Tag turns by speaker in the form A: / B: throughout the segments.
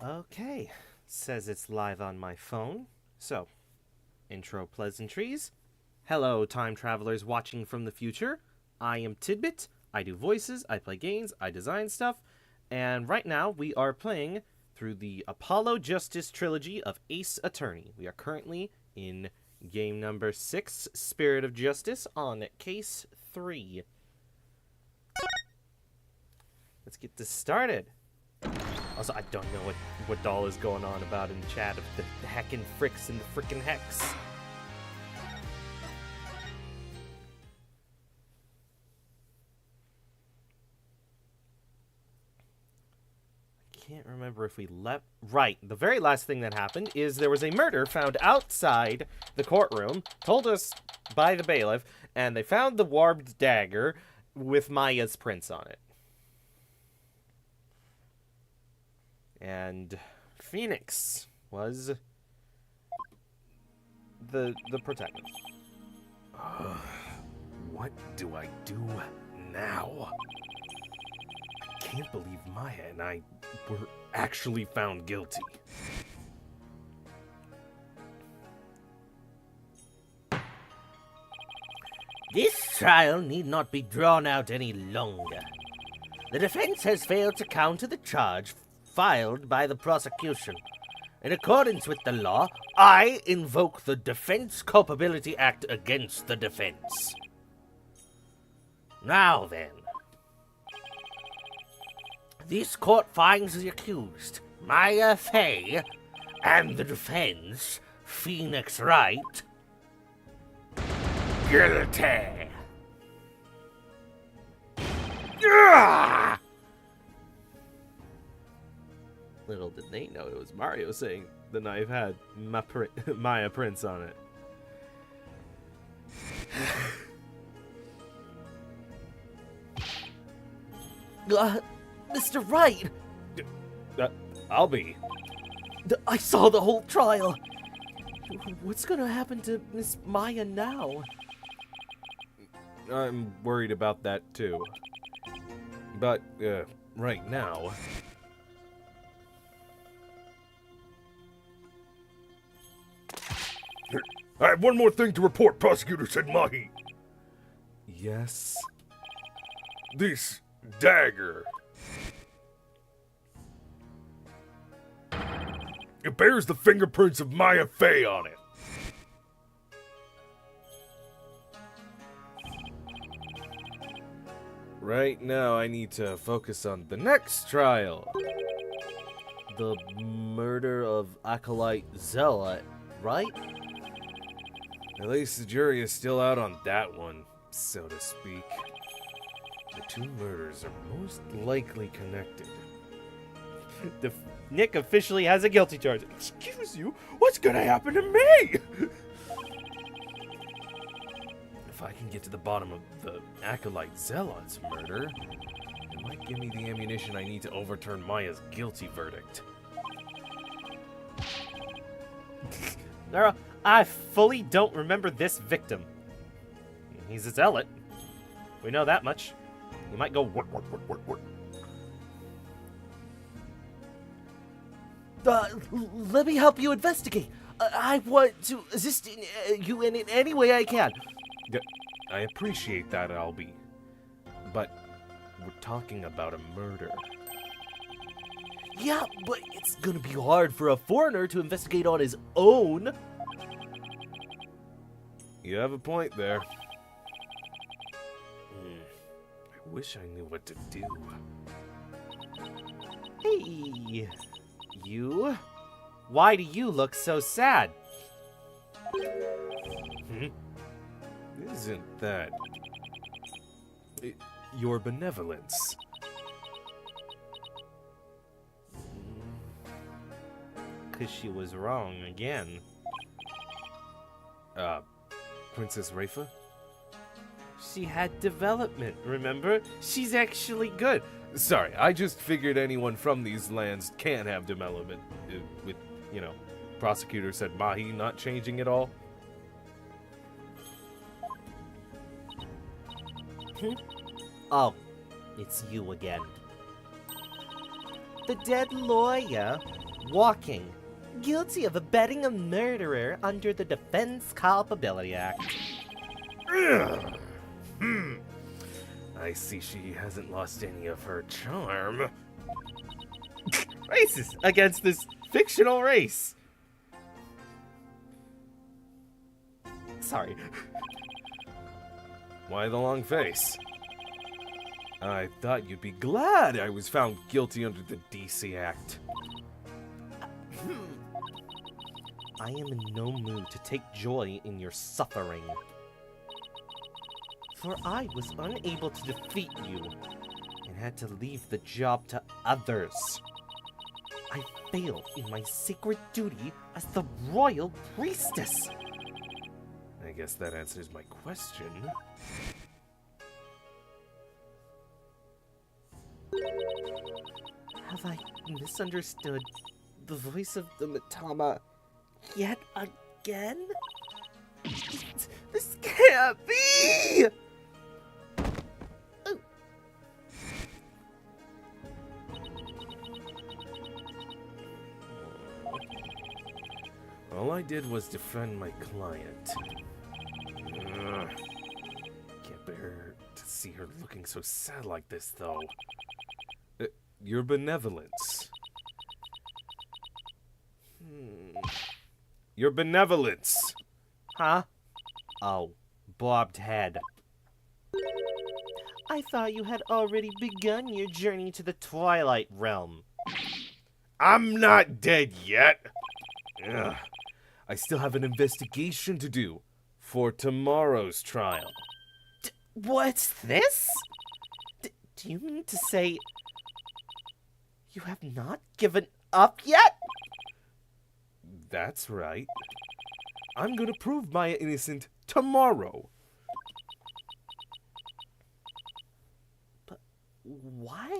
A: Okay, says it's live on my phone. So, intro pleasantries. Hello, time travelers watching from the future. I am Tidbit. I do voices, I play games, I design stuff, and right now we are playing through the Apollo Justice trilogy of Ace Attorney. We are currently in game number 6, Spirit of Justice, on case 3. Let's get this started. Also, I don't know what doll is going on about in chat of the heckin' fricks and the frickin' hex. I can't remember if we left. Right, the very last thing that happened is there was a murder found outside the courtroom, told us by the bailiff, and they found the warped dagger with Maya's prints on it. And Phoenix was the protagonist.
B: What do I do now? I can't believe Maya and I were actually found guilty.
C: This trial need not be drawn out any longer. The defense has failed to counter the charge filed by the prosecution. In accordance with the law, I invoke the Defense Culpability Act against the defense. Now then. This court finds the accused, Maya Fey, and the defense, Phoenix Wright, guilty. Ah!
A: Little did they know it was Mario saying the knife had Maya prints on it.
C: Mr. Wright!
B: I'll be.
C: I saw the whole trial. What's gonna happen to Miss Maya now?
B: I'm worried about that too. But, right now... I have one more thing to report, Prosecutor said Mahi.
A: Yes.
B: This dagger. It bears the fingerprints of Maya Fey on it.
A: Right now, I need to focus on the next trial. The murder of Acolyte Zealot, right?
B: At least the jury is still out on that one, so to speak. The two murders are most likely connected.
A: Nick officially has a guilty charge. Excuse you? What's gonna happen to me?
B: If I can get to the bottom of the Acolyte Zealot's murder, it might give me the ammunition I need to overturn Maya's guilty verdict.
A: Nara, I fully don't remember this victim. He's a zealot. We know that much. He might go work.
C: Let me help you investigate. I want to assist you in any way I can.
B: I appreciate that, Albie. But we're talking about a murder.
C: Yeah, but it's gonna be hard for a foreigner to investigate on his own.
B: You have a point there. I wish I knew what to do.
A: Hey, you? Why do you look so sad?
B: Isn't that... your benevolence?
A: Because she was wrong again.
B: Princess Rafa?
A: She had development, remember? She's actually good.
B: Sorry, I just figured anyone from these lands can't have development. With, prosecutor said Mahi not changing it all.
C: Oh, it's you again.
A: The dead lawyer walking, guilty of abetting a murderer under the Defense Culpability Act.
B: I see she hasn't lost any of her charm.
A: Racist against this fictional race. Sorry.
B: Why the long face? I thought you'd be glad I was found guilty under the DC Act.
A: I am in no mood to take joy in your suffering. For I was unable to defeat you, and had to leave the job to others. I failed in my sacred duty as the royal priestess.
B: I guess that answers my question.
A: Have I misunderstood the voice of the Matama yet again? This can't be!
B: All I did was defend my client. Can't bear to see her looking so sad like this, though. Your benevolence. Your benevolence!
A: Huh? Oh, bobbed head. I thought you had already begun your journey to the Twilight Realm.
B: I'm not dead yet! Ugh. I still have an investigation to do for tomorrow's trial.
A: What's this? Do you mean to say you have not given up yet?
B: That's right. I'm gonna prove Maya innocent tomorrow.
A: But why?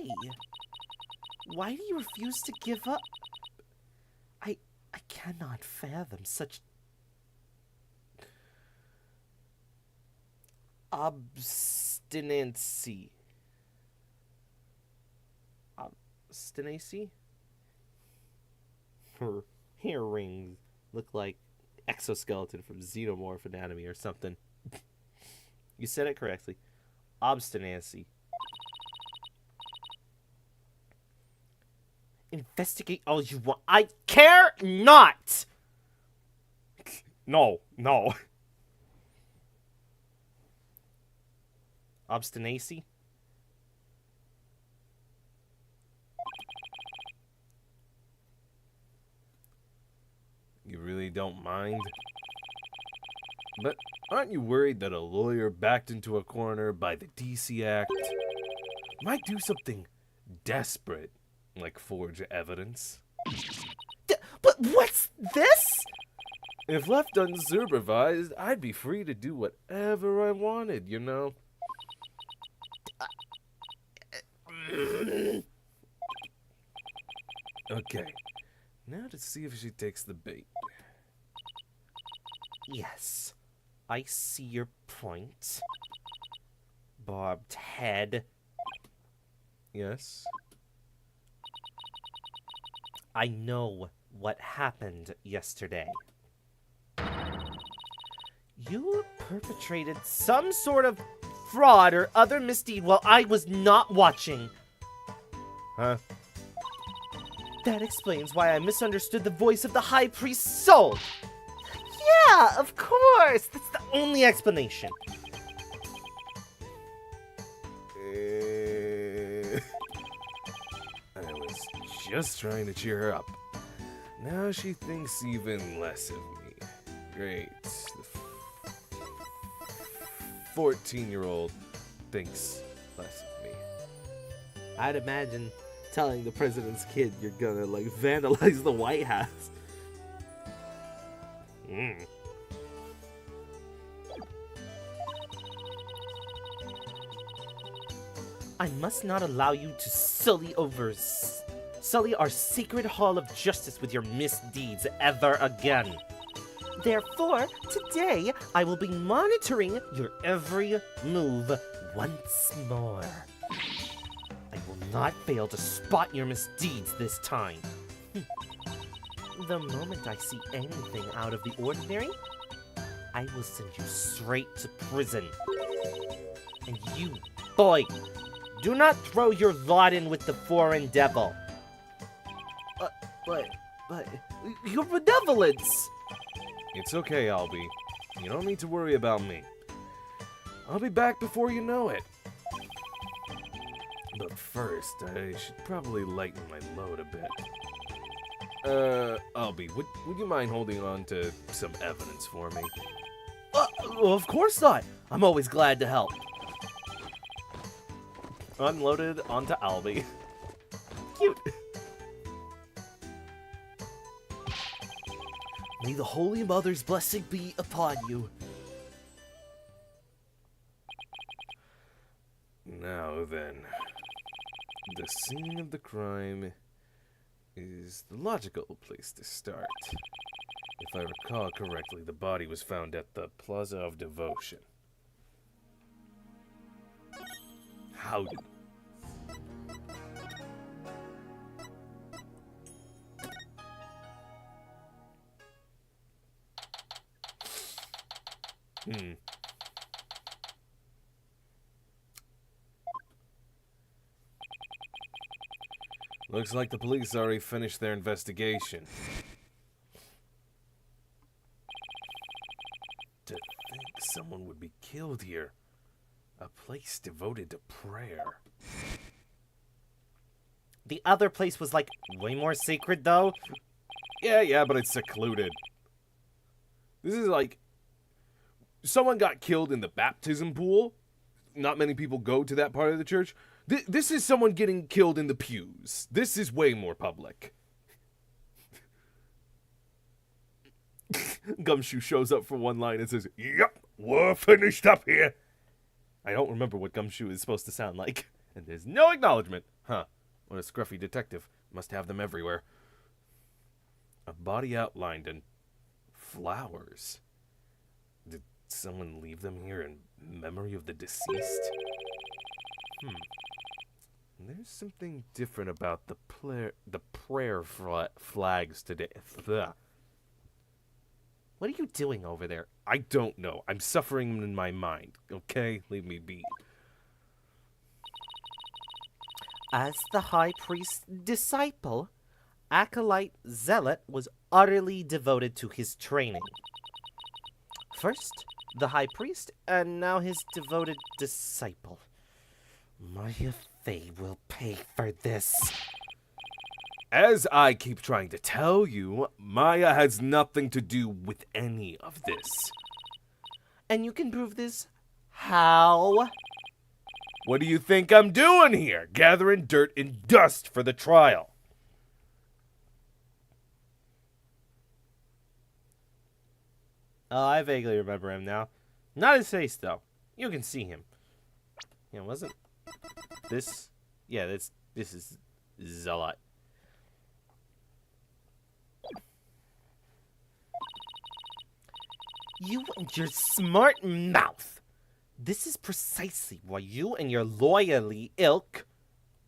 A: Why do you refuse to give up? I cannot fathom such obstinacy. Obstinacy? Her hair rings look like exoskeleton from Xenomorph Anatomy or something. You said it correctly. Obstinacy. Investigate all you want. I care not!
B: No.
A: Obstinacy?
B: You really don't mind? But aren't you worried that a lawyer backed into a corner by the DC Act might do something desperate, like forge evidence?
A: But what's this?
B: If left unsupervised, I'd be free to do whatever I wanted, you know? Okay, now to see if she takes the bait.
A: Yes, I see your point. Bobbed head.
B: Yes?
A: I know what happened yesterday. You perpetrated some sort of fraud or other misdeed while I was not watching.
B: Huh?
A: That explains why I misunderstood the voice of the High Priest's soul. Yeah, of course. That's the only explanation.
B: I was just trying to cheer her up. Now she thinks even less of me. Great. The 14-year-old thinks less of me.
A: I'd imagine telling the president's kid you're gonna, like, vandalize the White House. I must not allow you to sully our sacred hall of justice with your misdeeds ever again. Therefore, today I will be monitoring your every move once more. I will not fail to spot your misdeeds this time. The moment I see anything out of the ordinary, I will send you straight to prison. And you, boy, do not throw your lot in with the foreign devil. But, your benevolence!
B: It's okay, Albie. You don't need to worry about me. I'll be back before you know it. But first, I should probably lighten my load a bit. Albie, would you mind holding on to some evidence for me?
A: Of course not. I'm always glad to help.
B: Unloaded onto Albie.
A: Cute. May the Holy Mother's blessing be upon you.
B: Now then, the scene of the crime is the logical place to start. If I recall correctly, the body was found at the Plaza of Devotion. Howdy. Looks like the police already finished their investigation. To think someone would be killed here. A place devoted to prayer.
A: The other place was, like, way more sacred, though.
B: Yeah, but it's secluded. This is like... Someone got killed in the baptism pool. Not many people go to that part of the church. This is someone getting killed in the pews. This is way more public. Gumshoe shows up for one line and says, "Yep, we're finished up here." I don't remember what Gumshoe is supposed to sound like. And there's no acknowledgement. Huh. What a scruffy detective. Must have them everywhere. A body outlined and flowers. Did someone leave them here in memory of the deceased? There's something different about the prayer flags today. Ugh.
A: What are you doing over there?
B: I don't know. I'm suffering in my mind. Okay? Leave me be.
A: As the high priest's disciple, Acolyte Zealot was utterly devoted to his training. First, the high priest, and now his devoted disciple. Maya Fey will pay for this.
B: As I keep trying to tell you, Maya has nothing to do with any of this.
A: And you can prove this how?
B: What do you think I'm doing here? Gathering dirt and dust for the trial.
A: Oh, I vaguely remember him now. Not his face, though. You can see him. Yeah, wasn't this? Yeah, this is Zealot. You and your smart mouth. This is precisely why you and your loyally ilk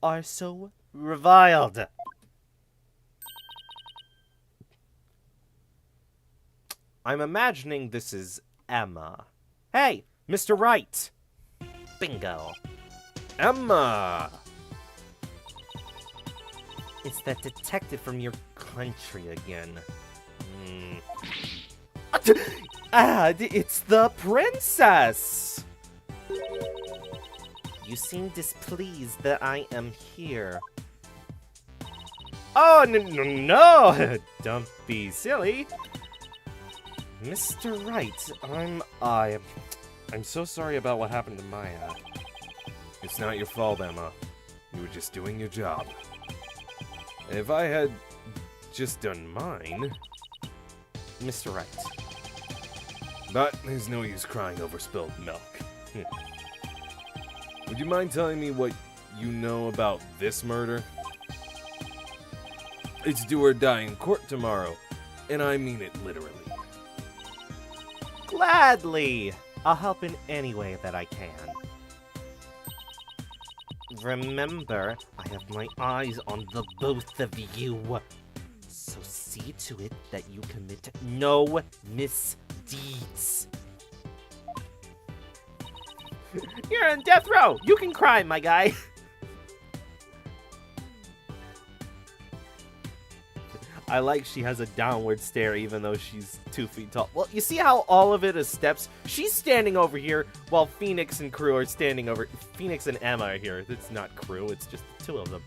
A: are so reviled. I'm imagining this is Emma. Hey, Mr. Wright. Bingo.
B: Emma!
A: It's that detective from your country again. It's the princess! You seem displeased that I am here. Oh, no! Don't be silly. Mr. Wright, I'm so sorry about what happened to Maya.
B: It's not your fault, Emma. You were just doing your job. If I had just done mine...
A: Mr. Wright.
B: But there's no use crying over spilled milk. Would you mind telling me what you know about this murder? It's do or die in court tomorrow, and I mean it literally.
A: Gladly! I'll help in any way that I can. Remember, I have my eyes on the both of you. So see to it that you commit no misdeeds. You're on death row. You can cry, my guy. I like she has a downward stare even though she's 2 feet tall. Well, you see how all of it is steps? She's standing over here while Phoenix and crew are standing over. Phoenix and Emma are here. It's not crew, it's just the two of them.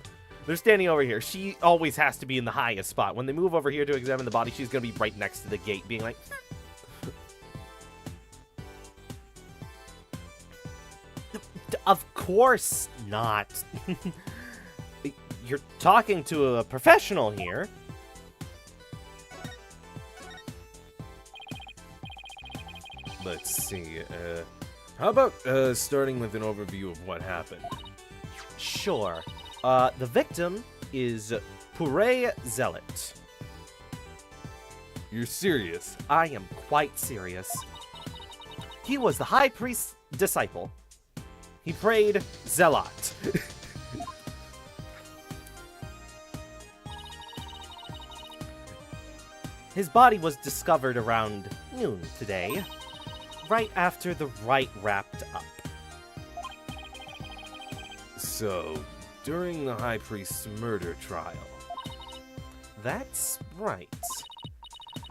A: They're standing over here. She always has to be in the highest spot. When they move over here to examine the body, she's going to be right next to the gate, being like... Of course not. You're talking to a professional here.
B: Let's see, how about, starting with an overview of what happened?
A: Sure. The victim is Puree Zealot.
B: You're serious?
A: I am quite serious. He was the high priest's disciple. He prayed Zealot. His body was discovered around noon today, right after the rite wrapped up.
B: So, during the High Priest's murder trial.
A: That's right.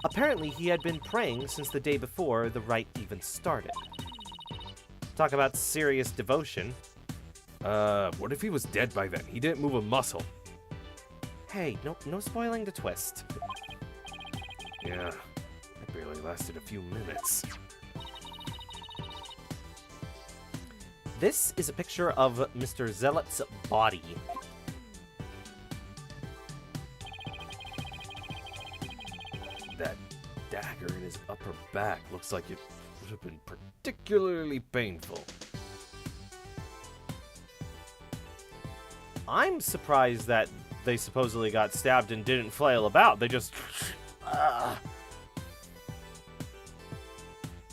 A: Apparently, he had been praying since the day before the rite even started. Talk about serious devotion.
B: What if he was dead by then? He didn't move a muscle.
A: Hey, no spoiling the twist.
B: Yeah, it barely lasted a few minutes.
A: This is a picture of Mr. Zealot's body.
B: That dagger in his upper back looks like it would have been particularly painful.
A: I'm surprised that they supposedly got stabbed and didn't flail about. They just...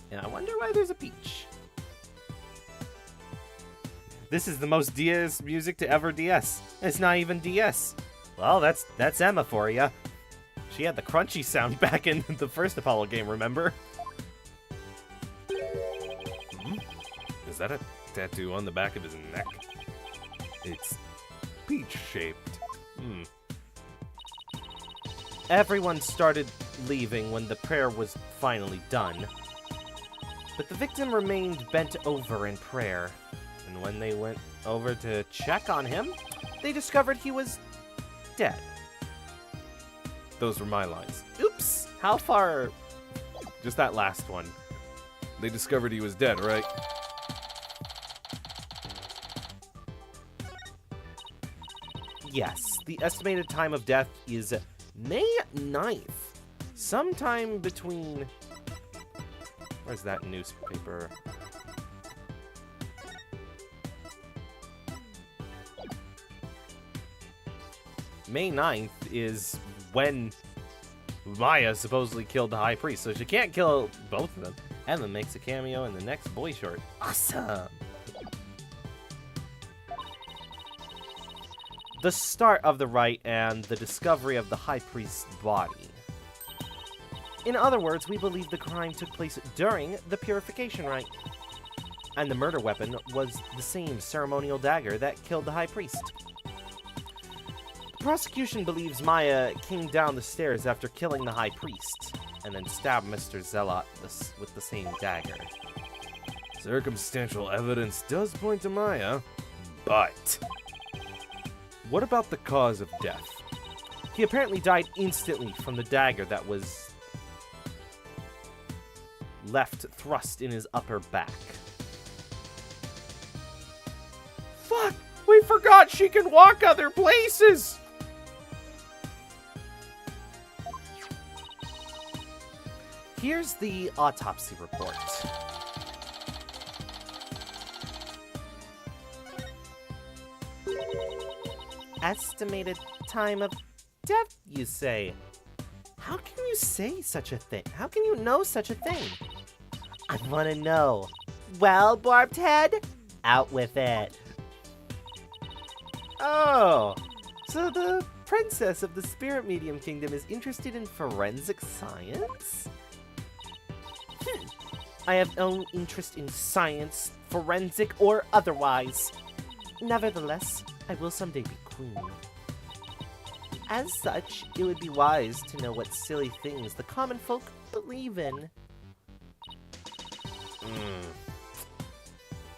A: And I wonder why there's a peach. This is the most DS music to ever DS. It's not even DS. Well, that's Emma for ya. She had the crunchy sound back in the first Apollo game, remember?
B: Is that a tattoo on the back of his neck? It's peach-shaped.
A: Everyone started leaving when the prayer was finally done. But the victim remained bent over in prayer. And when they went over to check on him, they discovered he was dead.
B: Those were my lines.
A: Oops! How far?
B: Just that last one. They discovered he was dead, right?
A: Yes, the estimated time of death is May 9th. Sometime between... Where's that newspaper? May 9th is when Maya supposedly killed the High Priest, so she can't kill both of them. Emma makes a cameo in the next boy short. Awesome! The start of the rite and the discovery of the High Priest's body. In other words, we believe the crime took place during the purification rite. And the murder weapon was the same ceremonial dagger that killed the High Priest. The prosecution believes Maya came down the stairs after killing the High Priest, and then stabbed Mr. Zealot with the same dagger.
B: Circumstantial evidence does point to Maya, but... what about the cause of death?
A: He apparently died instantly from the dagger that was left thrust in his upper back. Fuck! We forgot she can walk other places! Here's the autopsy report. Estimated time of death, you say? How can you say such a thing? How can you know such a thing? I want to know. Well, Barbed Head, out with it. Oh, so the princess of the Spirit Medium Kingdom is interested in forensic science? I have no interest in science, forensic or otherwise. Nevertheless, I will someday be queen. As such, it would be wise to know what silly things the common folk believe in.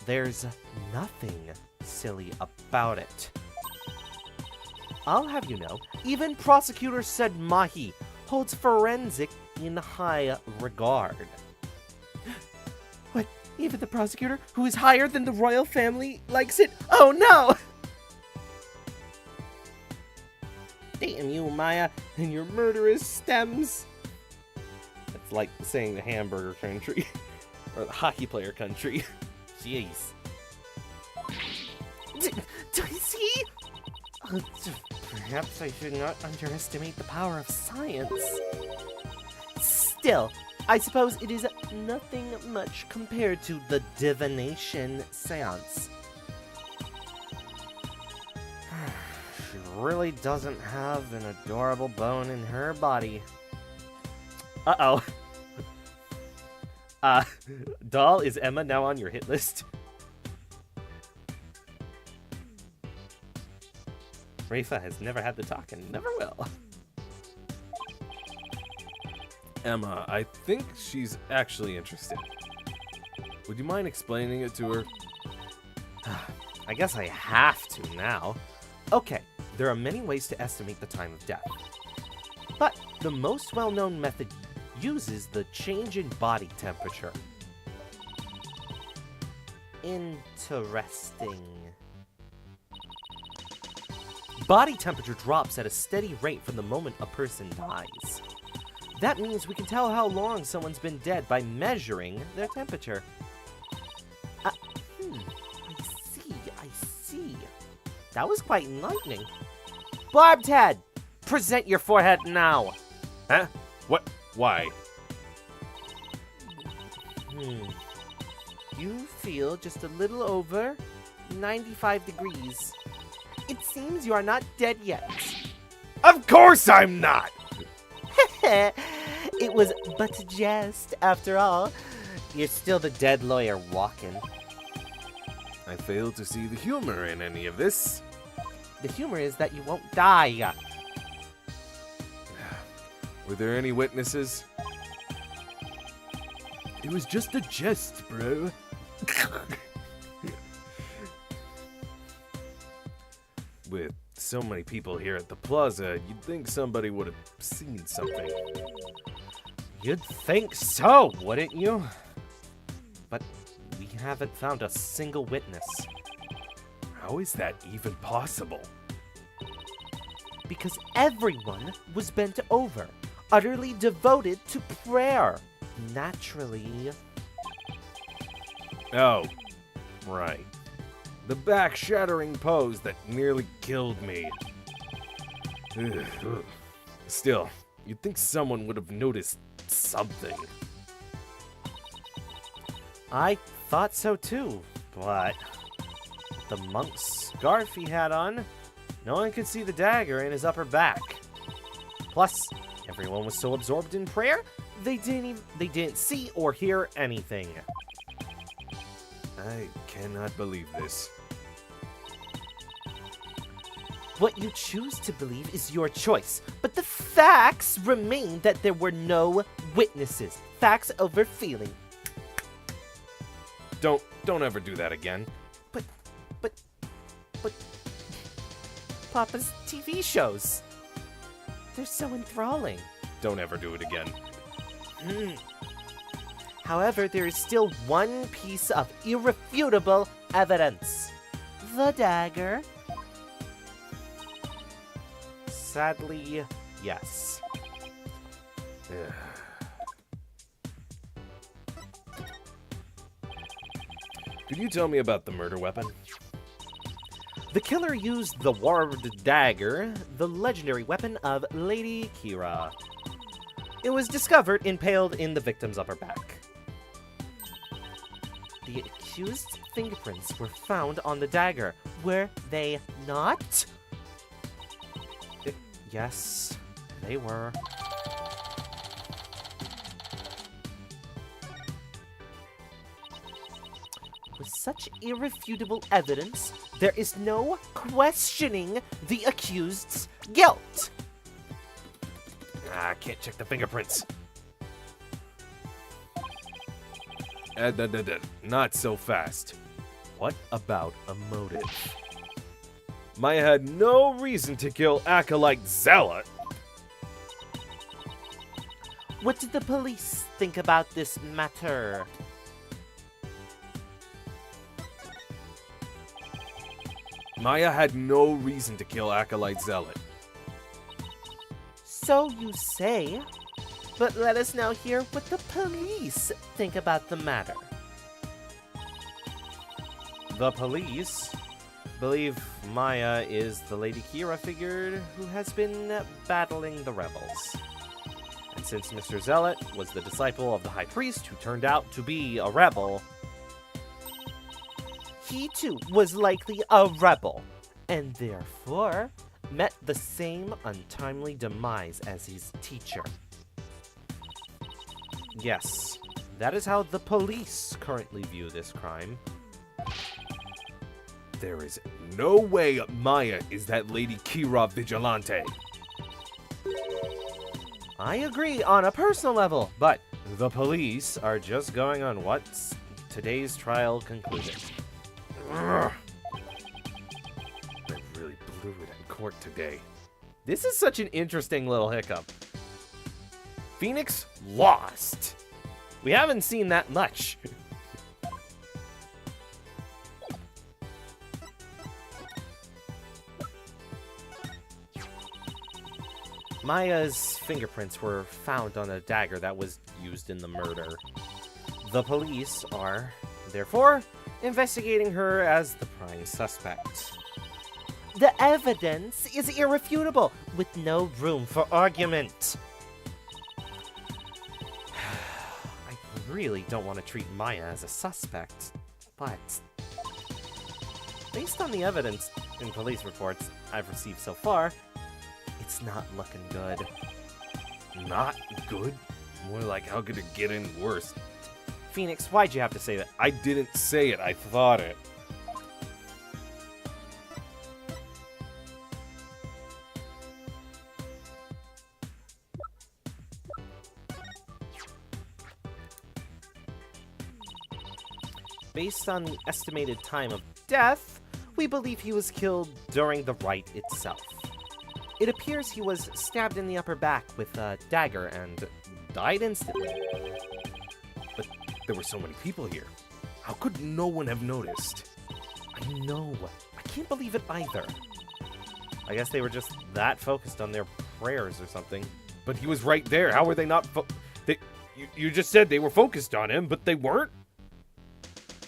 A: There's nothing silly about it. I'll have you know, even Prosecutor Said Mahi holds forensic in high regard. What? Even the prosecutor, who is higher than the royal family, likes it? Oh no! Damn you, Maya, and your murderous stems. It's like saying the hamburger country. Or the hockey player country. Jeez. Dicey? Perhaps I should not underestimate the power of science. Still, I suppose it is nothing much compared to the divination seance. She really doesn't have an adorable bone in her body. Uh-oh. Doll, is Emma now on your hit list? Rafa has never had the talk and never will.
B: Emma, I think she's actually interested. Would you mind explaining it to her?
A: I guess I have to now. Okay, there are many ways to estimate the time of death. But the most well-known method uses the change in body temperature. Interesting. Body temperature drops at a steady rate from the moment a person dies. That means we can tell how long someone's been dead by measuring their temperature. I see. That was quite enlightening. Barbed Head! Present your forehead now!
B: Huh? What? Why?
A: You feel just a little over 95 degrees. It seems you are not dead yet.
B: Of course I'm not!
A: It was but a jest, after all. You're still the dead lawyer walking.
B: I fail to see the humor in any of this.
A: The humor is that you won't die.
B: Were there any witnesses?
D: It was just a jest, bro.
B: With so many people here at the plaza, you'd think somebody would have seen something.
A: You'd think so, wouldn't you? But we haven't found a single witness.
B: How is that even possible?
A: Because everyone was bent over, utterly devoted to prayer. Naturally.
B: Oh, right. The back-shattering pose that nearly killed me. Ugh. Still, you'd think someone would have noticed something.
A: I thought so too, but the monk's scarf he had on, no one could see the dagger in his upper back. Plus, everyone was so absorbed in prayer, they didn't see or hear anything.
B: I cannot believe this.
A: What you choose to believe is your choice, but the facts remain that there were no witnesses. Facts over feeling.
B: Don't ever do that again.
A: But Papa's TV shows. They're so enthralling.
B: Don't ever do it again.
A: However, there is still one piece of irrefutable evidence. The dagger. Sadly, yes.
B: Could you tell me about the murder weapon?
A: The killer used the warped dagger, the legendary weapon of Lady Kira. It was discovered impaled in the victim's upper back. The accused's fingerprints were found on the dagger, were they not? Yes, they were. With such irrefutable evidence, there is no questioning the accused's guilt.
B: I can't check the fingerprints. Not so fast. What about a motive? Maya had no reason to kill Acolyte Zealot.
A: What did the police think about this matter?
B: Maya had no reason to kill Acolyte Zealot.
A: So you say. But let us now hear what the police think about the matter. The police believe Maya is the Lady Kira figure who has been battling the rebels. And since Mr. Zealot was the disciple of the High Priest who turned out to be a rebel, he too was likely a rebel, and therefore met the same untimely demise as his teacher. Yes, that is how the police currently view this crime.
B: There is no way Maya is that Lady Kira vigilante.
A: I agree on a personal level, but the police are just going on what today's trial concluded.
B: Ugh. They really blew it in court today.
A: This is such an interesting little hiccup.
B: Phoenix lost.
A: We haven't seen that much. Maya's fingerprints were found on a dagger that was used in the murder. The police are, therefore, investigating her as the prime suspect. The evidence is irrefutable, with no room for argument. I really don't want to treat Maya as a suspect, but based on the evidence in police reports I've received so far, it's not looking good.
B: Not good? More like how could it get any worse?
A: Phoenix, why'd you have to say that?
B: I didn't say it, I thought it.
A: Based on the estimated time of death, we believe he was killed during the rite itself. It appears he was stabbed in the upper back with a dagger and died instantly.
B: But there were so many people here. How could no one have noticed?
A: I know. I can't believe it either. I guess they were just that focused on their prayers or something.
B: But he was right there. How were they not you just said they were focused on him, but they weren't?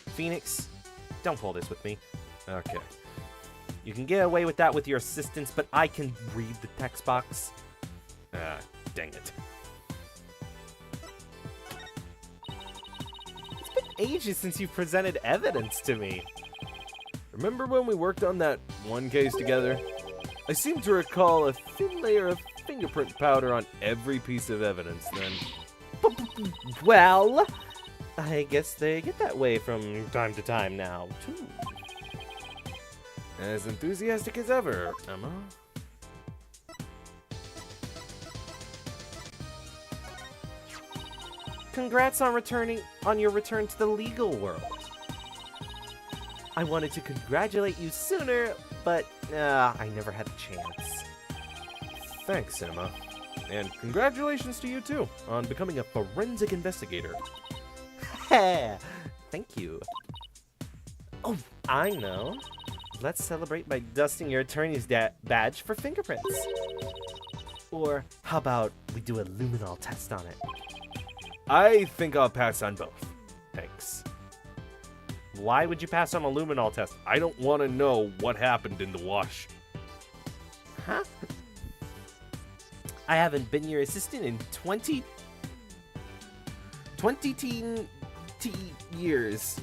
A: Phoenix, don't pull this with me.
B: Okay.
A: You can get away with that with your assistants, but I can read the text box.
B: Ah, dang it.
A: It's been ages since you've presented evidence to me.
B: Remember when we worked on that one case together? I seem to recall a thin layer of fingerprint powder on every piece of evidence then.
A: Well, I guess they get that way from time to time now, too.
B: As enthusiastic as ever, Emma.
A: Congrats on your return to the legal world. I wanted to congratulate you sooner, but I never had a chance.
B: Thanks, Emma. And congratulations to you too on becoming a forensic investigator.
A: Thank you. Oh, I know. Let's celebrate by dusting your attorney's badge for fingerprints. Or how about we do a luminol test on it?
B: I think I'll pass on both. Thanks.
A: Why would you pass on a luminol test?
B: I don't want to know what happened in the wash.
A: Huh? I haven't been your assistant in 20 years.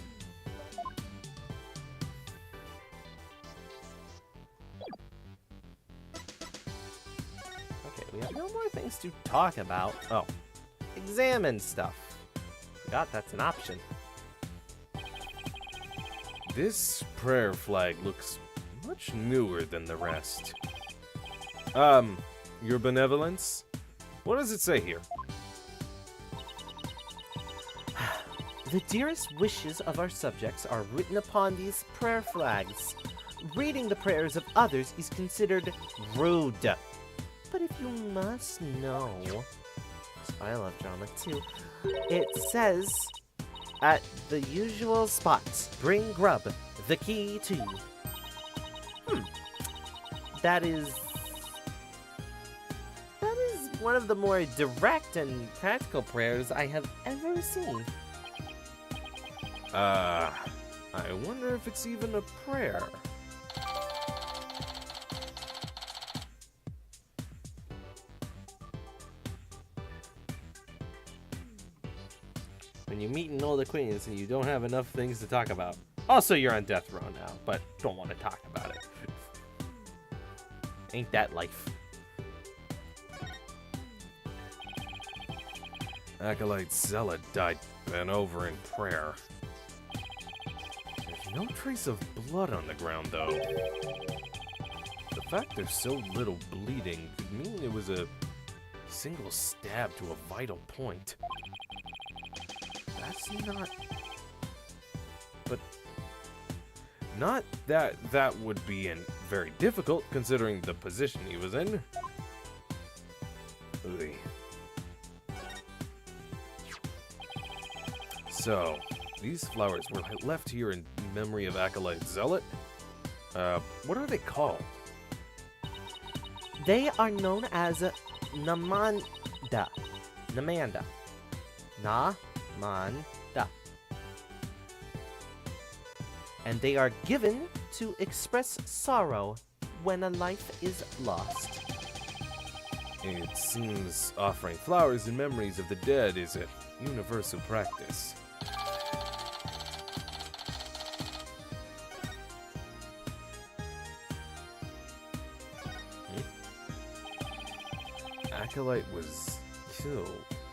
A: We have no more things to talk about. Oh, examine stuff. Forgot that's an option.
B: This prayer flag looks much newer than the rest. Your benevolence? What does it say here?
A: The dearest wishes of our subjects are written upon these prayer flags. Reading the prayers of others is considered rude. But if you must know, I love drama too, it says, at the usual spots, bring grub, the key to. That is one of the more direct and practical prayers I have ever seen.
B: I wonder if it's even a prayer.
A: When you meet an old acquaintance and you don't have enough things to talk about. Also, you're on death row now, but don't want to talk about it. Ain't that life?
B: Acolyte Zealot died bent over in prayer. There's no trace of blood on the ground, though. The fact there's so little bleeding could mean it was a single stab to a vital point. That's not... But... Not that that would be very difficult, considering the position he was in. Ugh. So, these flowers were left here in memory of Acolyte Zealot? What are they called?
A: They are known as Namanda. Namanda. Na-man-da. And they are given to express sorrow when a life is lost.
B: It seems offering flowers in memories of the dead is a universal practice.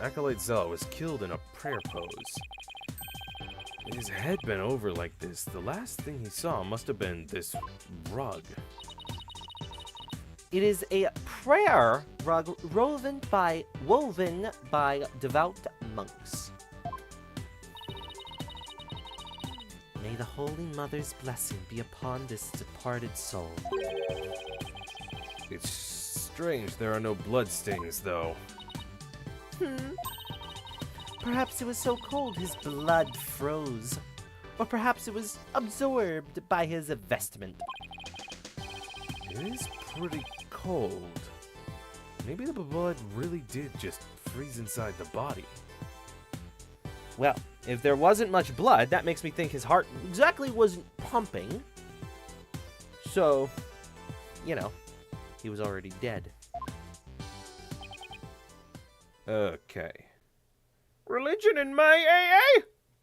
B: Acolyte Zealot was killed in a prayer pose. His head bent over like this. The last thing he saw must have been this rug.
A: It is a prayer rug woven by devout monks. May the Holy Mother's blessing be upon this departed soul.
B: It's strange there are no bloodstains, though.
A: Perhaps it was so cold his blood froze. Or perhaps it was absorbed by his vestment.
B: It is pretty cold. Maybe the blood really did just freeze inside the body.
A: Well, if there wasn't much blood, that makes me think his heart exactly wasn't pumping. So, you know, he was already dead.
B: Okay.
A: Religion in my AA?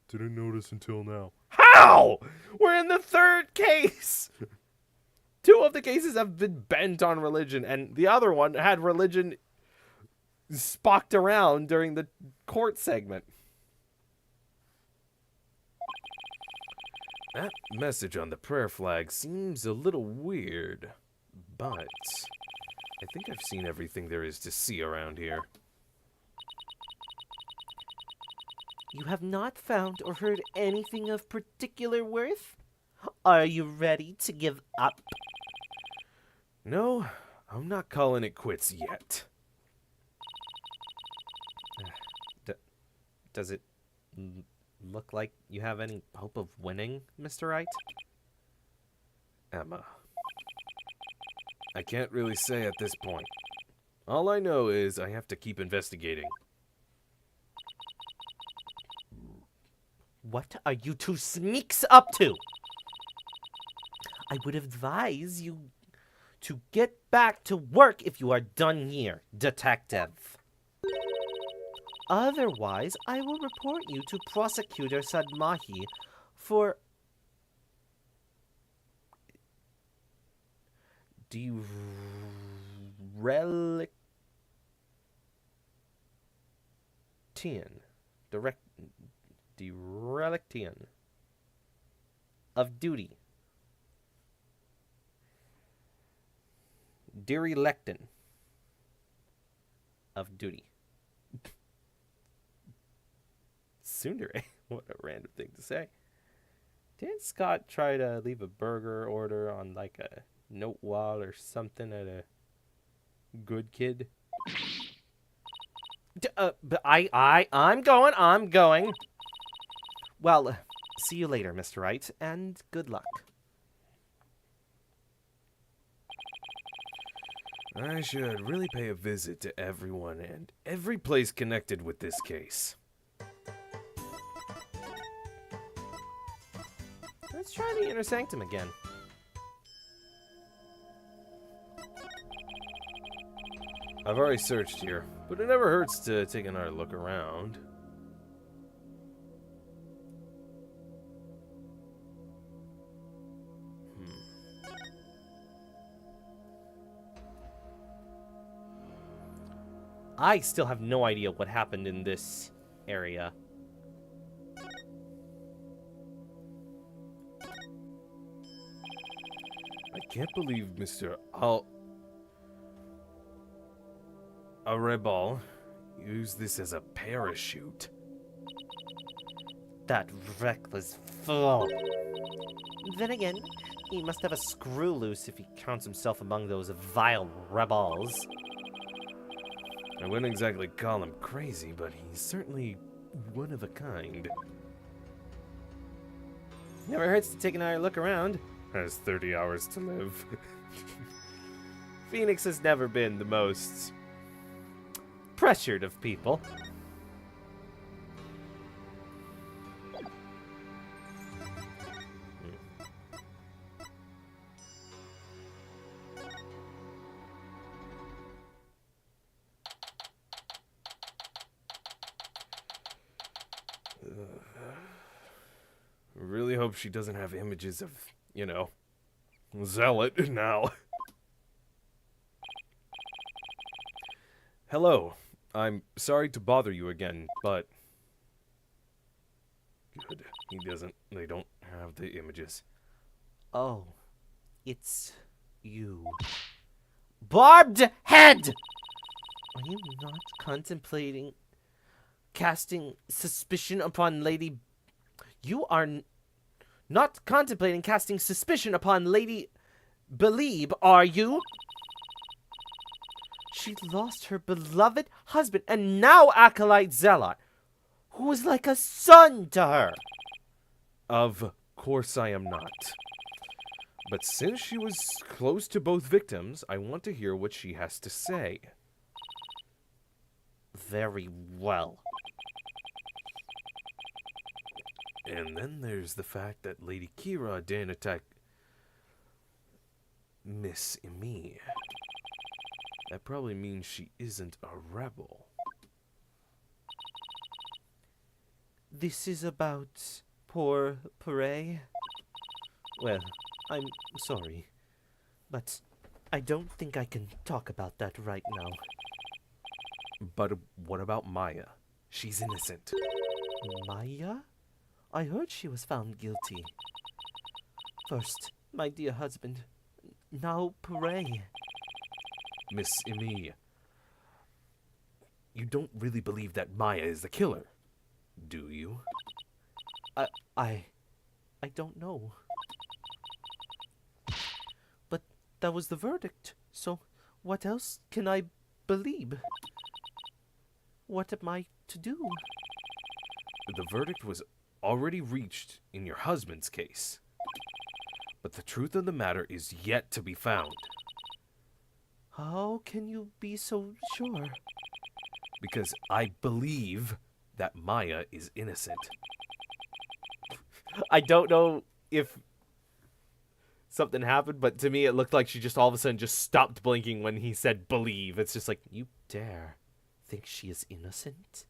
B: Didn't notice until now.
A: How? We're in the third case. 2 of the cases have been bent on religion, and the other one had religion spocked around during the court segment.
B: That message on the prayer flag seems a little weird, but I think I've seen everything there is to see around here.
A: You have not found or heard anything of particular worth? Are you ready to give up?
B: No, I'm not calling it quits yet.
A: Does it look like you have any hope of winning, Mr. Wright?
B: Emma. I can't really say at this point. All I know is I have to keep investigating.
A: What are you 2 sneaks up to? I would advise you to get back to work if you are done here, detective. Otherwise, I will report you to Prosecutor Sadmahi for Dereliction. Of duty. Derelictin. Of duty. Tsundere. What a random thing to say. Didn't Scott try to leave a burger order on like a note wall or something at a Good Kid? But I'm going. Well, see you later, Mr. Wright, and good luck.
B: I should really pay a visit to everyone and every place connected with this case.
A: Let's try the Inner Sanctum again.
B: I've already searched here, but it never hurts to take another look around.
A: I still have no idea what happened in this area.
B: I can't believe Mr. Arebal used this as a parachute.
A: That reckless fool. Then again, he must have a screw loose if he counts himself among those vile rebels.
B: I wouldn't exactly call him crazy, but he's certainly one of a kind.
A: Never hurts to take another look around.
B: Has 30 hours to live.
A: Phoenix has never been the most pressured of people.
B: Really hope she doesn't have images of, you know, Zealot now. Hello. I'm sorry to bother you again, but... Good. They don't have the images.
A: Oh, it's you. Barbed head! Are you not contemplating casting suspicion upon Lady... You are not contemplating casting suspicion upon Lady Belieb, are you? She lost her beloved husband and now Acolyte Zealot, who was like a son to her.
B: Of course I am not. But since she was close to both victims, I want to hear what she has to say.
A: Very well.
B: And then there's the fact that Lady Kira didn't attack Miss Emi. That probably means she isn't a rebel.
A: This is about poor Pere. Well, I'm sorry, but I don't think I can talk about that right now.
B: But what about Maya? She's innocent.
A: Maya? I heard she was found guilty. First, my dear husband. Now, Pere.
B: Miss Emi, you don't really believe that Maya is the killer, do you?
A: I don't know. But that was the verdict, so what else can I believe? What am I to do?
B: The verdict was already reached in your husband's case. But the truth of the matter is yet to be found.
A: How can you be so sure?
B: Because I believe that Maya is innocent.
A: I don't know if something happened, but to me it looked like she just all of a sudden just stopped blinking when he said believe. It's just like, you dare think she is innocent?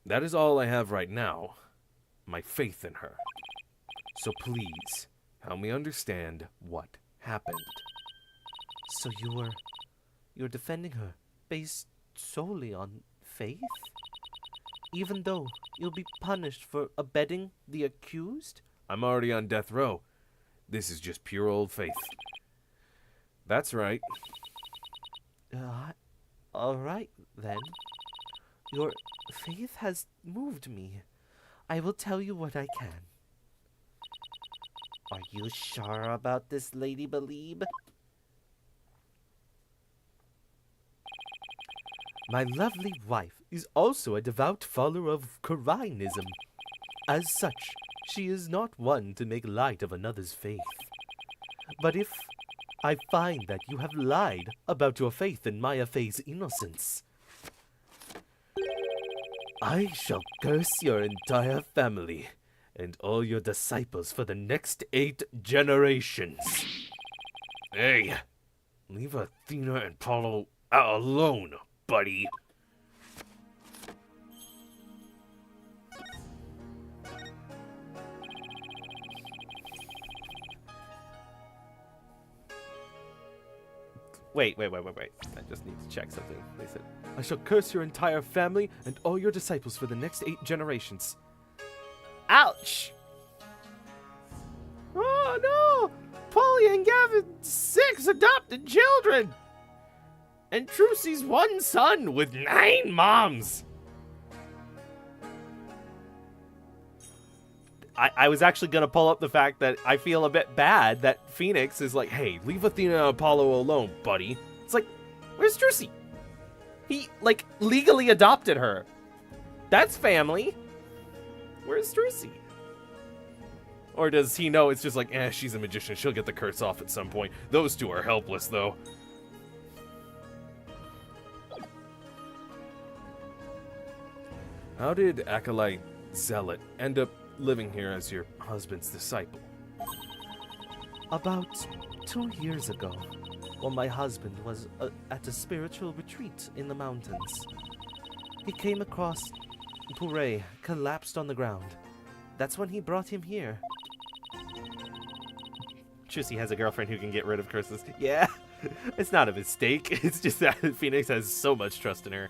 B: That is all I have right now. My faith in her. So please, help me understand what happened.
A: So you were you're defending her based solely on faith? Even though you'll be punished for abetting the accused?
B: I'm already on death row. This is just pure old faith. That's right.
A: All right, then. Your faith has moved me. I will tell you what I can. Are you sure about this, Lady Belieb? My lovely wife is also a devout follower of Qur'anism. As such, she is not one to make light of another's faith. But if I find that you have lied about your faith in Maya Fey's innocence, I shall curse your entire family and all your disciples for the next 8 generations.
B: Hey, leave Athena and Apollo alone, buddy.
A: Wait. I just need to check something. They said, I shall curse your entire family and all your disciples for the next 8 generations. Ouch! Oh no! Polly and Gavin, 6 adopted children! And Trucy's 1 son with 9 moms! I was actually going to pull up the fact that I feel a bit bad that Phoenix is like, hey, leave Athena and Apollo alone, buddy. It's like, where's Trucy? He, like, legally adopted her. That's family. Where's Trucy? Or does he know it's just like, she's a magician. She'll get the curse off at some point. Those 2 are helpless, though.
B: How did Acolyte Zealot end up living here as your husband's disciple?
A: About 2 years ago, when my husband was at a spiritual retreat in the mountains, he came across Puree collapsed on the ground. That's when he brought him here. Trucy has a girlfriend who can get rid of curses. Yeah, it's not a mistake. It's just that Phoenix has so much trust in her.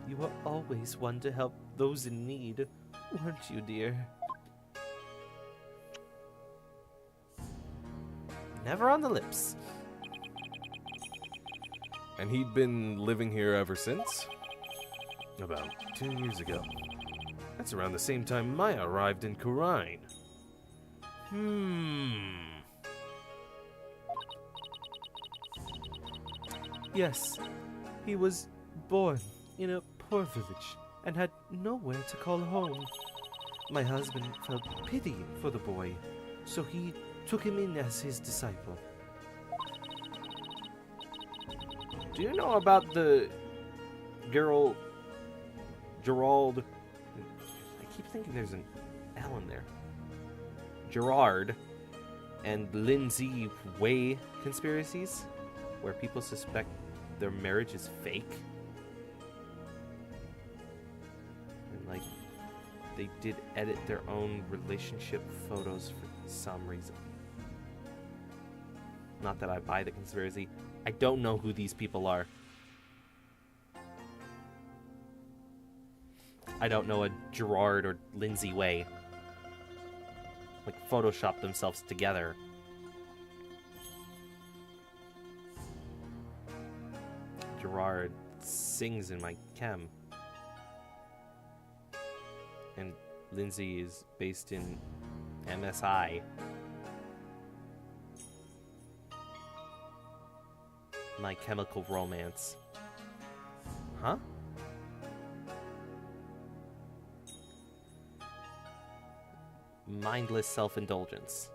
A: You were always one to help those in need, weren't you, dear? Never on the lips.
B: And he'd been living here ever since? About 2 years ago. That's around the same time Maya arrived in Khura'in.
A: Yes, he was born in a poor village and had nowhere to call home. My husband felt pity for the boy, so he took him in as his disciple. Do you know about the girl, Gerald? I keep thinking there's an L in there. Gerard and Lindsay Way conspiracies, where people suspect their marriage is fake. And, like, they did edit their own relationship photos for some reason. Not that I buy the conspiracy. I don't know who these people are. I don't know a Gerard or Lindsay Way. Like, Photoshop themselves together. Gerard sings in my chem. And Lindsay is based in MSI. My Chemical Romance. Huh? Mindless self-indulgence.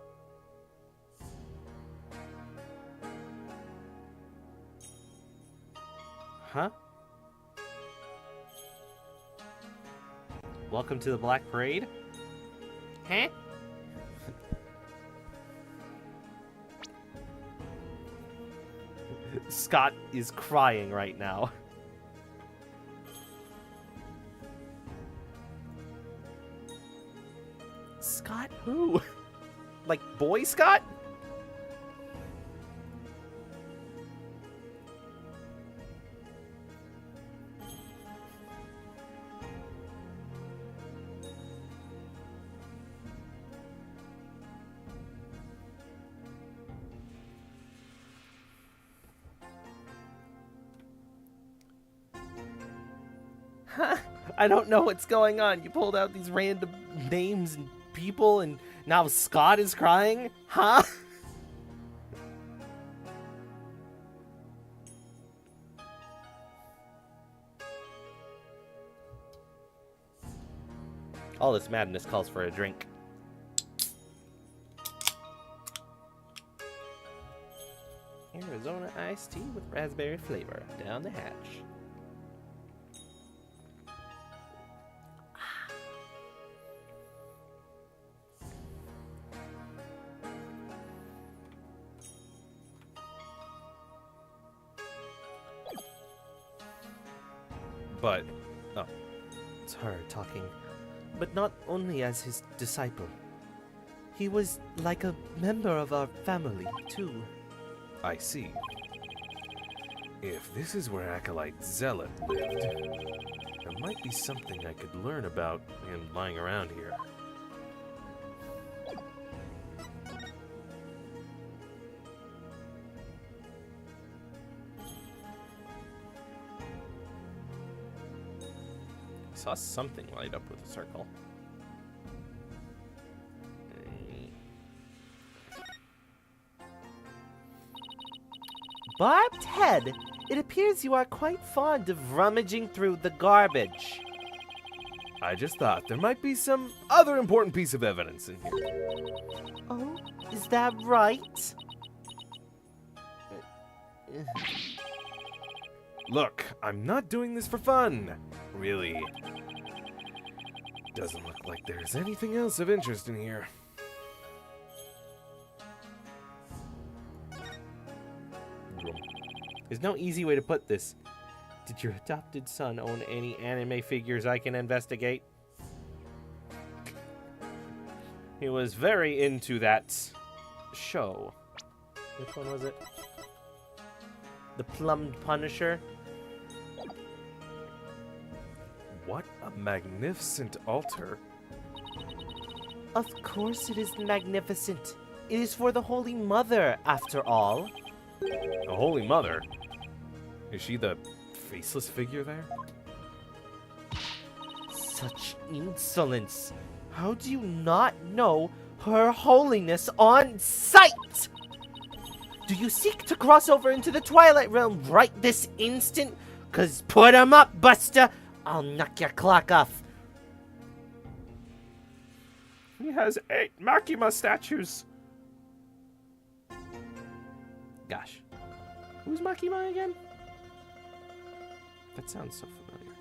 A: Huh? Welcome to the Black Parade? Huh? Scott is crying right now. Scott who? Like Boy Scott? Huh? I don't know what's going on. You pulled out these random names and people, and now Scott is crying? Huh? All this madness calls for a drink. Arizona iced tea with raspberry flavor down the hatch.
B: But, oh,
A: It's her talking, but not only as his disciple. He was like a member of our family, too.
B: I see. If this is where Acolyte Zealot lived, there might be something I could learn about him lying around here.
A: I saw something light up with a circle. Barbed Head, it appears you are quite fond of rummaging through the garbage.
B: I just thought there might be some other important piece of evidence in here.
A: Oh, is that right?
B: Look, I'm not doing this for fun. Really. Doesn't look like there's anything else of interest in here.
A: There's no easy way to put this. Did your adopted son own any anime figures I can investigate? He was very into that show. Which one was it? The Plumbed Punisher?
B: What a magnificent altar.
A: Of course it is magnificent. It is for the Holy Mother, after all.
B: The Holy Mother? Is she the faceless figure there?
A: Such insolence. How do you not know Her Holiness on sight? Do you seek to cross over into the Twilight Realm right this instant? 'Cause put 'em up, Buster! I'll knock your clock off. He has 8 Makima statues. Gosh. Who's Makima again? That sounds so familiar.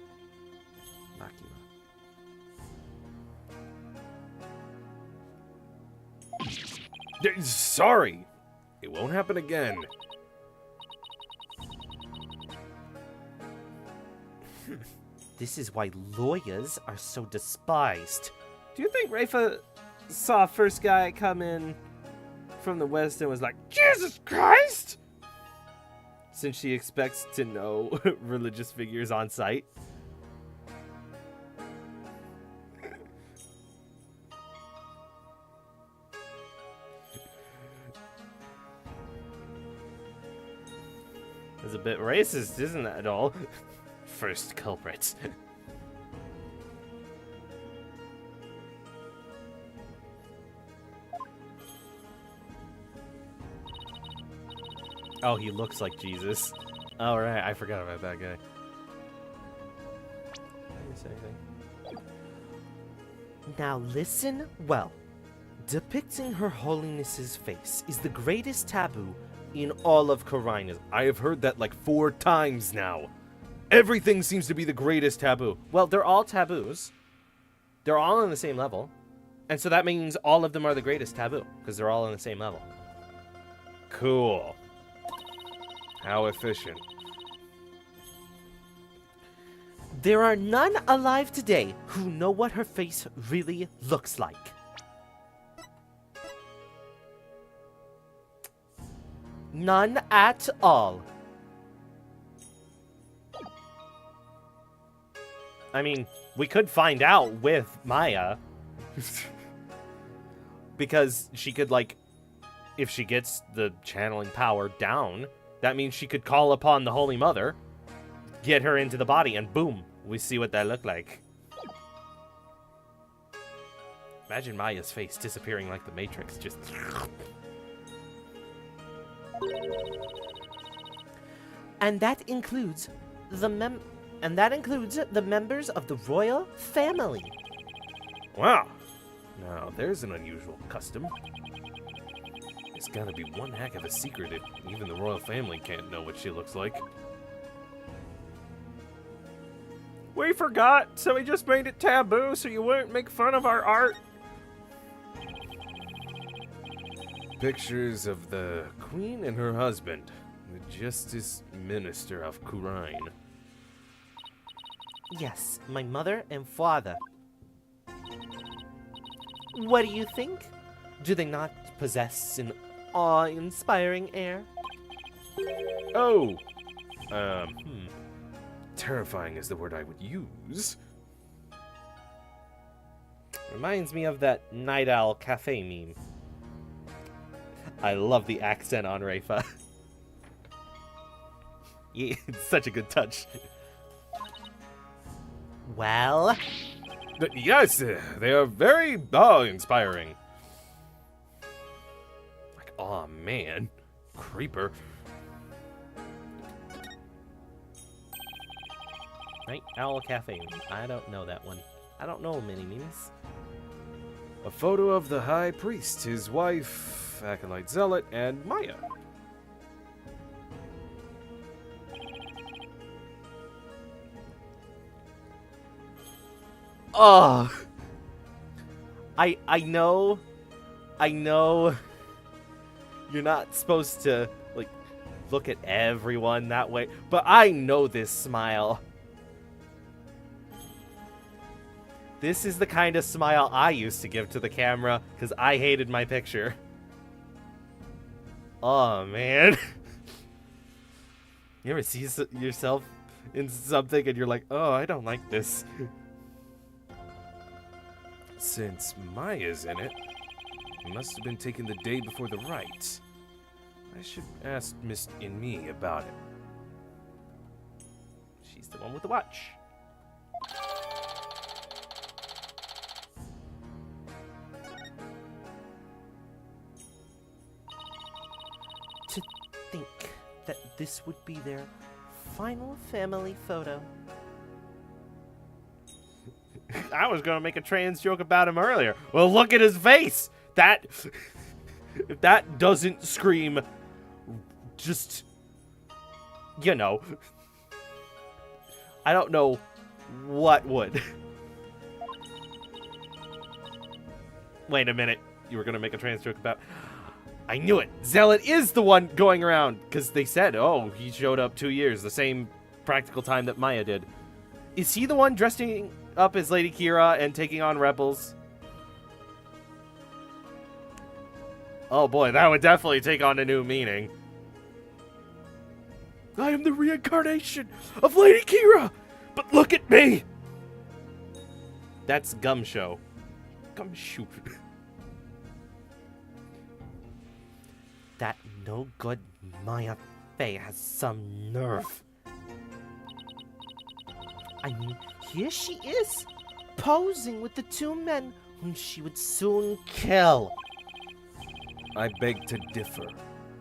A: Makima.
B: Sorry. It won't happen again.
A: This is why lawyers are so despised. Do you think Rafa saw first guy come in from the west and was like, Jesus Christ? Since she expects to know religious figures on site. It's a bit racist, isn't it, at all? First culprit. Oh, he looks like Jesus. Oh, right. I forgot about that guy. Did he say anything? Now listen well. Depicting Her Holiness's face is the greatest taboo in all of Corina.
B: I have heard that like 4 times now. Everything seems to be the greatest taboo.
A: Well, they're all taboos. They're all on the same level. And so that means all of them are the greatest taboo, because they're all on the same level.
B: Cool. How efficient.
A: There are none alive today who know what her face really looks like. None at all. I mean, we could find out with Maya. Because she could, like, if she gets the channeling power down, that means she could call upon the Holy Mother, get her into the body, and boom, we see what that looked like. Imagine Maya's face disappearing like the Matrix, just...
C: And that includes the members of the royal family.
B: Wow. Now, there's an unusual custom. It's gotta be one heck of a secret if even the royal family can't know what she looks like.
A: We forgot, so we just made it taboo so you wouldn't make fun of our art.
B: Pictures of the queen and her husband, the Justice Minister of Khura'in.
C: Yes, my mother and father. What do you think? Do they not possess an awe-inspiring air?
B: Oh! Terrifying is the word I would use.
A: Reminds me of that Night Owl Cafe meme. I love the accent on Rafa. Yeah, it's such a good touch.
C: Well,
B: Yes, they are very awe-inspiring. Like, aw man. Creeper.
A: Night Owl Cafe meme. I don't know that one. I don't know many memes.
B: A photo of the High Priest, his wife, Acolyte Zealot, and Maya.
A: Oh, I know you're not supposed to like look at everyone that way, but I know this smile. This is the kind of smile I used to give to the camera because I hated my picture. Oh man, you ever see yourself in something and you're like, oh, I don't like this.
B: Since Maya's in it, it must have been taken the day before the rite. I should ask Miss Inmi about it.
A: She's the one with the watch.
C: to think that this would be their final family photo.
A: I was gonna make a trans joke about him earlier. Well, look at his face. That if that doesn't scream, just you know, I don't know what would. Wait a minute. You were gonna make a trans joke about. I knew it. Zealot is the one going around because they said, "Oh, he showed up 2 years, the same practical time that Maya did." Is he the one dressing up as Lady Kira and taking on rebels? Oh boy, that would definitely take on a new meaning. I am the reincarnation of Lady Kira, but look at me. That's Gumshoe. Gumshoe.
C: That no good Maya Fey has some nerve. I mean, here she is, posing with the two men whom she would soon kill.
B: I beg to differ.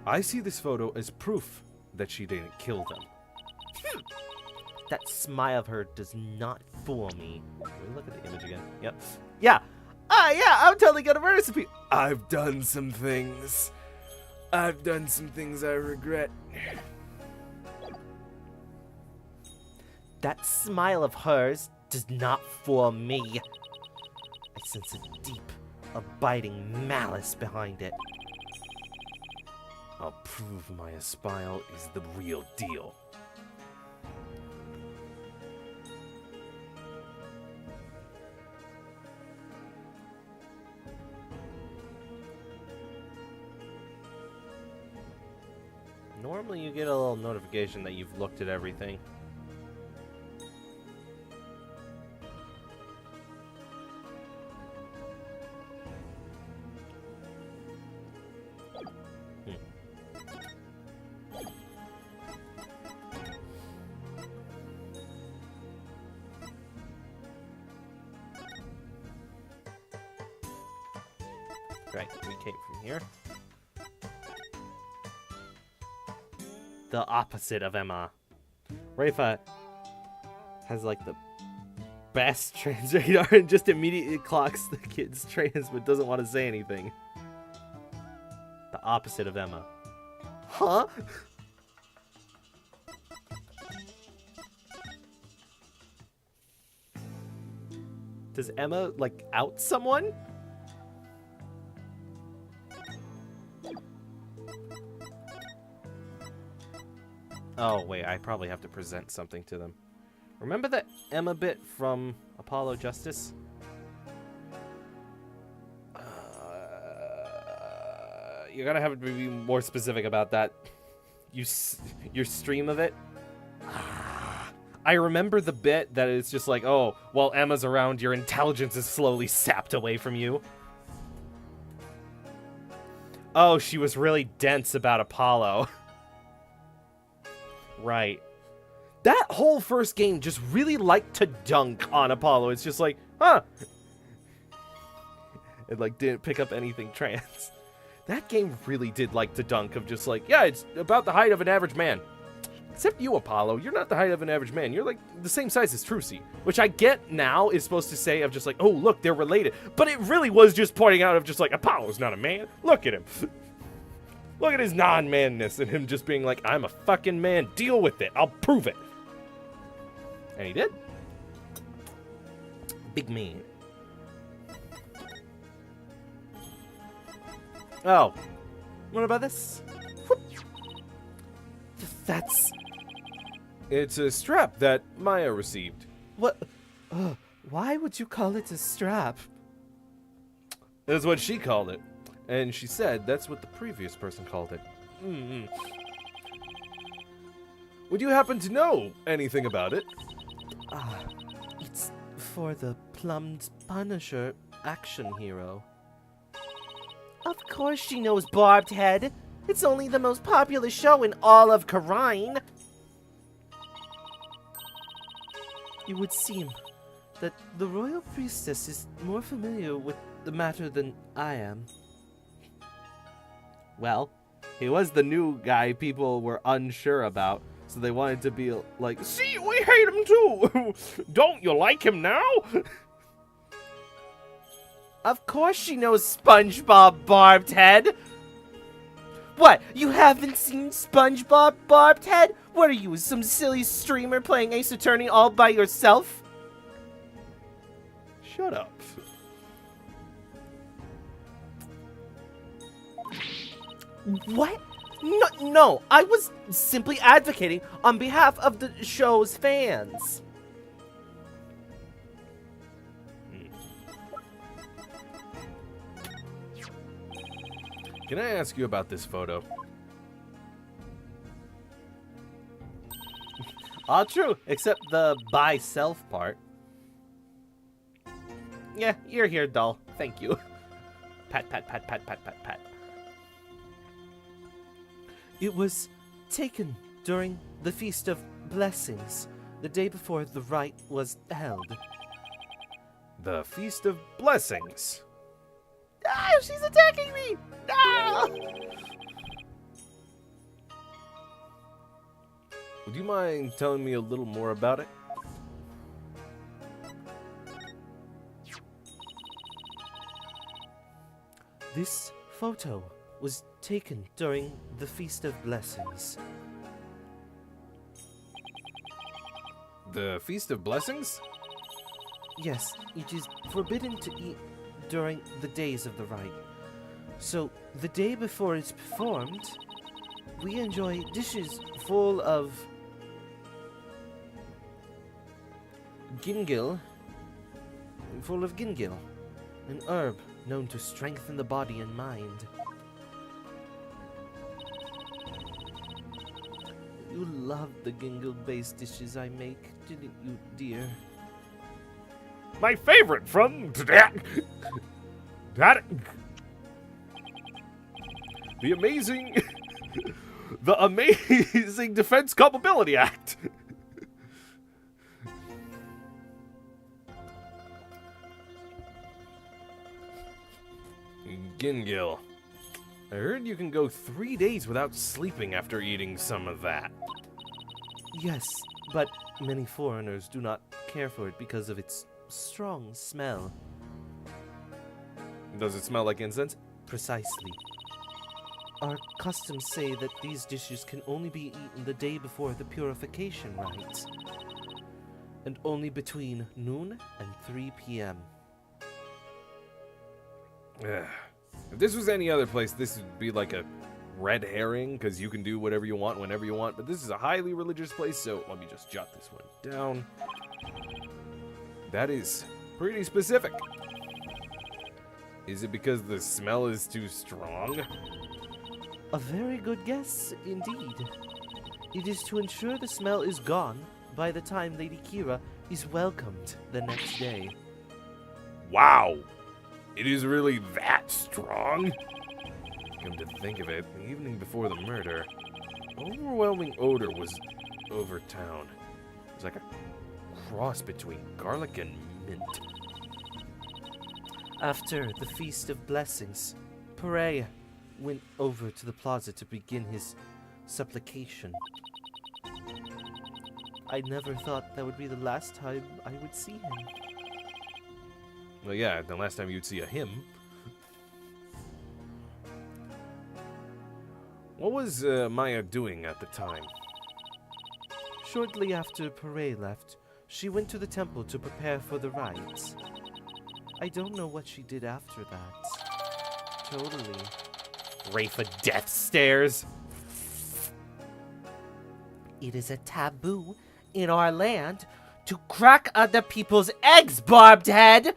B: I see this photo as proof that she didn't kill them.
C: That smile of her does not fool me.
A: Can we look at the image again? Yep. Yeah. Yeah, I'm totally gonna murder some people.
B: I've done some things. I've done some things I regret.
C: That smile of hers does not fool me. I sense a deep, abiding malice behind it.
B: I'll prove my smile is the real deal.
A: Normally you get a little notification that you've looked at everything. Right, we came from here. The opposite of Emma. Rafa has like the best trans radar and just immediately clocks the kid's trans but doesn't want to say anything. The opposite of Emma. Huh? Does Emma, like, out someone? Oh, wait, I probably have to present something to them. Remember that Emma bit from Apollo Justice? You're gonna have to be more specific about that. Your stream of it? I remember the bit that it's just like, oh, while Emma's around, your intelligence is slowly sapped away from you. Oh, she was really dense about Apollo. Right. That whole first game just really liked to dunk on Apollo. It's just like, huh. It like didn't pick up anything trans. That game really did like to dunk of just like, yeah, it's about the height of an average man. Except you, Apollo, you're not the height of an average man. You're like the same size as Trucy, which I get now is supposed to say of just like, oh, look, they're related. But it really was just pointing out of just like, Apollo's not a man. Look at him. Look at his non-manness and him just being like, I'm a fucking man. Deal with it. I'll prove it. And he did. Big man. Oh. What about this? That's...
B: It's a strap that Maya received.
A: What? Why would you call it a strap?
B: That's what she called it. And she said that's what the previous person called it.
A: Mm-hmm.
B: Would you happen to know anything about it?
A: It's for the plumbed Punisher action hero. Of course she knows Barbed Head. It's only the most popular show in all of Karine. It would seem that the Royal Priestess is more familiar with the matter than I am. Well, he was the new guy people were unsure about, so they wanted to be like, see, we hate him too! Don't you like him now? Of course she knows SpongeBob Barbed Head! What, you haven't seen SpongeBob Barbed Head? What are you, some silly streamer playing Ace Attorney all by yourself?
B: Shut up.
A: What? No, I was simply advocating on behalf of the show's fans.
B: Can I ask you about this photo?
A: All true, except the by self part. Yeah, you're here, doll. Thank you. Pat, pat, pat, pat, pat, pat, pat. It was taken during the Feast of Blessings, the day before the rite was held.
B: The Feast of Blessings.
A: Ah, she's attacking me! Ah!
B: Would you mind telling me a little more about it?
A: This photo was taken during the Feast of Blessings.
B: The Feast of Blessings?
A: Yes, it is forbidden to eat during the days of the rite. So, the day before it's performed, we enjoy dishes full of gingil, an herb known to strengthen the body and mind. You loved the gingil-based dishes I make, didn't you, dear?
B: My favorite from the Amazing Defense Culpability Act. skin gill. I heard you can go 3 days without sleeping after eating some of that.
A: Yes, but many foreigners do not care for it because of its strong smell.
B: Does it smell like incense?
A: Precisely. Our customs say that these dishes can only be eaten the day before the purification rite, and only between noon and 3 p.m.
B: Ugh. If this was any other place, this would be like a red herring, because you can do whatever you want whenever you want, but this is a highly religious place, so let me just jot this one down. That is pretty specific. Is it because the smell is too strong?
A: A very good guess, indeed. It is to ensure the smell is gone by the time Lady Kira is welcomed the next day.
B: Wow! It is really that strong? Come to think of it, the evening before the murder, overwhelming odor was over town. It was like a cross between garlic and mint.
A: After the Feast of Blessings, Pare went over to the plaza to begin his supplication. I never thought that would be the last time I would see him.
B: Well, yeah, the last time you'd see a him. What was Maya doing at the time?
A: Shortly after Pare left, she went to the temple to prepare for the rites. I don't know what she did after that. Totally.
B: Rafa Death Stairs.
C: It is a taboo in our land to crack other people's eggs, Barbed Head!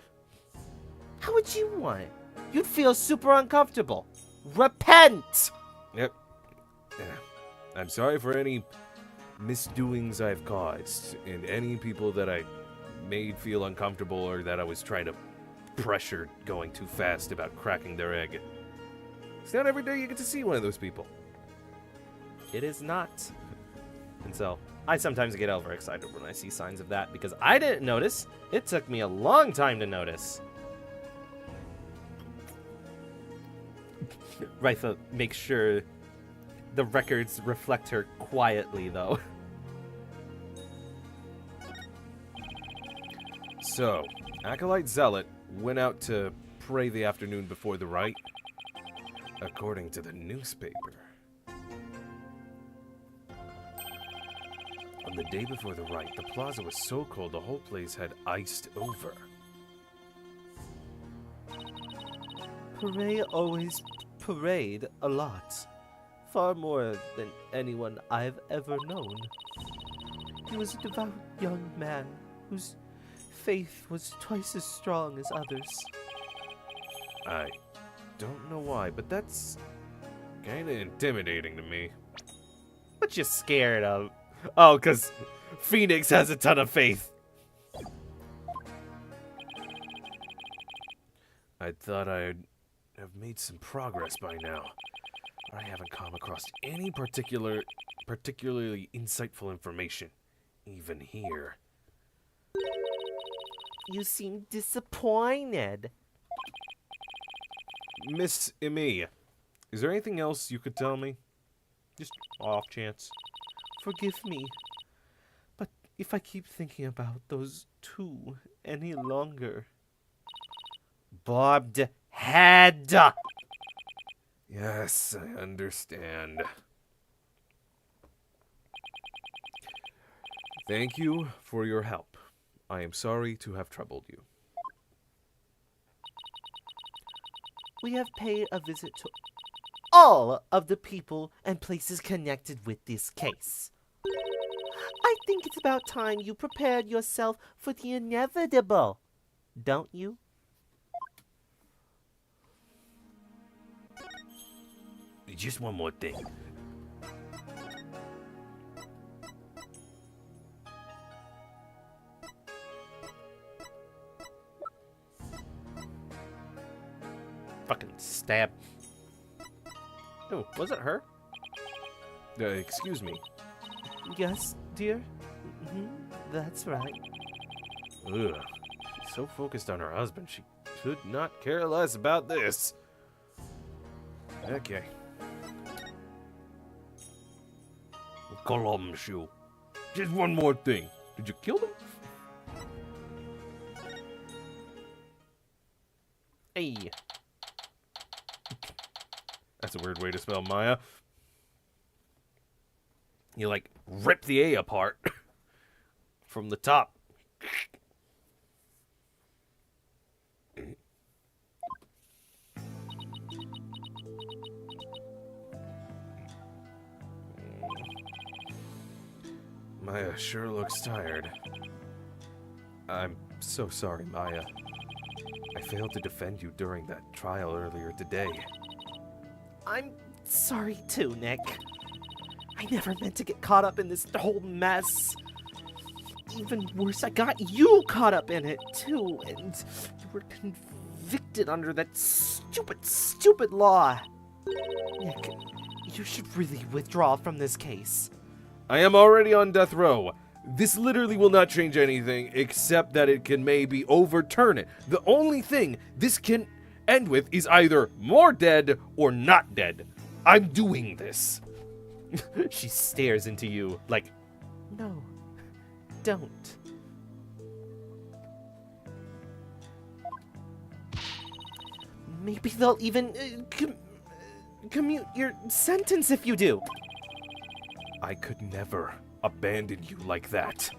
C: How would you want it? You'd feel super uncomfortable. Repent!
B: Yep. Yeah. I'm sorry for any misdoings I've caused, and any people that I made feel uncomfortable or that I was trying to pressure going too fast about cracking their egg. It's not every day you get to see one of those people.
A: It is not. And so, I sometimes get overexcited when I see signs of that because I didn't notice. It took me a long time to notice. Rytha makes sure the records reflect her quietly, though.
B: So, Acolyte Zealot went out to pray the afternoon before the rite, according to the newspaper. On the day before the rite, the plaza was so cold the whole place had iced over.
A: Pare always parade a lot. Far more than anyone I've ever known. He was a devout young man whose faith was twice as strong as others.
B: I don't know why, but that's kinda intimidating to me.
A: What you scared of? Oh, because Phoenix has a ton of faith.
B: I thought I'd have made some progress by now. But I haven't come across any particularly insightful information, even here.
C: You seem disappointed.
B: Miss Emi, is there anything else you could tell me? Just off chance.
A: Forgive me, but if I keep thinking about those two any longer...
C: Barbed Head!
B: Yes, I understand. Thank you for your help. I am sorry to have troubled you.
C: We have paid a visit to all of the people and places connected with this case. I think it's about time you prepared yourself for the inevitable, don't you?
B: Just one more thing.
A: Fucking stab. Oh, was it her?
B: Excuse me.
A: Yes, dear? That's right.
B: Ugh. She's so focused on her husband, she could not care less about this. Okay.
D: Kalamshu.
B: Just one more thing. Did you kill them?
A: Hey.
B: That's a weird way to spell Maya. You like rip the A apart from the top. Maya sure looks tired. I'm so sorry, Maya. I failed to defend you during that trial earlier today.
A: I'm sorry too, Nick. I never meant to get caught up in this whole mess. Even worse, I got you caught up in it too, and you were convicted under that stupid law. Nick, you should really withdraw from this case.
B: I am already on death row. This literally will not change anything except that it can maybe overturn it. The only thing this can end with is either more dead or not dead. I'm doing this.
A: She stares into you like, no, don't. Maybe they'll even commute your sentence if you do.
B: I could never abandon you like that.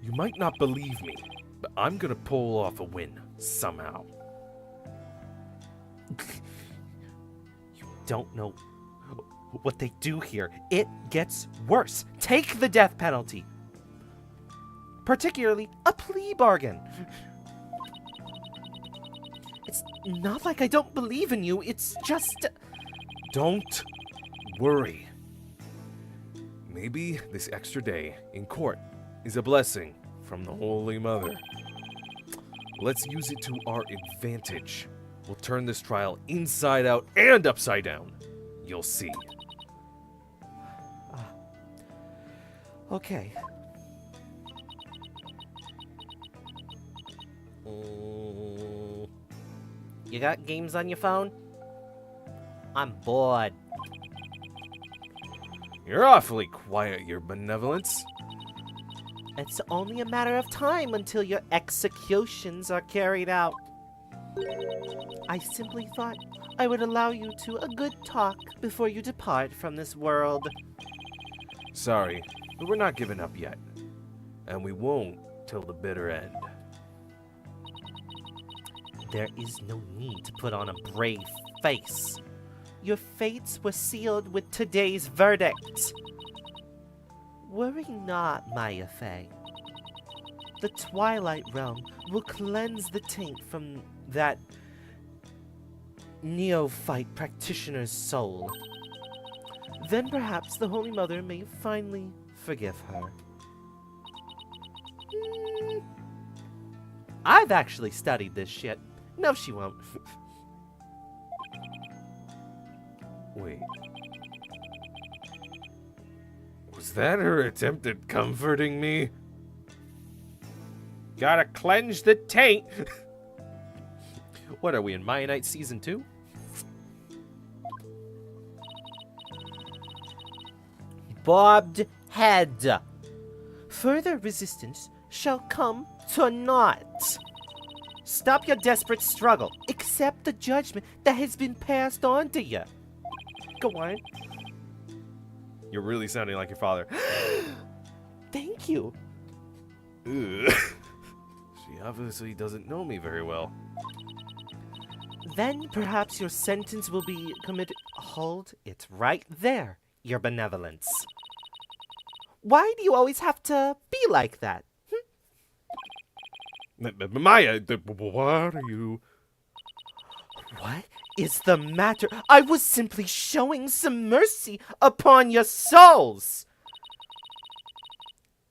B: You might not believe me, but I'm gonna pull off a win somehow.
A: You don't know what they do here. It gets worse. Take the death penalty. Particularly a plea bargain. It's not like I don't believe in you, it's just...
B: Don't worry. Maybe this extra day in court is a blessing from the Holy Mother. Let's use it to our advantage. We'll turn this trial inside out and upside down. You'll see.
A: Okay. You got games on your phone? I'm bored.
B: You're awfully quiet, Your Benevolence.
A: It's only a matter of time until your executions are carried out. I simply thought I would allow you to a good talk before you depart from this world.
B: Sorry, but we're not giving up yet. And we won't till the bitter end.
A: There is no need to put on a brave face. Your fates were sealed with today's verdict. Worry not, Maya Fey. The Twilight Realm will cleanse the taint from that neophyte practitioner's soul. Then perhaps the Holy Mother may finally forgive her. I've actually studied this shit. No, she won't.
B: Wait. Was that her attempt at comforting me?
A: Gotta cleanse the taint. What are we in Maya Knight Season 2? Bobbed head. Further resistance shall come to naught. Stop your desperate struggle. Accept the judgment that has been passed on to you. Go on.
B: You're really sounding like your father.
A: Thank you.
B: Ugh. She obviously doesn't know me very well.
A: Then perhaps your sentence will be committed. Hold it right there, Your Benevolence. Why do you always have to be like that?
B: Maya, what are you?
A: What is the matter? I was simply showing some mercy upon your souls.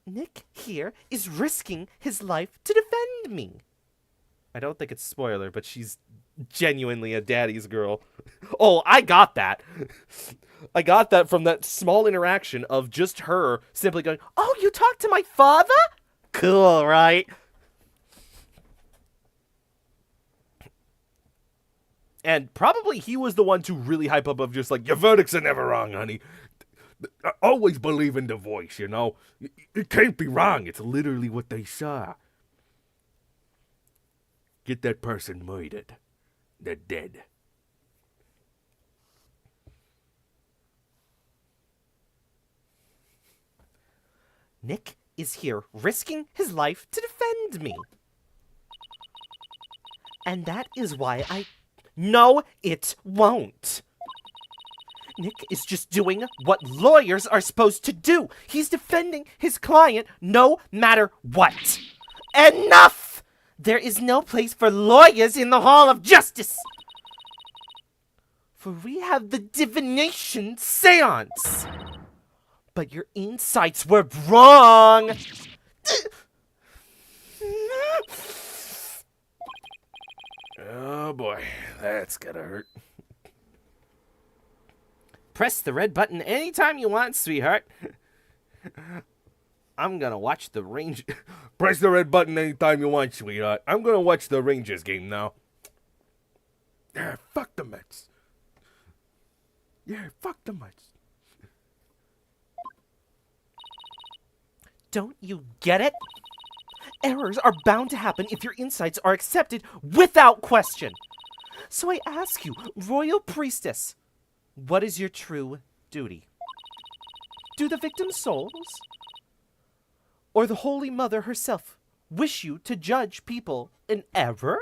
A: Nick here is risking his life to defend me. I don't think it's spoiler, but she's genuinely a daddy's girl. Oh, I got that. I got that from that small interaction of just her simply going, "Oh, you talked to my father? Cool, right?"
B: And probably he was the one to really hype up of just like, your verdicts are never wrong, honey. I always believe in the voice, you know? It can't be wrong. It's literally what they saw. Get that person murdered. They're dead.
A: Nick is here risking his life to defend me. And that is why No, it won't. Nick is just doing what lawyers are supposed to do. He's defending his client no matter what. Enough! There is no place for lawyers in the Hall of Justice. For we have the divination seance. But your insights were wrong.
B: Oh boy, that's gonna hurt.
A: Press the red button anytime you want, sweetheart. I'm gonna watch the Rangers.
B: Press the red button anytime you want, sweetheart. I'm gonna watch the Rangers game now. Yeah, fuck the Mets. Yeah, fuck the Mets.
A: Don't you get it? Errors are bound to happen if your insights are accepted without question. So I ask you, Royal Priestess, what is your true duty? Do the victim's souls or the Holy Mother herself wish you to judge people in error?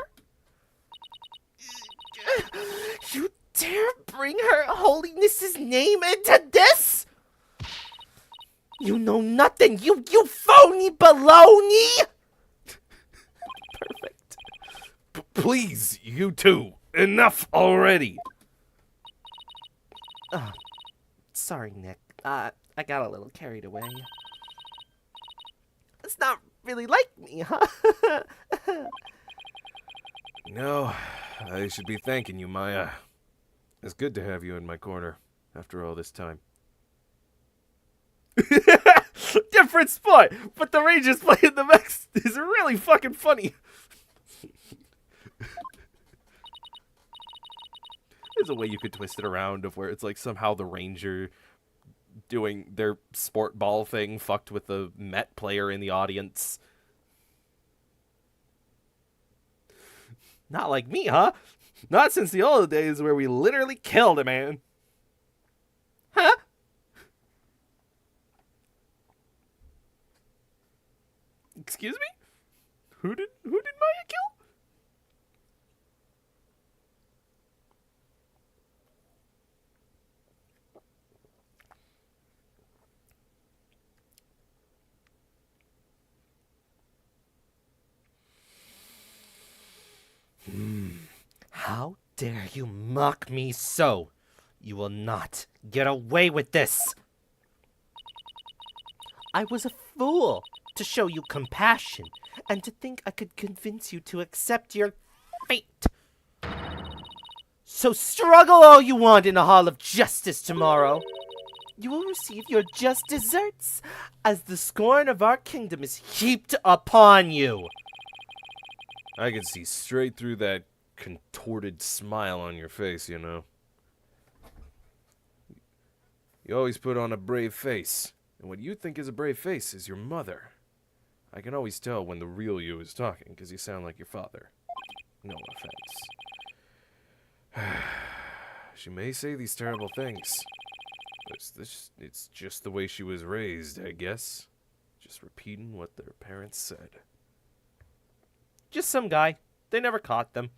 A: You dare bring her holiness's name into this? You know nothing, you phony baloney! Perfect.
B: Please, you two, enough already.
A: Sorry, Nick. I got a little carried away. It's not really like me, huh?
B: No, I should be thanking you, Maya. It's good to have you in my corner after all this time.
A: Different sport, but the Rangers playing the Mets is really fucking funny.
B: There's a way you could twist it around of where it's like somehow the Ranger doing their sport ball thing fucked with the Met player in the audience.
A: Not like me, huh? Not since the old days where we literally killed a man. Huh? Excuse me? Who did Maya kill? How dare you mock me so? You will not get away with this. I was a fool to show you compassion and to think I could convince you to accept your fate. So struggle all you want in the Hall of Justice tomorrow. You will receive your just deserts as the scorn of our kingdom is heaped upon you.
B: I can see straight through that contorted smile on your face, you know. You always put on a brave face, and what you think is a brave face is your mother. I can always tell when the real you is talking, because you sound like your father. No offense. She may say these terrible things, but it's just the way she was raised, I guess. Just repeating what their parents said.
A: Just some guy. They never caught them.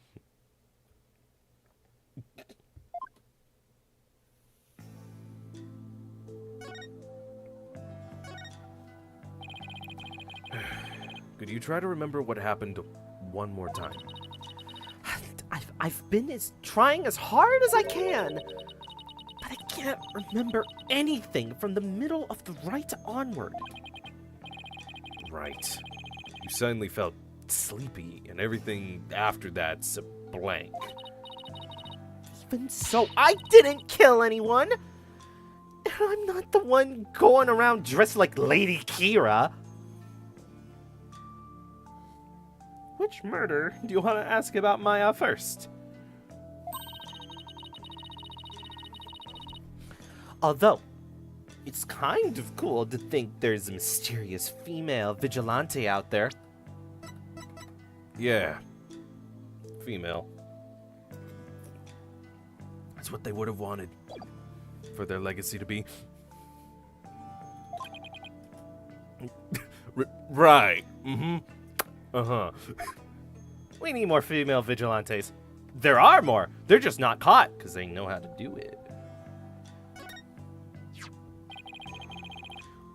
B: Could you try to remember what happened one more time?
A: I've been trying as hard as I can, but I can't remember anything from the middle of the right onward.
B: Right. You suddenly felt sleepy, and everything after that's a blank.
A: Even so, I didn't kill anyone! I'm not the one going around dressed like Lady Kira. Which murder do you want to ask about Maya first? Although, it's kind of cool to think there's a mysterious female vigilante out there.
B: Yeah. Female. That's what they would have wanted for their legacy to be. Right. Mm-hmm. Uh-huh.
A: We need more female vigilantes. There are more. They're just not caught because they know how to do it.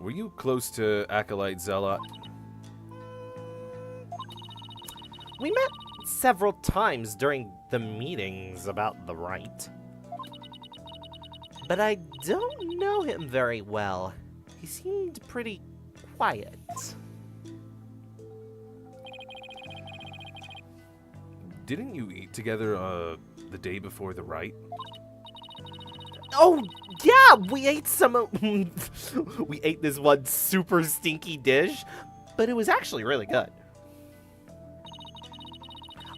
B: Were you close to Acolyte Zealot?
A: We met several times during the meetings about the rite. But I don't know him very well. He seemed pretty quiet.
B: Didn't you eat together the day before the rite?
A: Oh, yeah, we ate we ate this one super stinky dish, but it was actually really good.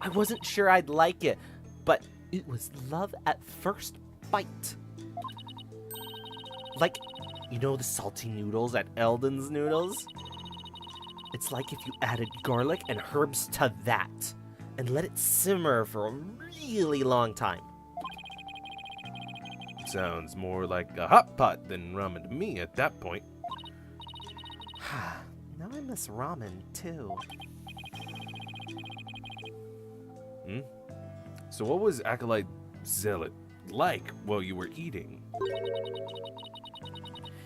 A: I wasn't sure I'd like it, but it was love at first bite. Like, you know the salty noodles at Eldon's Noodles? It's like if you added garlic and herbs to that and let it simmer for a really long time.
B: Sounds more like a hot pot than ramen to me at that point.
A: Now I miss ramen, too.
B: So what was Acolyte Zealot like while you were eating?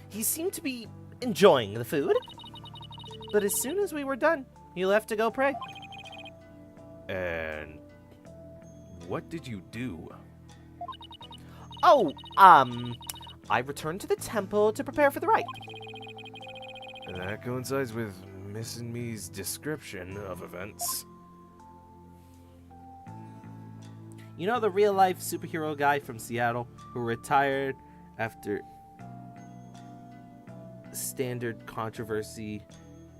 A: He seemed to be enjoying the food, but as soon as we were done, he left to go pray.
B: And what did you do?
A: Oh, I returned to the temple to prepare for the rite.
B: That coincides with Miss and Me's description of events.
A: You know the real-life superhero guy from Seattle who retired after standard controversy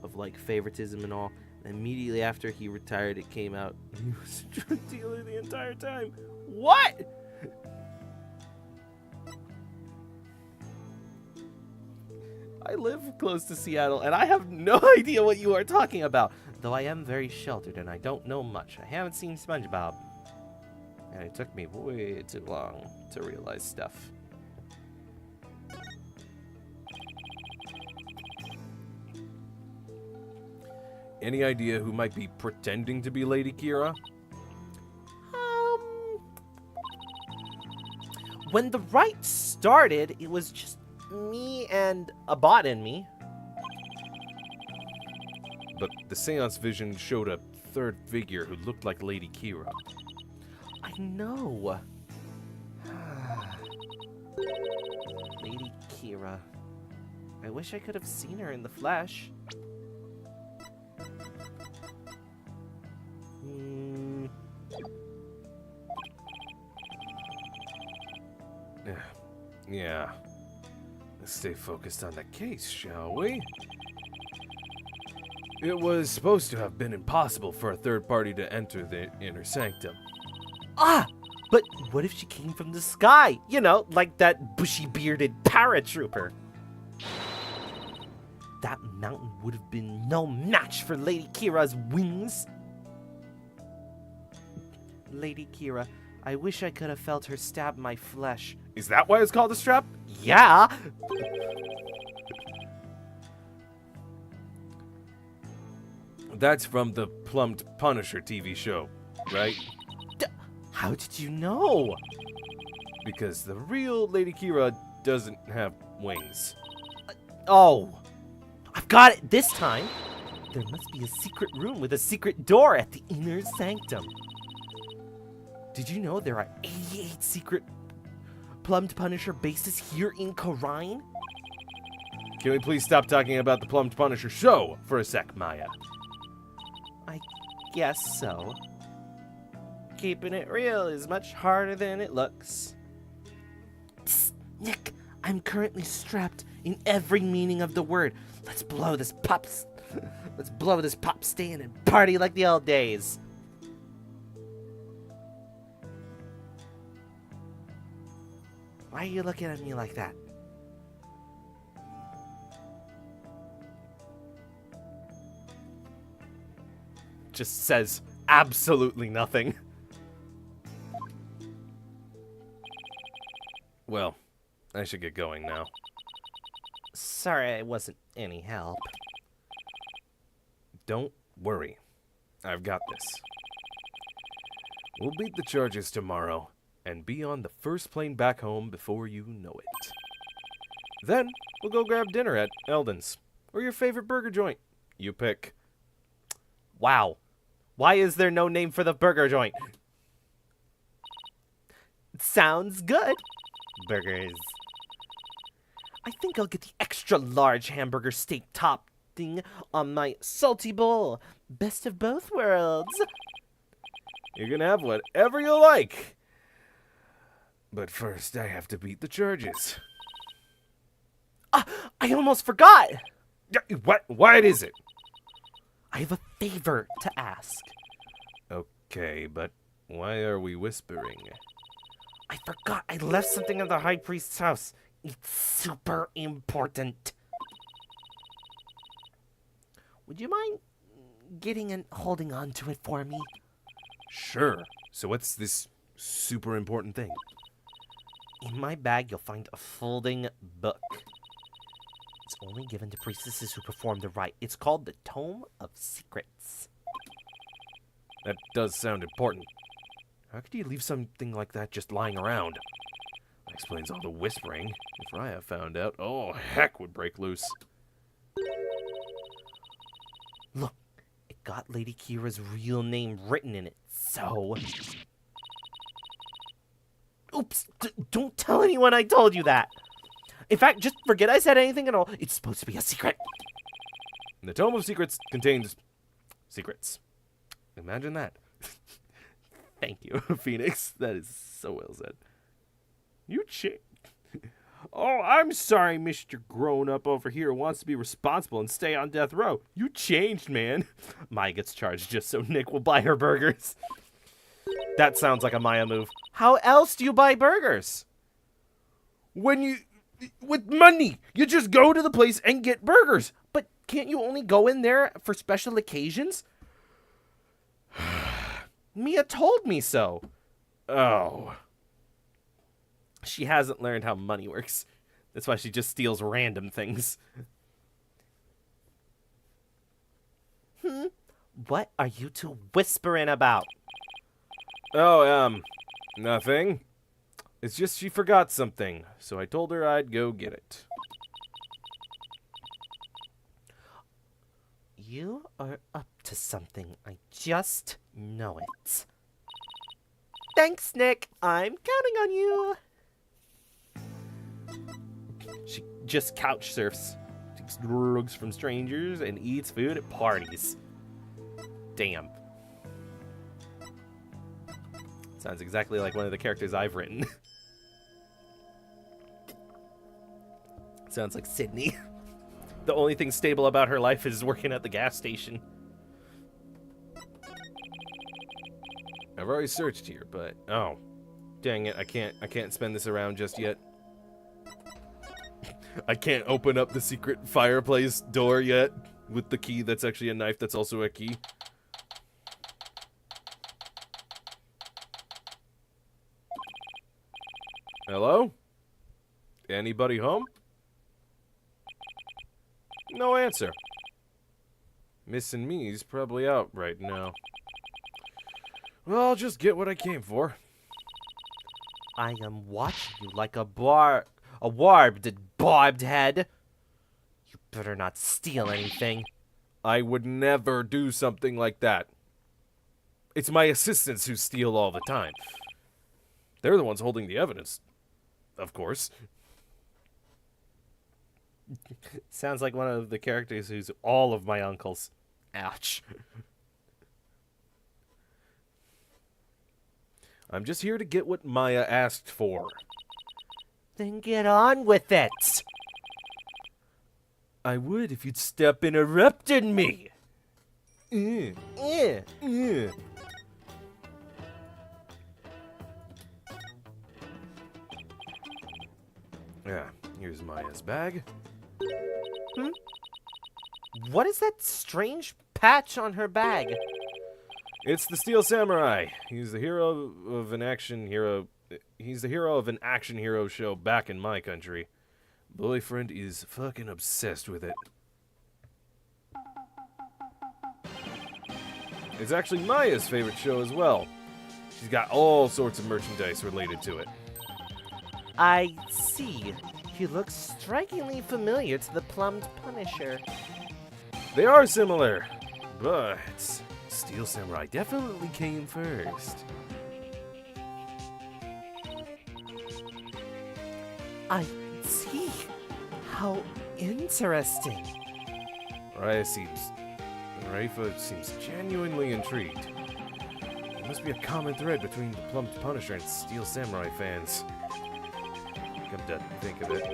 A: of, like, favoritism and all? And immediately after he retired, it came out he was a drug dealer the entire time. What? I live close to Seattle, and I have no idea what you are talking about. Though I am very sheltered, and I don't know much. I haven't seen SpongeBob. And it took me way too long to realize stuff.
B: Any idea who might be pretending to be Lady Kira?
A: When the rite started, it was just me and a bot in me.
B: But the seance vision showed a third figure who looked like Lady Kira.
A: I know. Lady Kira. I wish I could have seen her in the flesh.
B: Yeah. Let's stay focused on the case, shall we? It was supposed to have been impossible for a third party to enter the inner sanctum.
A: Ah! But what if she came from the sky? You know, like that bushy-bearded paratrooper. That mountain would have been no match for Lady Kira's wings. Lady Kira, I wish I could have felt her stab my flesh.
B: Is that why it's called a strap?
A: Yeah!
B: That's from the Plumbed Punisher TV show, right?
A: How did you know?
B: Because the real Lady Kira doesn't have wings.
A: Oh, I've got it this time. There must be a secret room with a secret door at the inner sanctum. Did you know there are 88 secret Plumbed Punisher bases here in Khura'in?
B: Can we please stop talking about the Plumbed Punisher show for a sec, Maya?
A: I guess so. Keeping it real is much harder than it looks. Psst, Nick, I'm currently strapped in every meaning of the word. Let's blow this pop stand and party like the old days. Why are you looking at me like that? just says absolutely nothing.
B: Well, I should get going now.
A: Sorry I wasn't any help.
B: Don't worry. I've got this. We'll beat the charges tomorrow and be on the first plane back home before you know it. Then we'll go grab dinner at Eldon's or your favorite burger joint. You pick.
A: Wow. Why is there no name for the burger joint? Sounds good. Burgers. I think I'll get the extra large hamburger steak topping on my salty bowl. Best of both worlds.
B: You can have whatever you like. But first, I have to beat the charges.
A: I almost forgot.
B: What is it?
A: I have a favor to ask.
B: Okay, but why are we whispering?
A: I forgot I left something at the High Priest's house. It's super important. Would you mind getting and holding on to it for me?
B: Sure. So what's this super important thing?
A: In my bag, you'll find a folding book. It's only given to priestesses who perform the rite. It's called the Tome of Secrets.
B: That does sound important. How could you leave something like that just lying around? That explains all the whispering. If Raya found out, oh, heck would break loose.
A: Look, it got Lady Kira's real name written in it, so... Oops, don't tell anyone I told you that. In fact, just forget I said anything at all. It's supposed to be a secret.
B: The Tome of Secrets contains secrets. Imagine that.
A: Thank you, Phoenix. That is so well said.
B: You chick. Oh, I'm sorry, Mr. Grown-Up over here wants to be responsible and stay on death row. You changed, man.
A: Maya gets charged just so Nick will buy her burgers. That sounds like a Maya move. How else do you buy burgers?
B: With money, you just go to the place and get burgers.
A: But can't you only go in there for special occasions? Mia told me so.
B: Oh.
A: She hasn't learned how money works. That's why she just steals random things. What are you two whispering about?
B: Oh, nothing. It's just she forgot something, so I told her I'd go get it.
A: You are up to something. I just know it. Thanks, Nick. I'm counting on you. She just couch surfs, takes drugs from strangers, and eats food at parties. Damn. Sounds exactly like one of the characters I've written. Sounds like Sydney. The only thing stable about her life is working at the gas station.
B: I've already searched here, but oh, dang it! I can't spin this around just yet. I can't open up the secret fireplace door yet with the key that's actually a knife that's also a key. Hello? Anybody home? No answer. Missing Me's probably out right now. Well, I'll just get what I came for.
A: I am watching you like a warbed barbed head. You better not steal anything.
B: I would never do something like that. It's my assistants who steal all the time. They're the ones holding the evidence. Of course.
A: Sounds like one of the characters who's all of my uncles. Ouch.
B: I'm just here to get what Maya asked for.
A: Then get on with it.
B: I would if you'd step interrupted me.
A: Yeah.
B: Yeah, here's Maya's bag.
A: What is that strange patch on her bag?
B: It's the Steel Samurai. He's the hero of an action hero. He's the hero of an action hero show back in my country. Boyfriend is fucking obsessed with it. It's actually Maya's favorite show as well. She's got all sorts of merchandise related to it.
A: I see. He looks strikingly familiar to the plumbed Punisher.
B: They are similar, but Steel Samurai definitely came first.
A: I see. How interesting.
B: Raifa seems genuinely intrigued. There must be a common thread between the Plumbed Punisher and Steel Samurai fans. Come to think of it,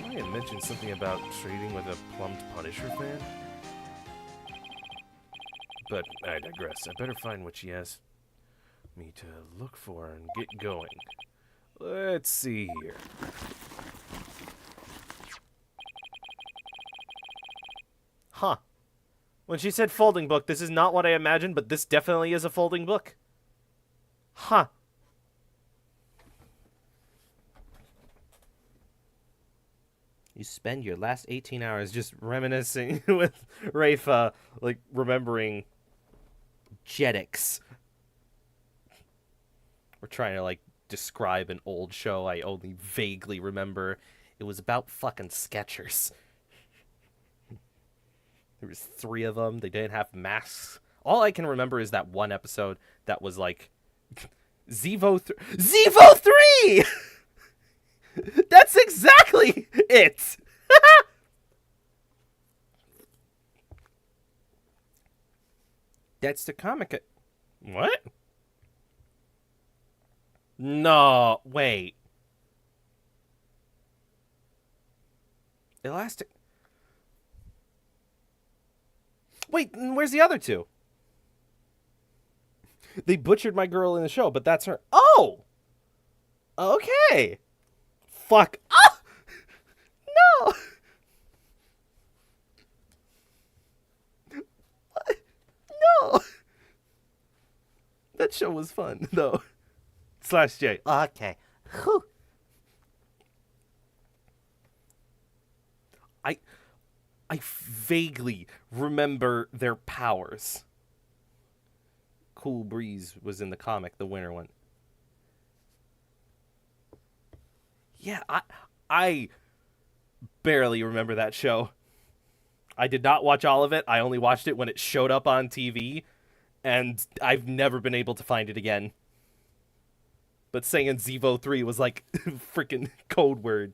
B: I had mentioned something about trading with a Plumbed Punisher fan. But I digress. I better find what she has me to look for and get going. Let's see here.
A: Huh. When she said folding book, this is not what I imagined, but this definitely is a folding book. Huh. You spend your last 18 hours just reminiscing with Raifa, like, remembering Jetix. We're trying to, like, describe an old show I only vaguely remember. It was about fucking Skechers. There was 3 of them. They didn't have masks. All I can remember is that one episode that was, like, Zevo 3! That's exactly it! That's the comic. What? No, wait. Elastic. Wait, where's the other 2? They butchered my girl in the show, but that's her. Oh! Okay. Fuck. Oh! No! What? No! That show was fun, though. /J. Okay. Whew. I vaguely remember their powers. Cool Breeze was in the comic, the winter one. Yeah, I barely remember that show. I did not watch all of it. I only watched it when it showed up on TV, and I've never been able to find it again. But saying Zevo 3 was like freaking code word.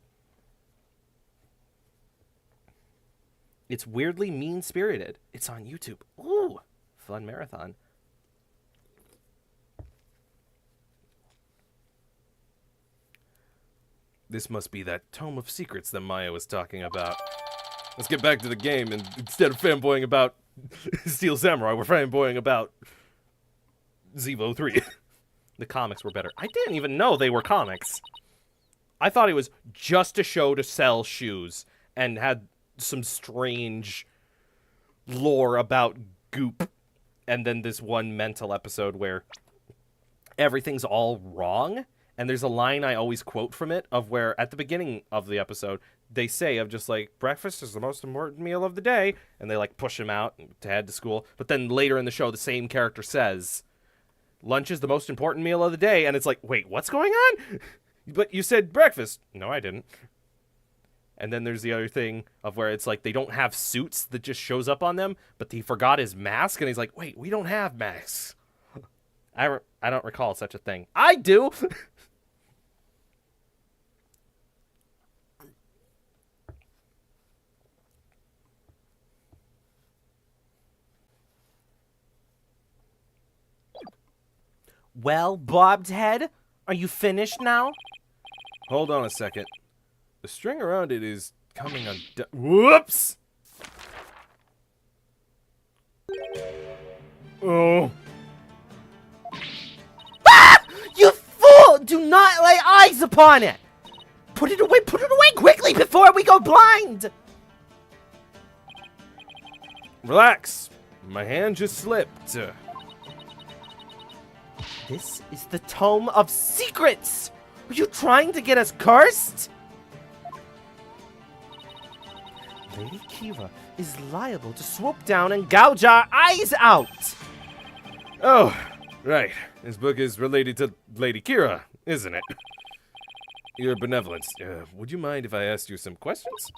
A: It's weirdly mean-spirited. It's on YouTube. Ooh, fun marathon.
B: This must be that Tome of Secrets that Maya was talking about. Let's get back to the game, and instead of fanboying about Steel Samurai, we're fanboying about Zevo 3.
A: The comics were better. I didn't even know they were comics. I thought it was just a show to sell shoes and had some strange lore about goop. And then this one mental episode where everything's all wrong. And there's a line I always quote from it of where at the beginning of the episode, they say of just like, breakfast is the most important meal of the day. And they like push him out to head to school. But then later in the show, the same character says, lunch is the most important meal of the day. And it's like, wait, what's going on? But you said breakfast. No, I didn't. And then there's the other thing of where it's like they don't have suits that just shows up on them, but he forgot his mask. And he's like, wait, we don't have masks. I don't recall such a thing. I do. Well, Bobbed Head, are you finished now?
B: Hold on a second. The string around it is coming undone. Whoops! Oh.
A: Ah! You fool! Do not lay eyes upon it! Put it away quickly before we go blind!
B: Relax. My hand just slipped.
A: This is the Tome of Secrets! Are you trying to get us cursed? Lady Kira is liable to swoop down and gouge our eyes out!
B: Oh, right. This book is related to Lady Kira, isn't it? Your benevolence. Would you mind if I asked you some questions?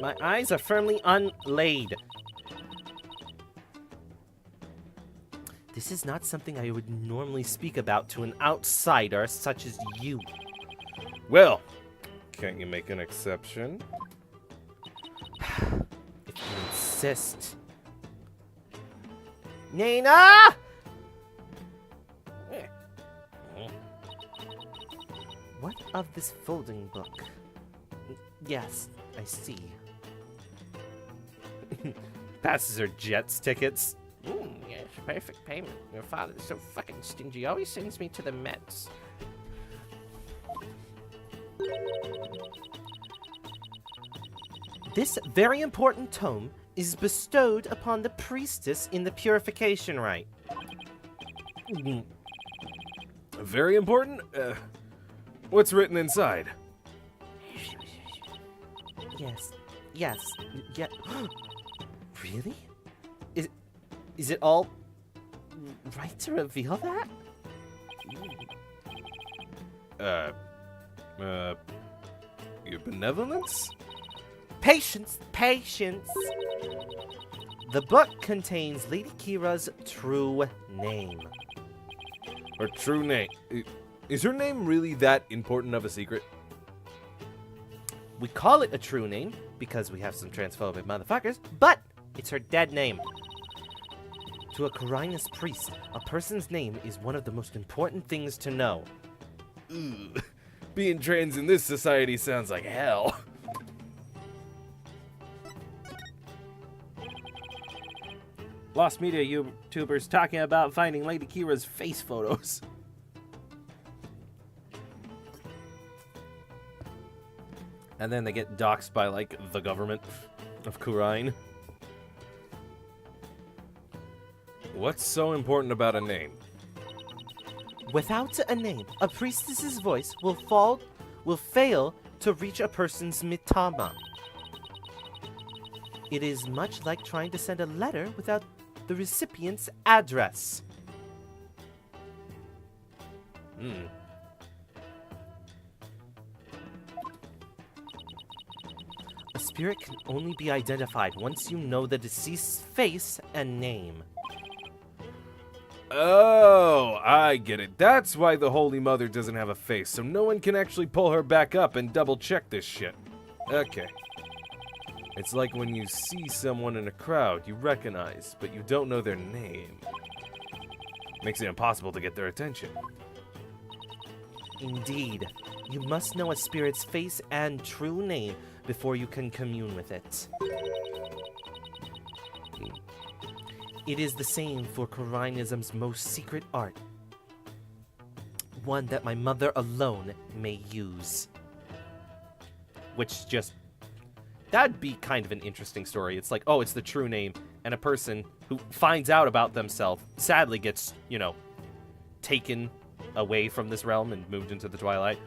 A: My eyes are firmly unlaid. This is not something I would normally speak about to an outsider such as you.
B: Well, can't you make an exception?
A: If you insist. Nina! What of this folding book? Yes, I see. Passenger Jets tickets.
C: Yes, perfect payment. Your father is so fucking stingy. Always sends me to the Mets.
A: This very important tome is bestowed upon the priestess in the purification rite.
B: Very important? What's written inside?
A: Yes, yeah. Really? Is it all right to reveal that?
B: Your benevolence?
A: Patience, patience. The book contains Lady Kira's true name.
B: Her true name. Is her name really that important of a secret?
A: We call it a true name because we have some transphobic motherfuckers, but it's her dead name. To a Corvinus priest, a person's name is one of the most important things to know.
B: Ugh. Being trans in this society sounds like hell.
A: Lost media YouTubers talking about finding Lady Kira's face photos. And then they get doxxed by, like, the government of Khura'in.
B: What's so important about a name?
A: Without a name, a priestess's voice will fail to reach a person's mitama. It is much like trying to send a letter without the recipient's address. A spirit can only be identified once you know the deceased's face and name.
B: Oh, I get it. That's why the Holy Mother doesn't have a face, so no one can actually pull her back up and double check this shit. Okay. It's like when you see someone in a crowd you recognize, but you don't know their name. Makes it impossible to get their attention.
A: Indeed, you must know a spirit's face and true name before you can commune with it. It is the same for Khura'ism's most secret art. One that my mother alone may use. Which just... That'd be kind of an interesting story. It's like, oh, it's the true name, and a person who finds out about themselves sadly gets, you know, taken away from this realm and moved into the Twilight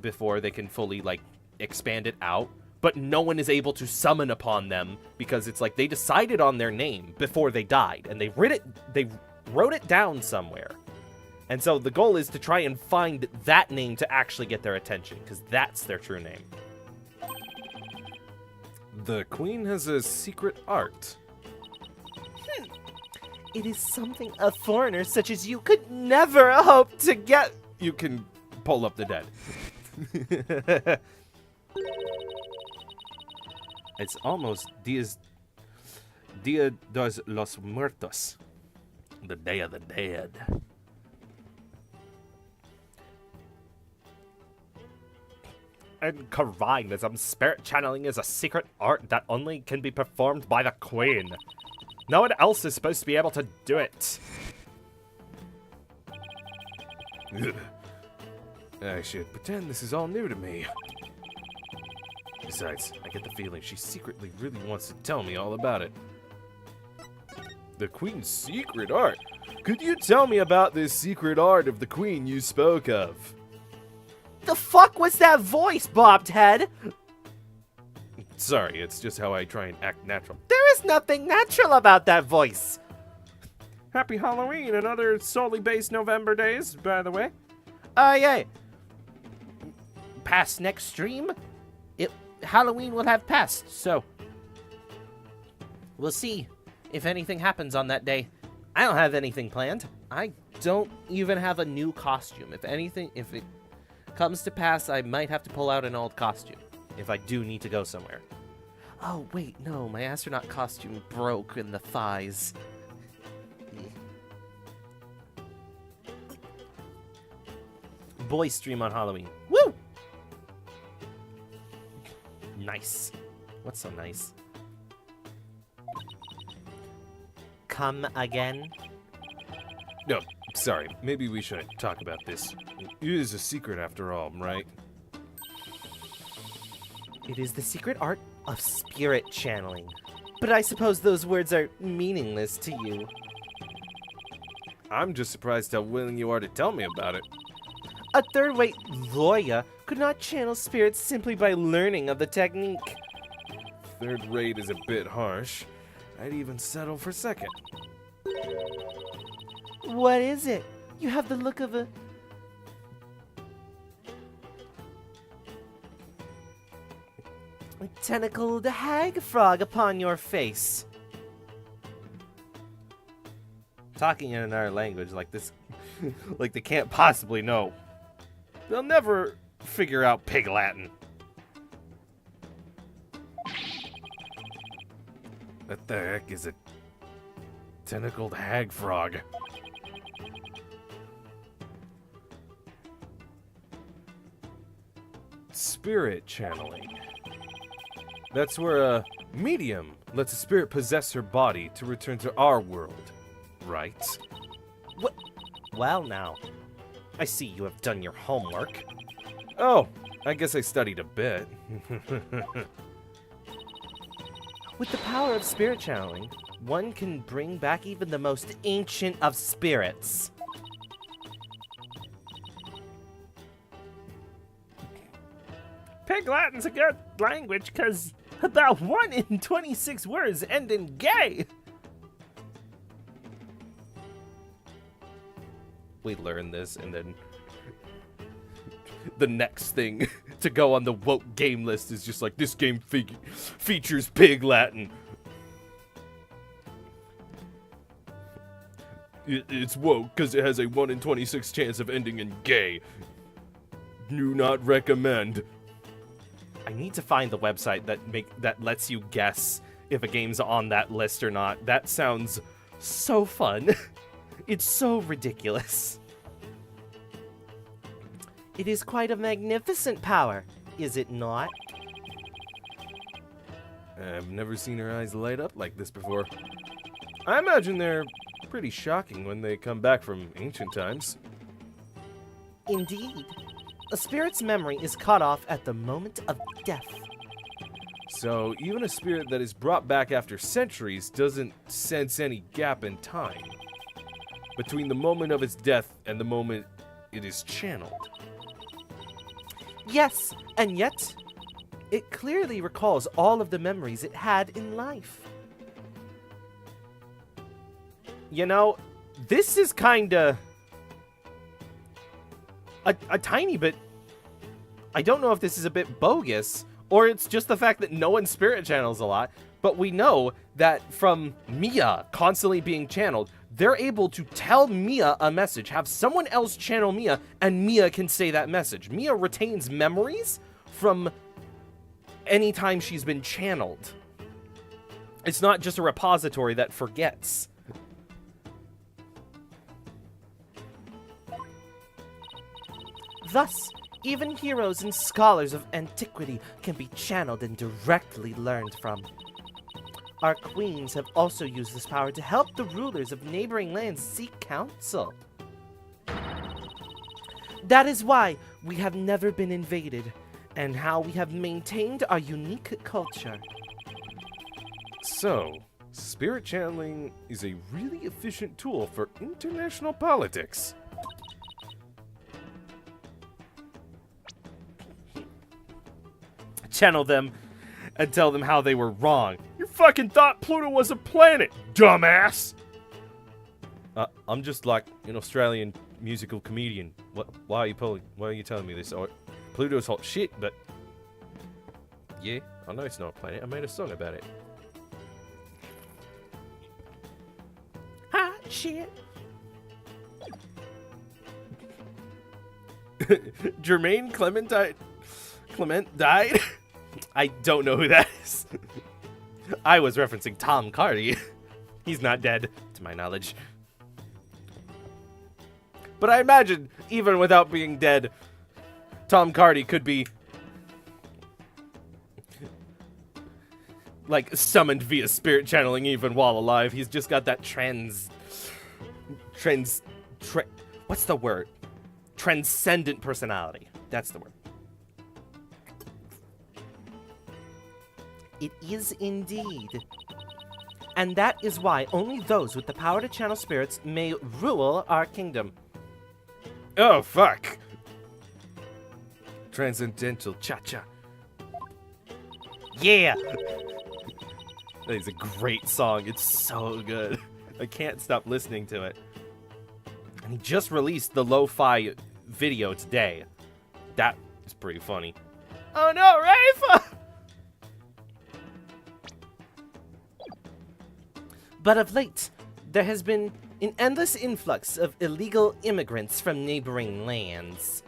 A: before they can fully, like, expand it out. But no one is able to summon upon them because it's like they decided on their name before they died, and they wrote it down somewhere. And so the goal is to try and find that name to actually get their attention, because that's their true name.
B: The Queen has a secret art.
A: It is something a foreigner such as you could never hope to get.
B: You can pull up the dead.
A: It's almost Dia de los Muertos. The Day of the Dead. In Khura'ism, spirit channeling is a secret art that only can be performed by the Queen. No one else is supposed to be able to do it.
B: I should pretend this is all new to me. Besides, I get the feeling she secretly really wants to tell me all about it. The Queen's secret art? Could you tell me about this secret art of the Queen you spoke of?
A: The fuck was that voice, Bobbed Head?
B: Sorry, it's just how I try and act natural.
A: There is nothing natural about that voice.
B: Happy Halloween and other solely based November days, by the way.
A: Yeah. Past next stream, Halloween will have passed, so we'll see if anything happens on that day. I don't have anything planned. I don't even have a new costume. If anything, if it comes to pass, I might have to pull out an old costume if I do need to go somewhere. Oh, wait, no, my astronaut costume broke in the thighs. Boys stream on Halloween. Woo! Nice. What's so nice? Come again?
B: No, sorry. Maybe we shouldn't talk about this. It is a secret after all, right?
A: It is the secret art of spirit channeling. But I suppose those words are meaningless to you.
B: I'm just surprised how willing you are to tell me about it.
A: A third-rate lawyer could not channel spirits simply by learning of the technique.
B: Third rate is a bit harsh. I'd even settle for second.
A: What is it? You have the look of a... tentacled hag frog upon your face. Talking in another language like this, like they can't possibly know. They'll never figure out Pig Latin.
B: What the heck is a tentacled hag frog? Spirit channeling. That's where a medium lets a spirit possess her body to return to our world, right?
A: Well now, I see you have done your homework.
B: Oh, I guess I studied a bit.
A: With the power of spirit channeling, one can bring back even the most ancient of spirits. Pig Latin's a good language because about 1 in 26 words end in gay. We learn this and then the next thing to go on the woke game list is just like, this game features Pig Latin.
B: It's woke because it has a 1 in 26 chance of ending in gay. Do not recommend.
A: I need to find the website that lets you guess if a game's on that list or not. That sounds so fun. It's so ridiculous. It is quite a magnificent power, is it not?
B: I've never seen her eyes light up like this before. I imagine they're pretty shocking when they come back from ancient times.
A: Indeed. A spirit's memory is cut off at the moment of death.
B: So even a spirit that is brought back after centuries doesn't sense any gap in time between the moment of its death and the moment it is channeled.
A: Yes, and yet, it clearly recalls all of the memories it had in life. You know, this is kinda a tiny bit... I don't know if this is a bit bogus, or it's just the fact that no one spirit channels a lot, but we know that from Mia constantly being channeled, they're able to tell Mia a message, have someone else channel Mia, and Mia can say that message. Mia retains memories from any time she's been channeled. It's not just a repository that forgets. Thus, even heroes and scholars of antiquity can be channeled and directly learned from. Our queens have also used this power to help the rulers of neighboring lands seek counsel. That is why we have never been invaded, and how we have maintained our unique culture.
B: So, Spirit channeling is a really efficient tool for international politics.
A: Channel them and tell them how they were wrong.
B: You fucking thought Pluto was a planet, dumbass! I'm just like an Australian musical comedian. Why are you telling me this? Oh, Pluto's hot shit, but... Yeah, I know it's not a planet. I made a song about it.
A: Hot shit.
B: Jermaine Clement died?
A: I don't know who that is. I was referencing Tom Cardy. He's not dead, to my knowledge. But I imagine, even without being dead, Tom Cardy could be, like, summoned via spirit channeling even while alive. He's just got that what's the word? Transcendent personality. That's the word. It is indeed. And that is why only those with the power to channel spirits may rule our kingdom.
B: Oh, fuck. Transcendental cha-cha.
A: Yeah! That is a great song. It's so good. I can't stop listening to it. And he just released the lo-fi video today. That is pretty funny. Oh no, Rafa! But of late, there has been an endless influx of illegal immigrants from neighboring lands.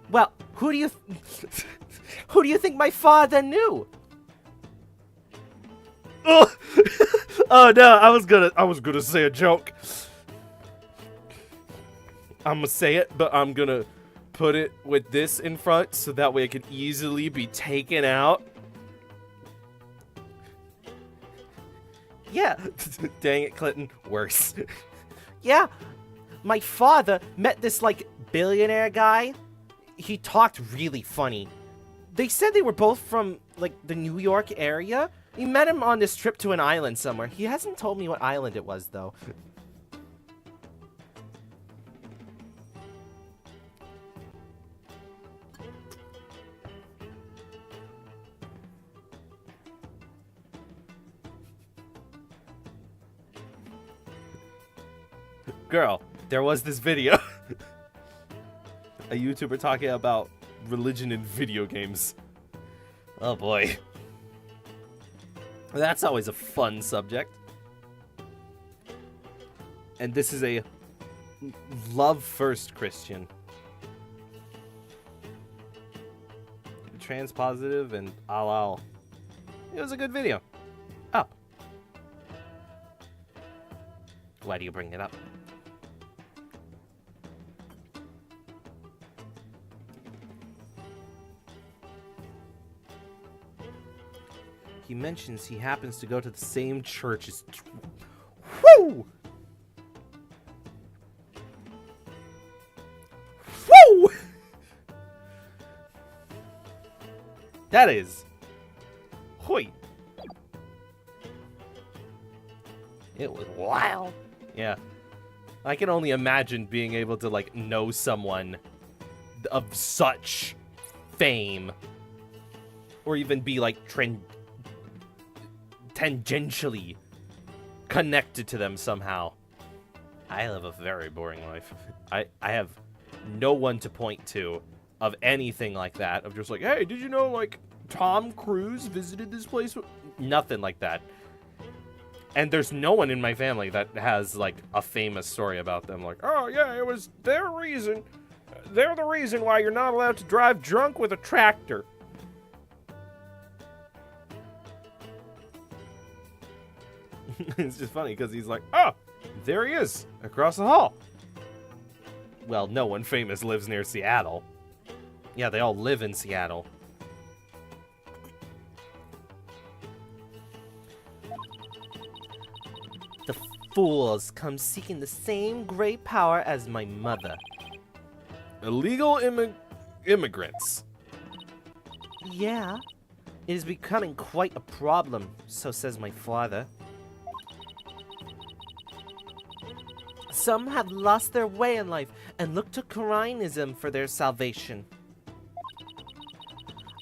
A: Well, who do you think my father knew? Oh, oh no, I was gonna say a joke. I'm gonna say it, but I'm gonna put it with this in front so that way it can easily be taken out. Yeah. Dang it, Clinton. Worse. Yeah. My father met this, like, billionaire guy. He talked really funny. They said they were both from, like, the New York area. He met him on this trip to an island somewhere. He hasn't told me what island it was, though. Girl, there was this video. A YouTuber talking about religion in video games. Oh boy. That's always a fun subject. And this is a love first Christian. Transpositive and all. It was a good video. Oh. Why do you bring it up? He mentions he happens to go to the same church as... Woo! Woo! That is... Hoi. It was wild. Yeah. I can only imagine being able to, like, know someone of such fame. Or even be, like, tangentially connected to them somehow. I live a very boring life. I have no one to point to of anything like that. Of just like, hey, did you know, like, Tom Cruise visited this place? Nothing like that. And there's no one in my family that has, like, a famous story about them. Like, oh, yeah, it was their reason. They're the reason why you're not allowed to drive drunk with a tractor. It's just funny because he's like, oh, there he is, across the hall. Well, no one famous lives near Seattle. Yeah, they all live in Seattle. The fools come seeking the same great power as my mother.
B: Illegal immigrants.
A: Yeah. It is becoming quite a problem, so says my father. Some have lost their way in life and look to Khurainism for their salvation.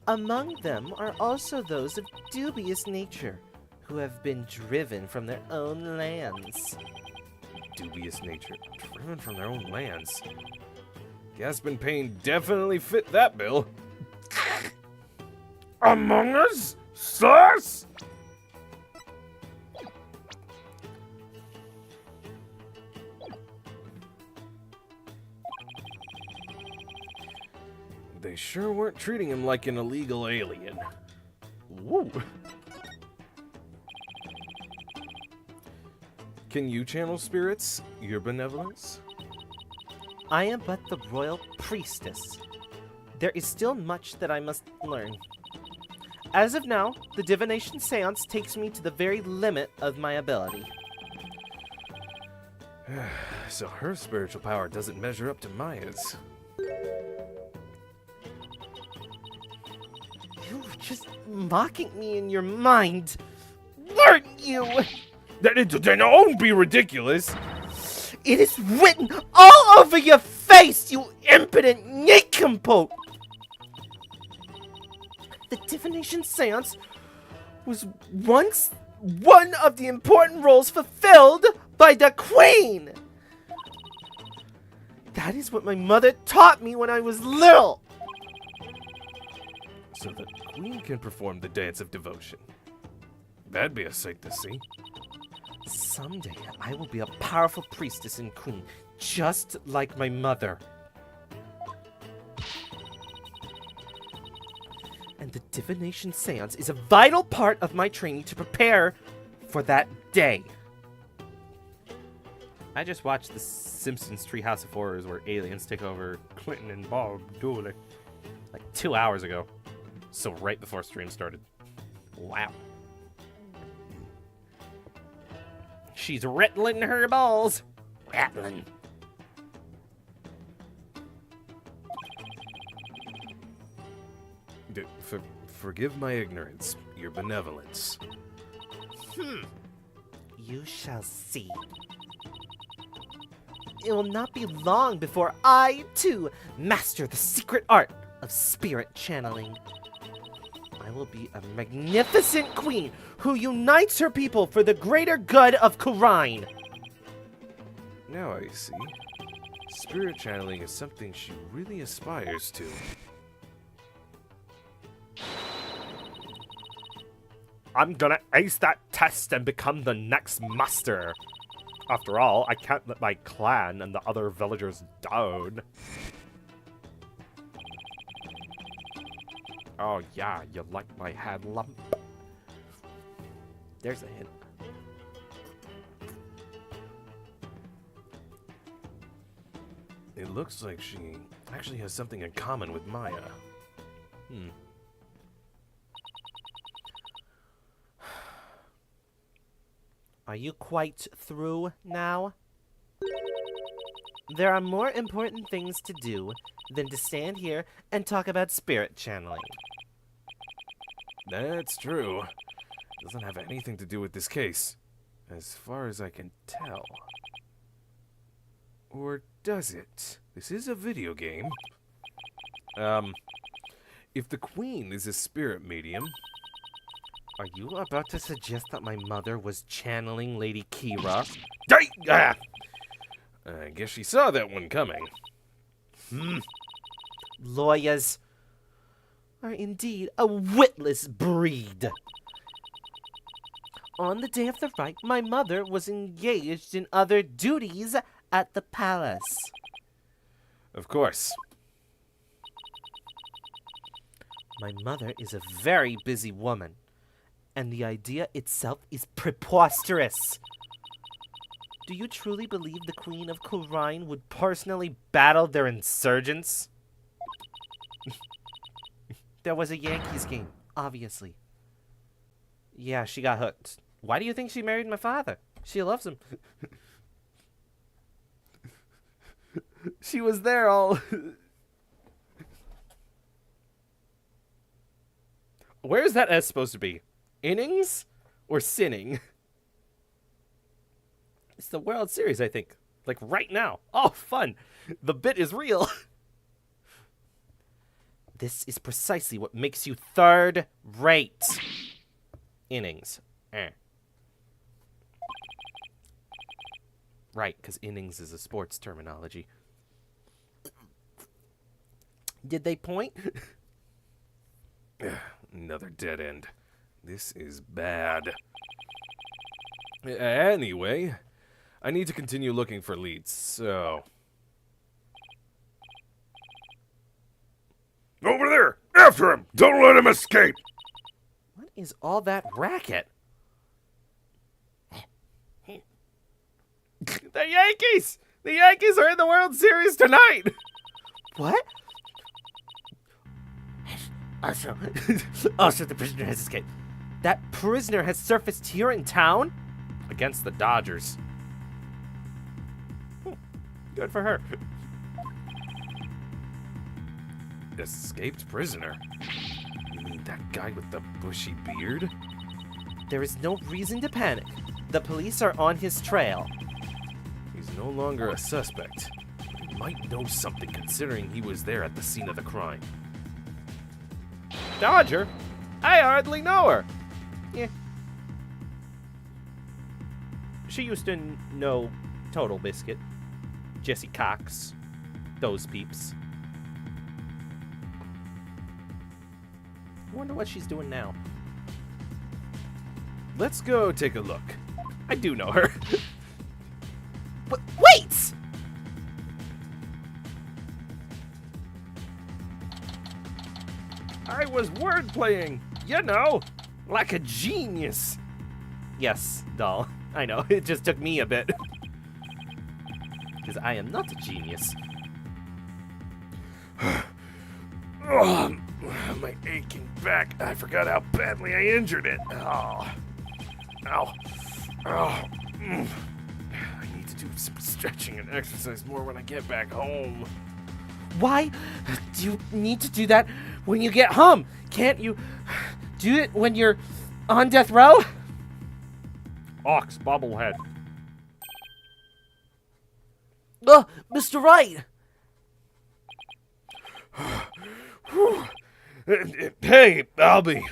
A: Among them are also those of dubious nature, who have been driven from their own lands.
B: Dubious nature. Driven from their own lands. Gaspin Payne definitely fit that bill. Among Us? Sus? They sure weren't treating him like an illegal alien. Woo! Can you channel spirits? Your benevolence?
A: I am but the royal priestess. There is still much that I must learn. As of now, the divination seance takes me to the very limit of my ability.
B: So her spiritual power doesn't measure up to Maya's.
A: You were just mocking me in your mind, weren't you?
B: Don't be ridiculous!
A: It is written all over your face, you impudent nincompoop! The divination seance was once one of the important roles fulfilled by the Queen! That is what my mother taught me when I was little!
B: So the Queen can perform the dance of devotion. That'd be a sight to see.
A: Someday, I will be a powerful priestess and queen, just like my mother. And the divination seance is a vital part of my training to prepare for that day. I just watched The Simpsons Treehouse of Horrors where aliens take over Clinton and Bob Dooley like 2 hours ago. So right before stream started. Wow. She's rattling her balls. Rattling.
B: Forgive my ignorance, your benevolence.
A: You shall see. It will not be long before I, too, master the secret art of spirit channeling. I will be a magnificent queen who unites her people for the greater good of Khurain.
B: Now I see. Spirit channeling is something she really aspires to.
A: I'm gonna ace that test and become the next master. After all, I can't let my clan and the other villagers down. Oh yeah, you like my hand lump? There's a hint.
B: It looks like she actually has something in common with Maya.
A: Are you quite through now? There are more important things to do than to stand here and talk about spirit channeling.
B: That's true. Doesn't have anything to do with this case, as far as I can tell. Or does it? This is a video game. If the Queen is a spirit medium...
A: Are you about to suggest that my mother was channeling Lady Kira?
B: I guess she saw that one coming.
A: Lawyers are indeed a witless breed. On the day of the rite, my mother was engaged in other duties at the palace.
B: Of course.
A: My mother is a very busy woman, and the idea itself is preposterous. Do you truly believe the Queen of Khurain would personally battle their insurgents? There was a Yankees game, obviously. Yeah, she got hooked. Why do you think she married my father? She loves him. She was there all... Where is that S supposed to be? Innings or sinning? It's the World Series, I think. Like right now. Oh, fun. The bit is real. This is precisely what makes you third rate. Innings. Right, because innings is a sports terminology. Did they point?
B: Another dead end. This is bad. Anyway, I need to continue looking for leads, so... Over there! After him! Don't let him escape!
A: What is all that racket? The Yankees! The Yankees are in the World Series tonight! What? Also, the prisoner has escaped. That prisoner has surfaced here in town? Against the Dodgers. Good for her.
B: Escaped prisoner? You mean that guy with the bushy beard?
A: There is no reason to panic. The police are on his trail.
B: He's no longer a suspect. He might know something considering he was there at the scene of the crime.
A: Dodger? I hardly know her. Yeah. She used to know Total Biscuit, Jesse Cox, those peeps. I wonder what she's doing now.
B: Let's go take a look.
A: I do know her. But wait! I was wordplaying, you know, like a genius. Yes, doll. I know, it just took me a bit. Because I am not a genius.
B: Oh, my aching back. I forgot how badly I injured it. Oh. Ow. Oh. I need to do some stretching and exercise more when I get back home.
A: Why do you need to do that when you get home? Can't you do it when you're on death row? Ox bobblehead. Mr. Wright.
B: Hey, Albie.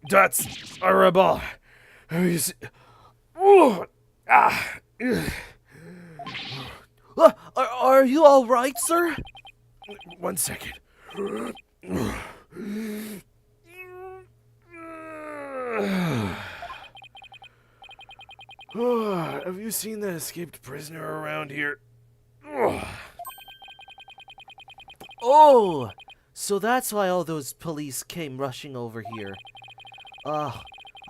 B: That's a rebel.
A: Are you all right, sir?
B: 1 second. Have you seen the escaped prisoner around here?
A: Oh, so that's why all those police came rushing over here. I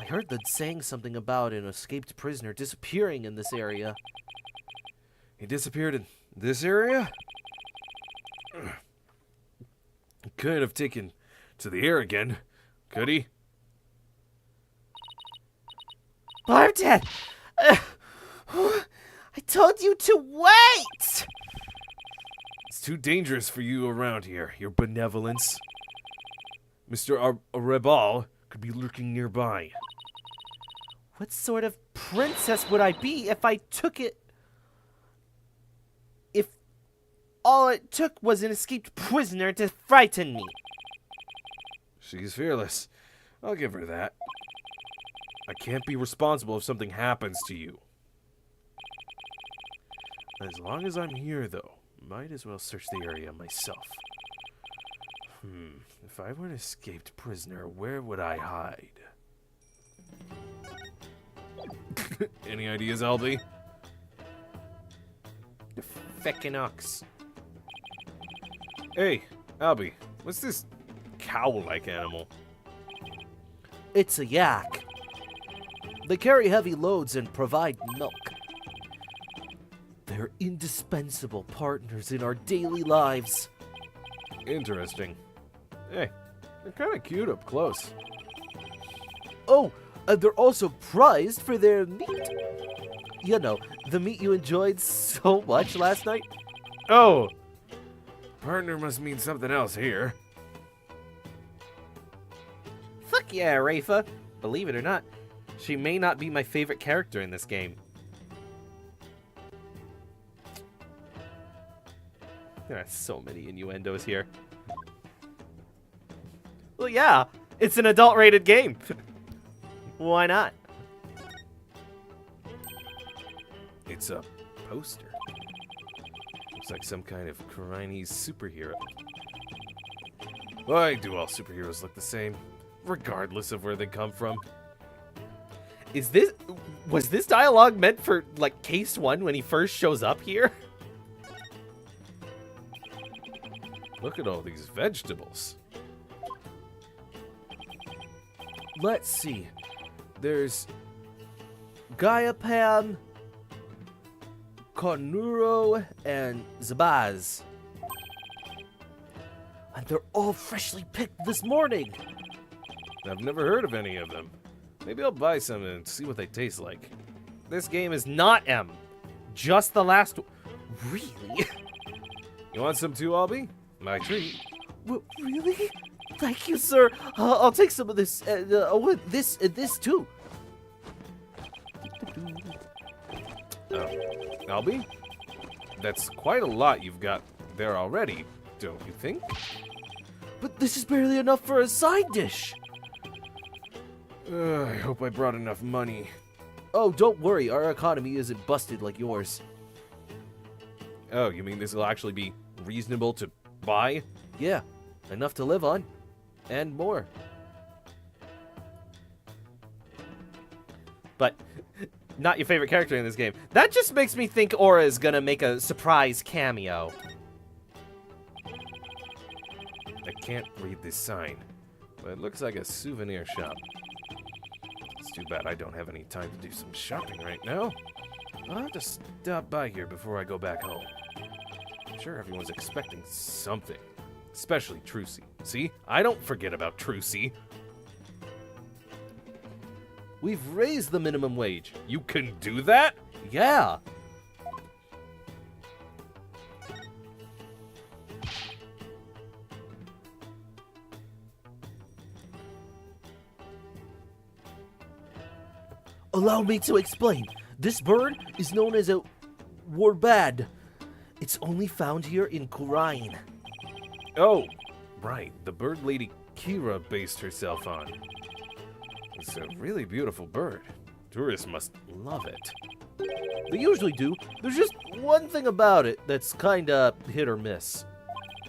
A: heard them saying something about an escaped prisoner disappearing in this area.
B: He disappeared in this area? Couldn't have taken to the air again, could he?
A: Barbdad! I told you to wait!
B: It's too dangerous for you around here, your benevolence. Mr. Rebal could be lurking nearby.
A: What sort of princess would I be if I took it? If all it took was an escaped prisoner to frighten me.
B: She's fearless. I'll give her that. I can't be responsible if something happens to you. As long as I'm here, though, might as well search the area myself. If I were an escaped prisoner, where would I hide? Any ideas, Albie?
A: The feckin' ox.
B: Hey, Albie, what's this cow-like animal?
A: It's a yak. They carry heavy loads and provide milk. They're indispensable partners in our daily lives.
B: Interesting. Hey, they're kind of cute up close.
A: Oh, and they're also prized for their meat. You know, the meat you enjoyed so much last night.
B: Oh! Partner must mean something else here.
A: Fuck yeah, Rafa. Believe it or not, she may not be my favorite character in this game. There are so many innuendos here. Well, yeah, it's an adult-rated game. Why not?
B: It's a poster. Looks like some kind of Chinese superhero. Why do all superheroes look the same, regardless of where they come from?
A: Was this dialogue meant for, like, Case 1 when he first shows up here?
B: Look at all these vegetables.
D: Let's see. There's Gaiapan, Cornuro, and Zabaz. And they're all freshly picked this morning.
B: I've never heard of any of them. Maybe I'll buy some and see what they taste like.
A: This game is not M. Just the last... Really?
B: You want some too, Albie? My treat.
D: Really? Thank you, sir. I'll take some of this. This too.
B: Albie? That's quite a lot you've got there already, don't you think?
D: But this is barely enough for a side dish.
B: I hope I brought enough money.
D: Oh, don't worry. Our economy isn't busted like yours.
B: Oh, you mean this will actually be reasonable to buy?
D: Yeah, enough to live on. And more.
A: But not your favorite character in this game. That just makes me think Aura is gonna make a surprise cameo.
B: I can't read this sign, but it looks like a souvenir shop. It's too bad I don't have any time to do some shopping right now. I'll have to stop by here before I go back home. I'm sure everyone's expecting something, especially Trucy. See, I don't forget about Trucy.
D: We've raised the minimum wage.
B: You can do that?
D: Yeah. Allow me to explain. This bird is known as a warbad. It's only found here in Khura'in.
B: Oh, right, the bird lady Kira based herself on. It's a really beautiful bird. Tourists must love it.
D: They usually do. There's just one thing about it that's kinda hit or miss.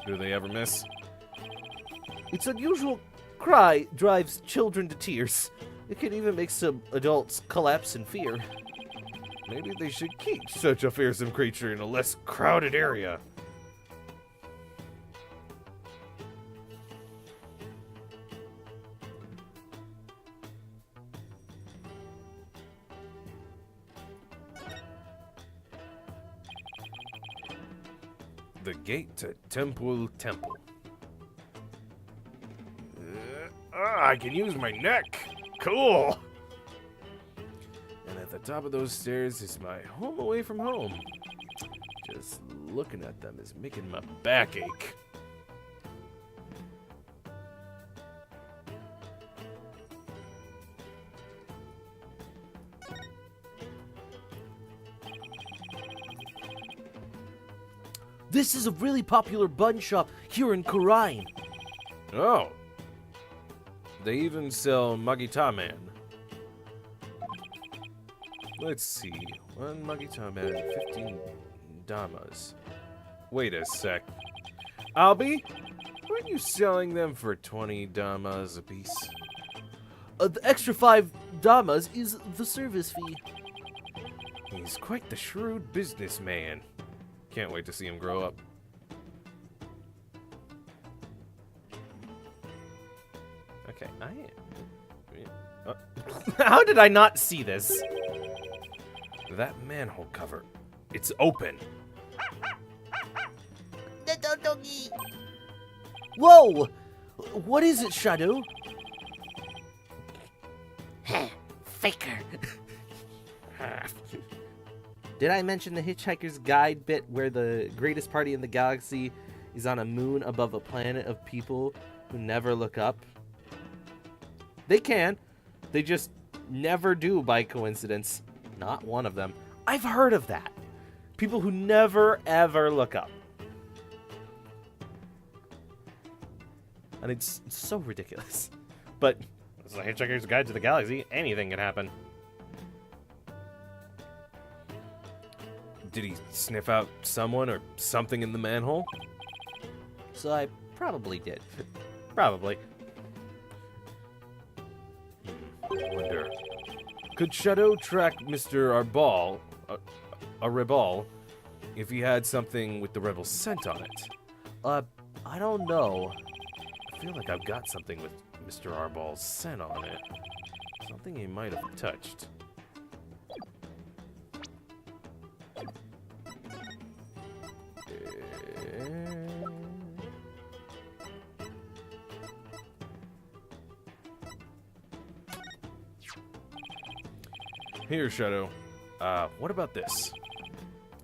B: Do they ever miss?
D: Its unusual cry drives children to tears. It can even make some adults collapse in fear.
B: Maybe they should keep such a fearsome creature in a less crowded area. The gate to Temple Temple. I can use my neck. Cool. And at the top of those stairs is my home away from home. Just looking at them is making my back ache.
D: This is a really popular bun shop here in Khura'in.
B: Oh. They even sell Magitaman. Let's see. One Magitaman, 15 damas. Wait a sec. Albie, weren't you selling them for 20 damas apiece?
D: The extra 5 damas is the service fee.
B: He's quite the shrewd businessman. Can't wait to see him grow up.
A: Okay, How did I not see this?
B: That manhole cover. It's open.
D: Whoa! What is it, Shadow?
C: Faker.
A: Did I mention the Hitchhiker's Guide bit where the greatest party in the galaxy is on a moon above a planet of people who never look up? They can. They just never do by coincidence. Not one of them. I've heard of that. People who never, ever look up. And it's so ridiculous. But it's a Hitchhiker's Guide to the Galaxy. Anything can happen.
B: Did he sniff out someone or something in the manhole?
A: So I probably did. Probably.
B: I wonder. Could Shadow track Mr. Arbol, a rebel, if he had something with the rebel scent on it?
A: I don't know.
B: I feel like I've got something with Mr. Arbol's scent on it. Something he might have touched. Here, Shadow. What about this?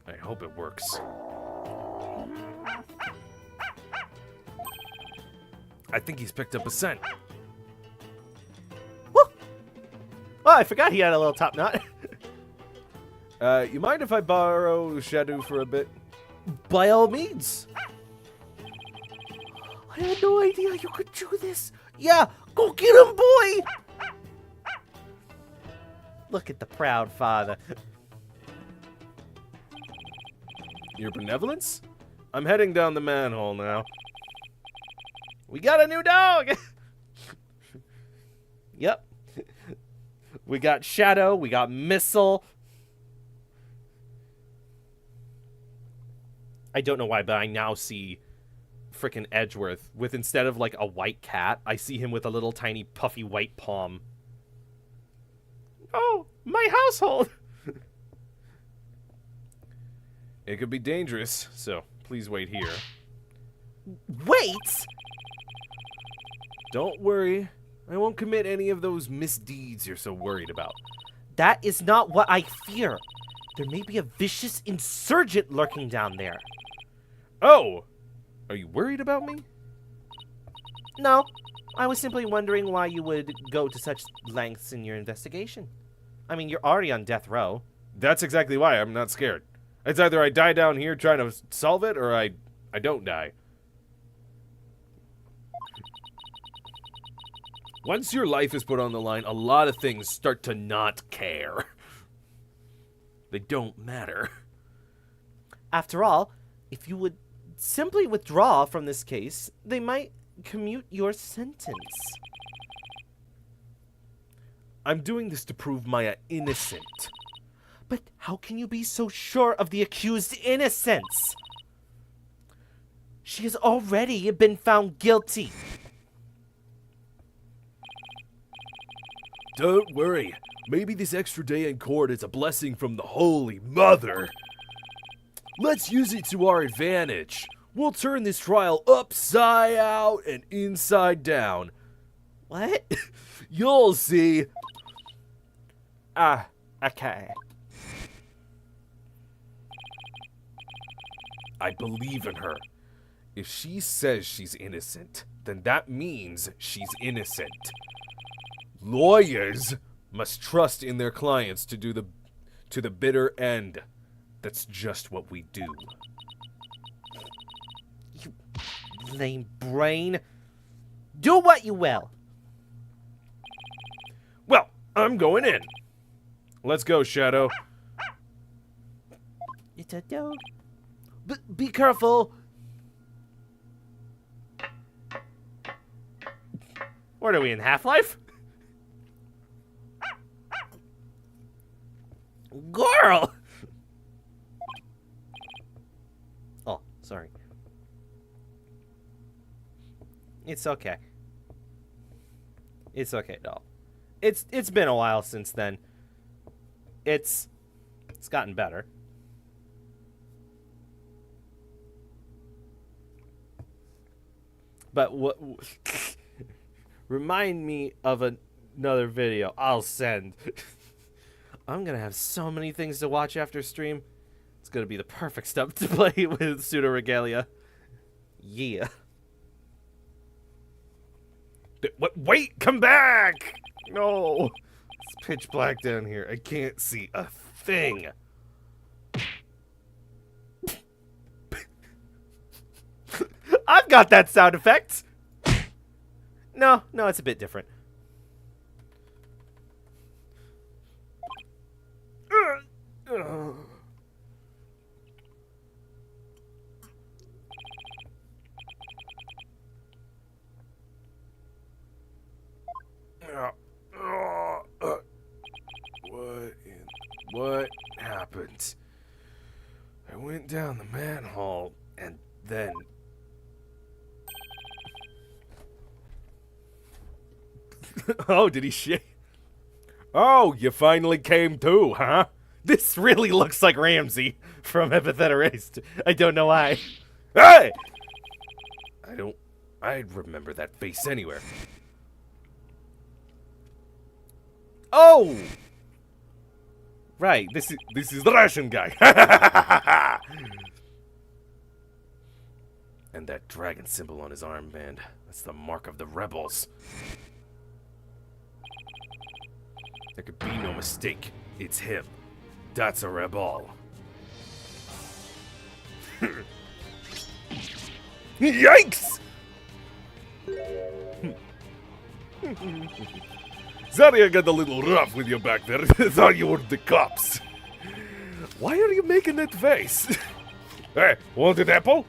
B: I hope it works. I think he's picked up a scent.
A: Woo! Oh, I forgot he had a little top knot.
B: You mind if I borrow Shadow for a bit?
A: By all means. I had no idea you could do this. Yeah, go get him, boy! Look at the proud father.
B: Your benevolence? I'm heading down the manhole now.
A: We got a new dog! Yep. We got Shadow, we got Missile. I don't know why, but I now see frickin' Edgeworth with, instead of like a white cat, I see him with a little tiny puffy white palm. Oh, my household!
B: It could be dangerous, so please wait here.
A: Wait!
B: Don't worry. I won't commit any of those misdeeds you're so worried about.
A: That is not what I fear. There may be a vicious insurgent lurking down there.
B: Oh! Are you worried about me?
A: No, I was simply wondering why you would go to such lengths in your investigation. I mean, you're already on death row.
B: That's exactly why I'm not scared. It's either I die down here trying to solve it, or I don't die. Once your life is put on the line, a lot of things start to not care. They don't matter.
A: After all, if you would simply withdraw from this case, they might commute your sentence.
B: I'm doing this to prove Maya innocent.
A: But how can you be so sure of the accused innocence? She has already been found guilty.
B: Don't worry. Maybe this extra day in court is a blessing from the Holy Mother. Let's use it to our advantage. We'll turn this trial upside out and inside down.
A: What?
B: You'll see.
A: Okay.
B: I believe in her. If she says she's innocent, then that means she's innocent. Lawyers must trust in their clients to the bitter end. That's just what we do.
A: You lame brain. Do what you will.
B: Well, I'm going in. Let's go, Shadow.
A: It's a dog. Be careful. What are we in Half-Life? Girl! Oh, sorry. It's okay. It's okay, doll. It's been a while since then. It's gotten better. But what remind me of another video I'll send. I'm gonna have so many things to watch after stream. It's gonna be the perfect stuff to play with Pseudo Regalia. Yeah.
B: What? Wait, come back! No. It's pitch black down here. I can't see a thing.
A: I've got that sound effect. No, it's a bit different.
B: What happened? I went down the manhole and then... Oh, did he shake? Oh, you finally came to, huh?
A: This really looks like Ramsey from Epitheta Erased. I don't know why.
B: Hey! I'd remember that face anywhere.
A: Oh! Right,
B: This is the Russian guy. And that dragon symbol on his armband. That's the mark of the rebels. There could be no mistake. It's him. That's a rebel. Yikes! Sorry I got a little rough with you back there. Thought you were the cops. Why are you making that face? Hey, want an apple?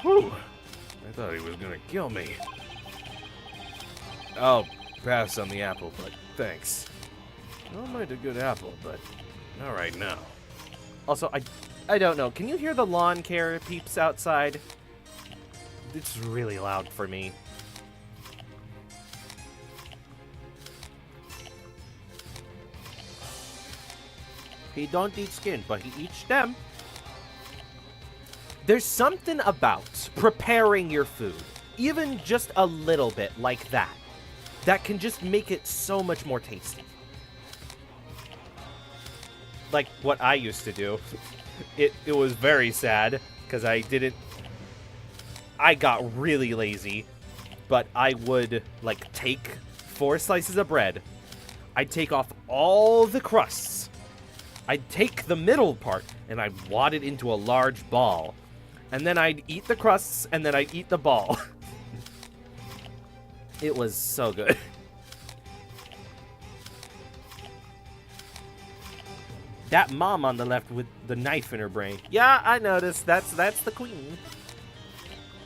B: Whew. I thought he was gonna kill me. I'll pass on the apple, but thanks. I don't mind a good apple, but not right now.
A: Also, I don't know. Can you hear the lawn care peeps outside? It's really loud for me. He don't eat skin, but he eats stem. There's something about preparing your food, even just a little bit like that can just make it so much more tasty. Like what I used to do. It was very sad, because I got really lazy, but I would, like, take 4 slices of bread, I'd take off all the crusts, I'd take the middle part, and I'd wad it into a large ball, and then I'd eat the crusts, and then I'd eat the ball. It was so good. That mom on the left with the knife in her brain. Yeah, I noticed. That's the queen.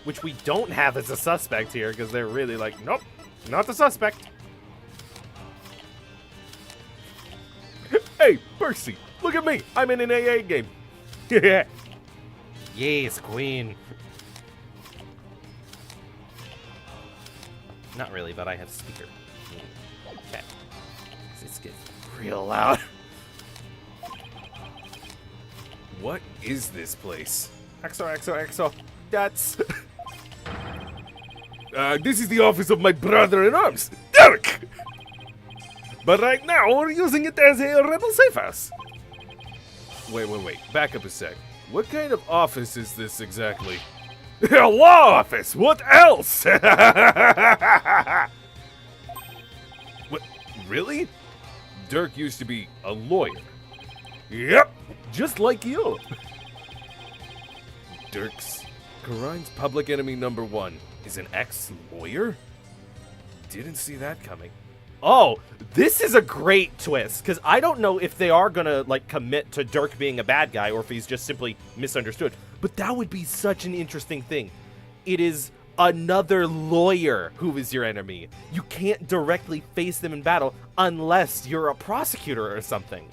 A: Which we don't have as a suspect here, because they're really like, nope, not the suspect.
B: Hey, Percy, look at me. I'm in an AA game. Yeah.
A: Yes, queen. Not really, but I have speaker. Okay. This gets real loud.
B: What is this place?
A: XO. That's...
B: This is the office of my brother-in-arms, Derek! But right now, we're using it as a rebel safe house. Wait. Back up a sec. What kind of office is this exactly? A law office! What else? What? Really? Dirk used to be a lawyer. Yep, just like you. Karine's public enemy #1 is an ex-lawyer? Didn't see that coming.
A: Oh, this is a great twist, because I don't know if they are going to, like, commit to Dirk being a bad guy or if he's just simply misunderstood. But that would be such an interesting thing. It is another lawyer who is your enemy. You can't directly face them in battle unless you're a prosecutor or something.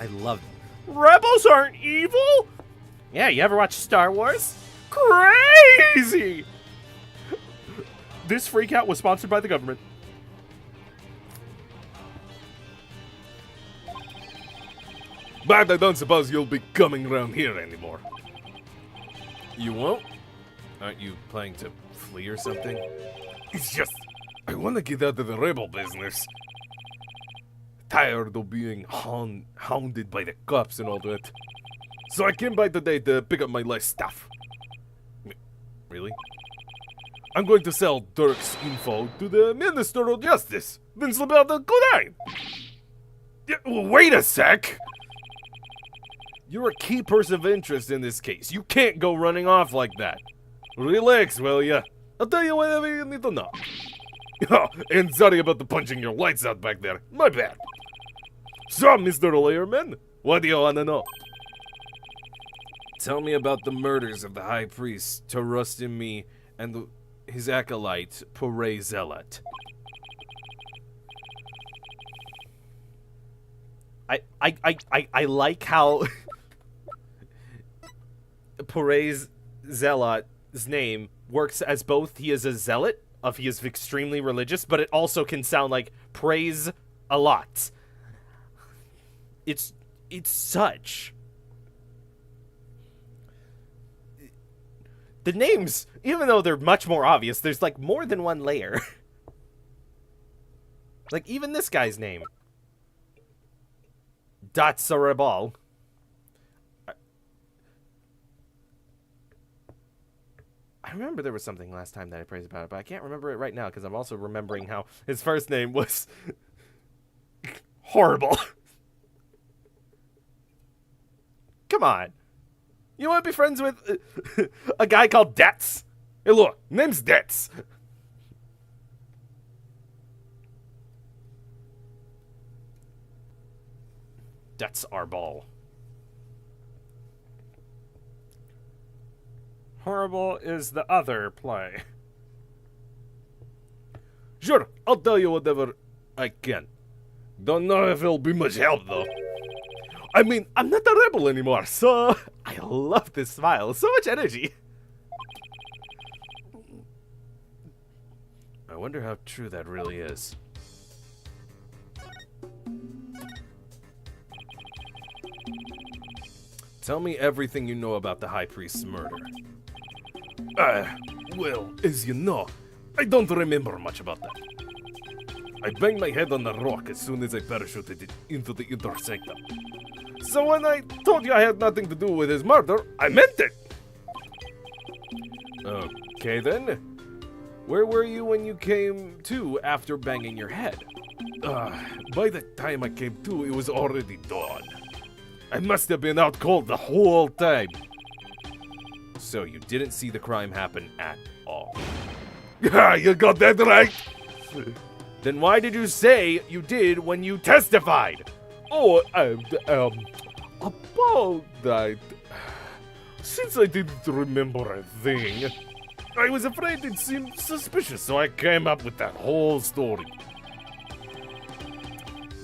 A: I love it. Rebels aren't evil? Yeah, you ever watch Star Wars? Crazy! This freakout was sponsored by the government.
B: But I don't suppose you'll be coming around here anymore. You won't? Aren't you planning to flee or something? It's just, I want to get out of the rebel business. Tired of being hounded by the cops and all that. So I came by today to pick up my last stuff. Really? I'm going to sell Dirk's info to the Minister of Justice, Vince Labelle Godin. Wait a sec! You're a key person of interest in this case. You can't go running off like that. Relax, will ya? I'll tell you whatever you need to know. Oh, and sorry about the punching your lights out back there. My bad. So, Mr. Lawyerman, what do you want to know? Tell me about the murders of the High Priest, Tarustim and his acolyte, Pore Zealot.
A: I like how Pore's Zealot's name works as both he is a zealot, he is extremely religious, but it also can sound like praise a lot. It's such... The names, even though they're much more obvious, there's like more than one layer. Like even this guy's name. Datsarabal. I remember there was something last time that I praised about it, but I can't remember it right now because I'm also remembering how his first name was horrible. Come on. You want to be friends with a guy called Dets? Hey, look, name's Dets. Dets Arbal. Horrible is the other play.
B: Sure, I'll tell you whatever I can. Don't know if it'll be much help, though. I mean, I'm not a rebel anymore, so...
A: I love this smile. So much energy.
B: I wonder how true that really is. Tell me everything you know about the High Priest's murder. Well, as you know, I don't remember much about that. I banged my head on the rock as soon as I parachuted into the intersectum. So when I told you I had nothing to do with his murder, I meant it! Okay then. Where were you when you came to after banging your head? By the time I came to, it was already dawn. I must have been out cold the whole time. So you didn't see the crime happen at all? You got that right!
A: Then why did you say you did when you testified?
B: Oh, about that... Since I didn't remember a thing, I was afraid it seemed suspicious, so I came up with that whole story.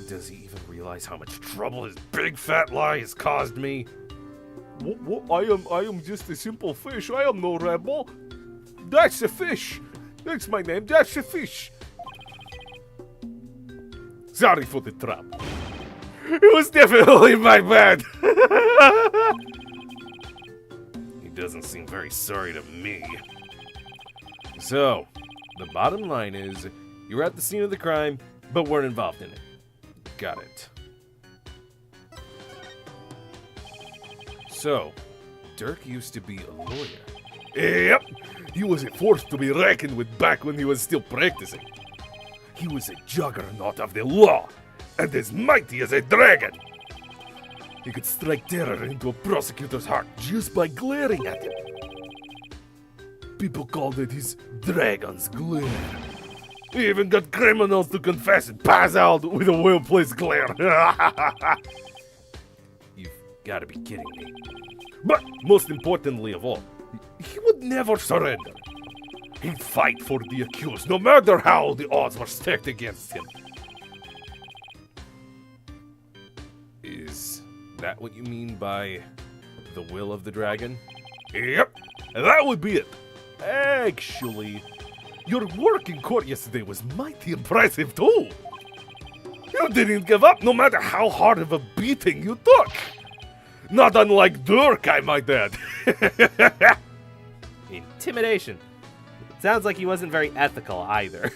B: Does he even realize how much trouble his big fat lie has caused me? What? I am just a simple fish. I am no rebel. That's a fish. That's my name. That's a fish. Sorry for the trap. It was definitely my bad. He doesn't seem very sorry to me. So, the bottom line is, you were at the scene of the crime, but weren't involved in it. Got it. So, Dirk used to be a lawyer. Yep, he was a force to be reckoned with back when he was still practicing. He was a juggernaut of the law, and as mighty as a dragon. He could strike terror into a prosecutor's heart just by glaring at him. People called it his dragon's glare. He even got criminals to confess and pass out with a well-placed glare. You've got to be kidding me. But most importantly of all, he would never surrender. He'd fight for the accused, no matter how the odds were stacked against him. Is that what you mean by the will of the dragon? Yep, that would be it. Actually, your work in court yesterday was mighty impressive too. You didn't give up no matter how hard of a beating you took. Not unlike Dirk, I might add.
A: Intimidation. Sounds like he wasn't very ethical either.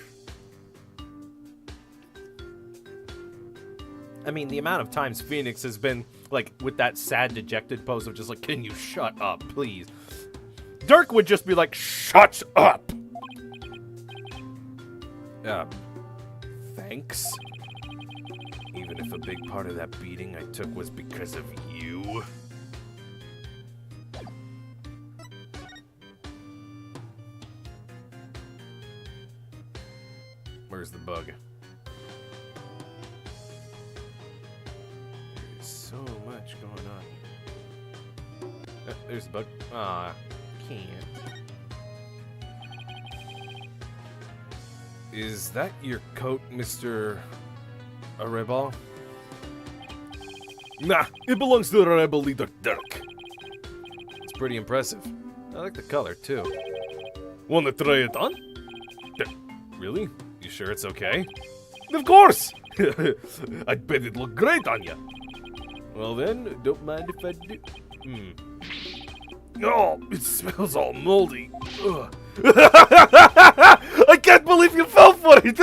A: I mean, the amount of times Phoenix has been, like, with that sad, dejected pose of just like, can you shut up, please? Dirk would just be like, shut up!
B: Thanks. Even if a big part of that beating I took was because of you. Where's the bug? There's so much going on here. There's the bug. Ah, can't. Is that your coat, Mr. Rebel? Nah, it belongs to the rebel leader Dirk. It's pretty impressive. I like the color too. Wanna try it on? Really? You sure it's okay? Of course! I bet it looked great on you. Well then, don't mind if I do. Oh, it smells all moldy. Ugh. I can't believe you fell for it!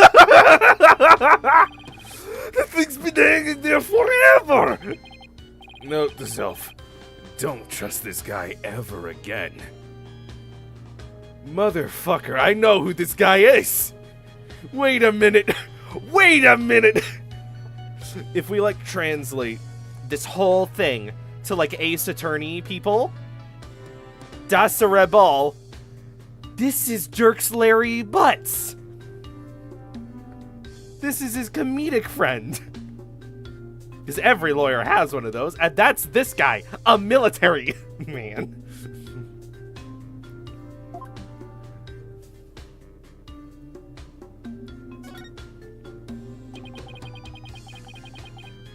B: The thing's been hanging there forever! Note to self, don't trust this guy ever again. Motherfucker, I know who this guy is! Wait a minute! Wait a minute!
A: If we, like, translate this whole thing to, like, Ace Attorney people, Das Rebel, this is Dirk's Larry Butts. This is his comedic friend. Because every lawyer has one of those, and that's this guy, a military man.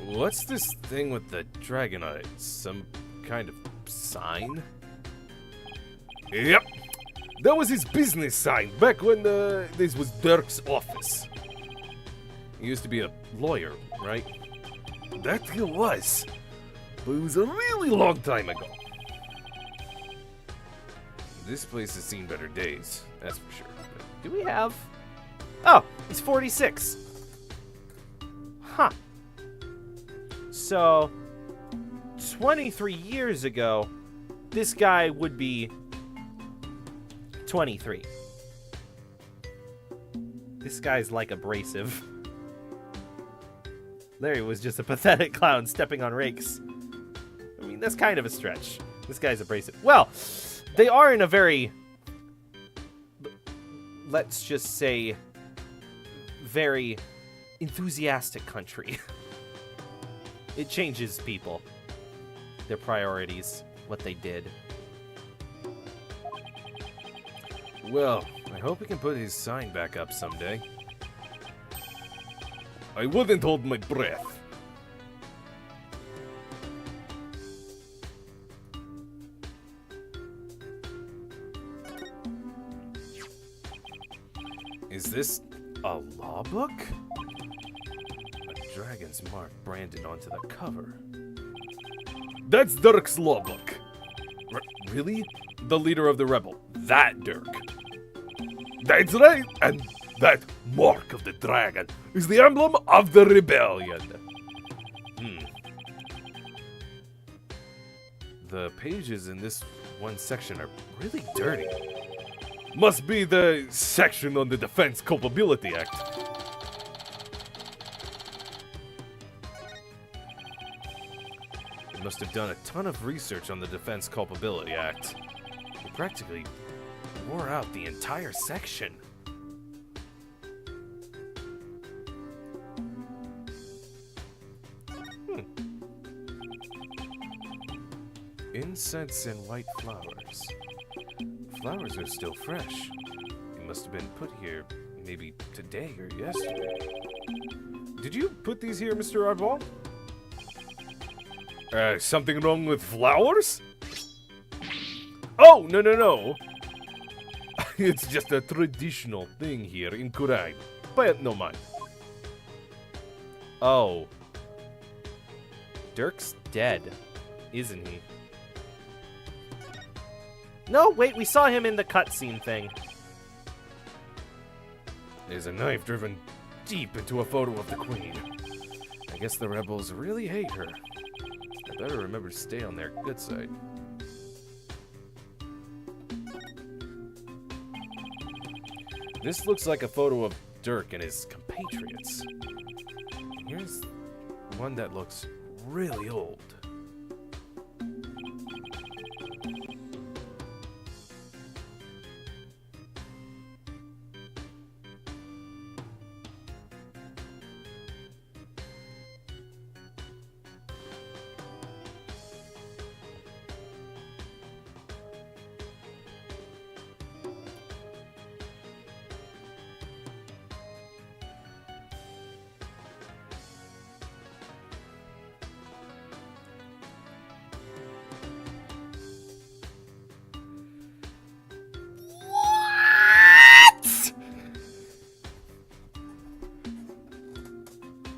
B: What's this thing with the dragon on it? Some kind of sign? Yep. That was his business sign back when this was Dirk's office. He used to be a lawyer, right? That he was. But it was a really long time ago. This place has seen better days, that's for sure. But
A: Do we have... Oh, he's 46. Huh. So, 23 years ago, this guy would be 23. This guy's like abrasive. Larry was just a pathetic clown stepping on rakes. I mean, that's kind of a stretch. This guy's abrasive. Well, they are in a very... let's just say... very enthusiastic country. It changes people. Their priorities. What they did.
B: well, I hope he can put his sign back up someday. I wouldn't hold my breath. Is this a law book? A dragon's mark branded onto the cover. That's Dirk's law book. Really? The leader of the rebel. That Dirk. That's right. And that mark of the dragon is the emblem of the rebellion. The pages in this one section are really dirty. Must be the section on the Defense Culpability Act. They must have done a ton of research on the Defense Culpability Act. They practically wore out the entire section. Incense and white flowers. Flowers are still fresh. They must have been put here maybe today or yesterday. Did you put these here, Mr. Arbol? Something wrong with flowers? Oh, no. It's just a traditional thing here in Kurai. But no mind.
A: Oh. Dirk's dead, isn't he? No, wait, we saw him in the cutscene thing.
B: There's a knife driven deep into a photo of the queen. I guess the rebels really hate her. I better remember to stay on their good side. This looks like a photo of Dirk and his compatriots. Here's one that looks really old.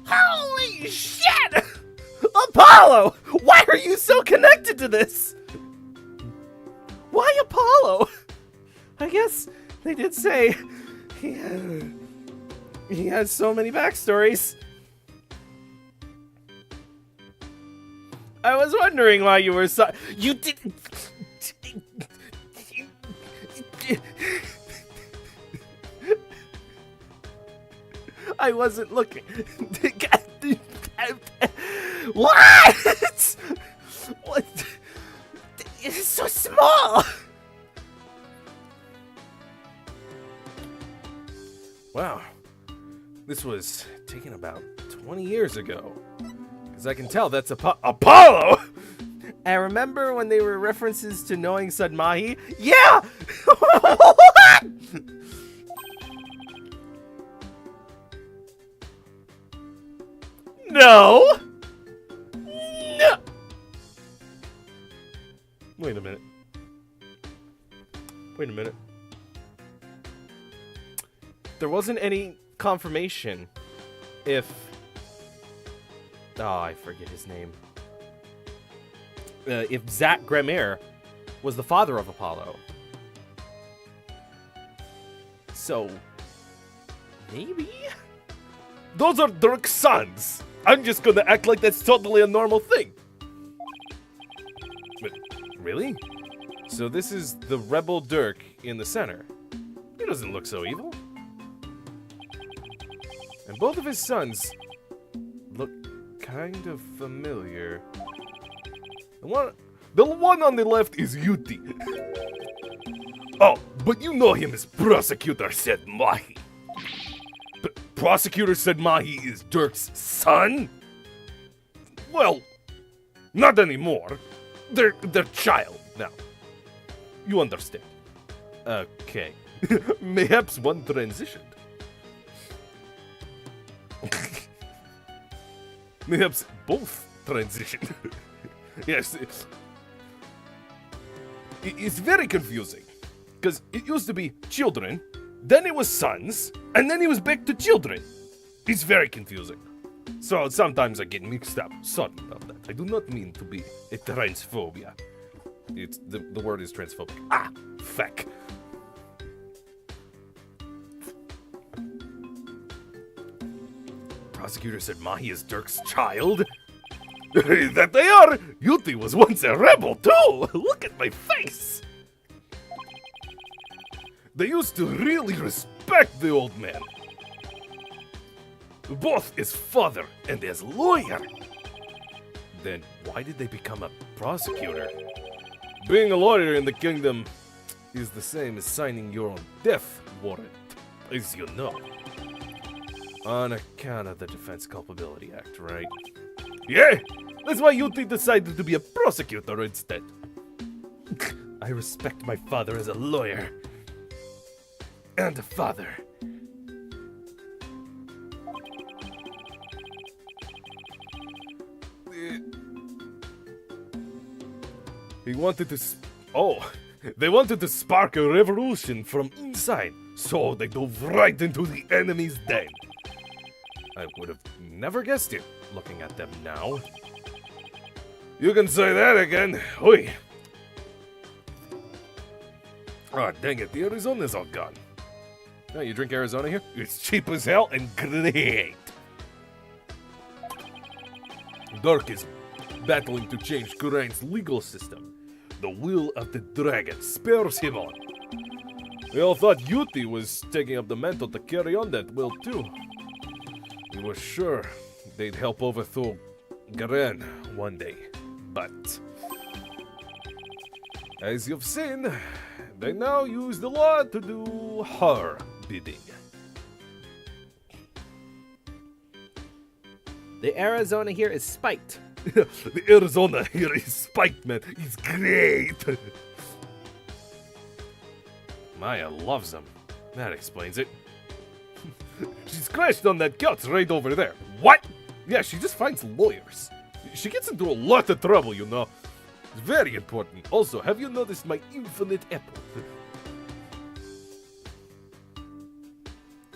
D: Holy shit! Apollo! Why are you so connected to this? Why Apollo? I guess they did say he has so many backstories. I was wondering why you were so... You did... I wasn't looking. What? What? It's so small.
B: Wow. This was taken about 20 years ago. Because I can tell that's Apollo!
D: I remember when they were references to knowing Sadmahi. Yeah! What? No! No!
B: Wait a minute. Wait a minute.
D: There wasn't any confirmation if... Oh, I forget his name. If Zach Gremere was the father of Apollo. So... maybe?
B: Those are Dirk's sons! I'm just gonna act like that's totally a normal thing. But, really? So this is the rebel Dirk in the center. He doesn't look so evil. And both of his sons look kind of familiar. The one on the left is Yuti. Oh, but you know him as Prosecutor Sedmahi. Prosecutor Sedmahi is Dirk's son? Well, not anymore. They're child now. You understand. Okay. Mayhaps one transitioned. Mayhaps both transitioned. Yes. It's very confusing. Because it used to be children, then it was sons, and then it was back to children. It's very confusing. So sometimes I get mixed up. Sorry about that. I do not mean to be a transphobia. It's the word is transphobic. Ah, feck. Prosecutor said Mahi is Dirk's child. That they are. Yuti was once a rebel too. Look at my face. They used to really respect the old man. Both as father and as lawyer. Then why did they become a prosecutor? Being a lawyer in the kingdom is the same as signing your own death warrant, as you know. On account of the Defense Culpability Act, right? Yeah! That's why Yuti decided to be a prosecutor instead. I respect my father as a lawyer. And a father. He wanted to... they wanted to spark a revolution from inside, so they dove right into the enemy's den. I would have never guessed it, looking at them now. You can say that again. Oi. Ah, dang it, the Arizona's all gone. Oh, you drink Arizona here? It's cheap as hell and great. Dirk is battling to change Kurain's legal system. The will of the dragon spurs him on. We all thought Yuti was taking up the mantle to carry on that will too. We were sure they'd help overthrow Garen one day, but as you've seen, they now use the law to do her bidding.
A: The Arizona here is spiked.
B: The Arizona here is spiked, man. He's great. Maya loves him. That explains it. She's crashed on that couch right over there. What? Yeah, she just finds lawyers. She gets into a lot of trouble, you know. It's very important. Also, have you noticed my infinite apple?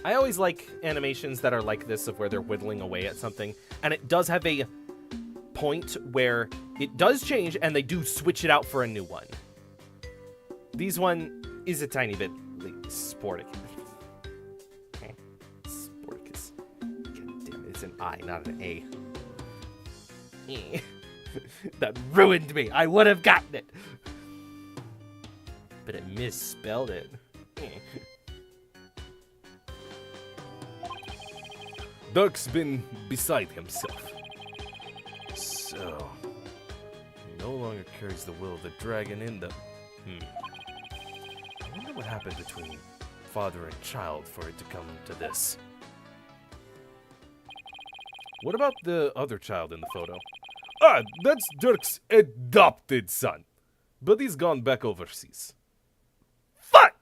A: I always like animations that are like this, of where they're whittling away at something, and it does have a point where it does change and they do switch it out for a new one. This one is a tiny bit like Sportic. Sporticus. God damn it, it's an I, not an A. That ruined me. I would have gotten it. But it misspelled it.
B: Dirk's been beside himself. So, he no longer carries the will of the dragon in them. I wonder what happened between father and child for it to come to this. What about the other child in the photo? Ah, that's Dirk's adopted son. But he's gone back overseas. Fuck!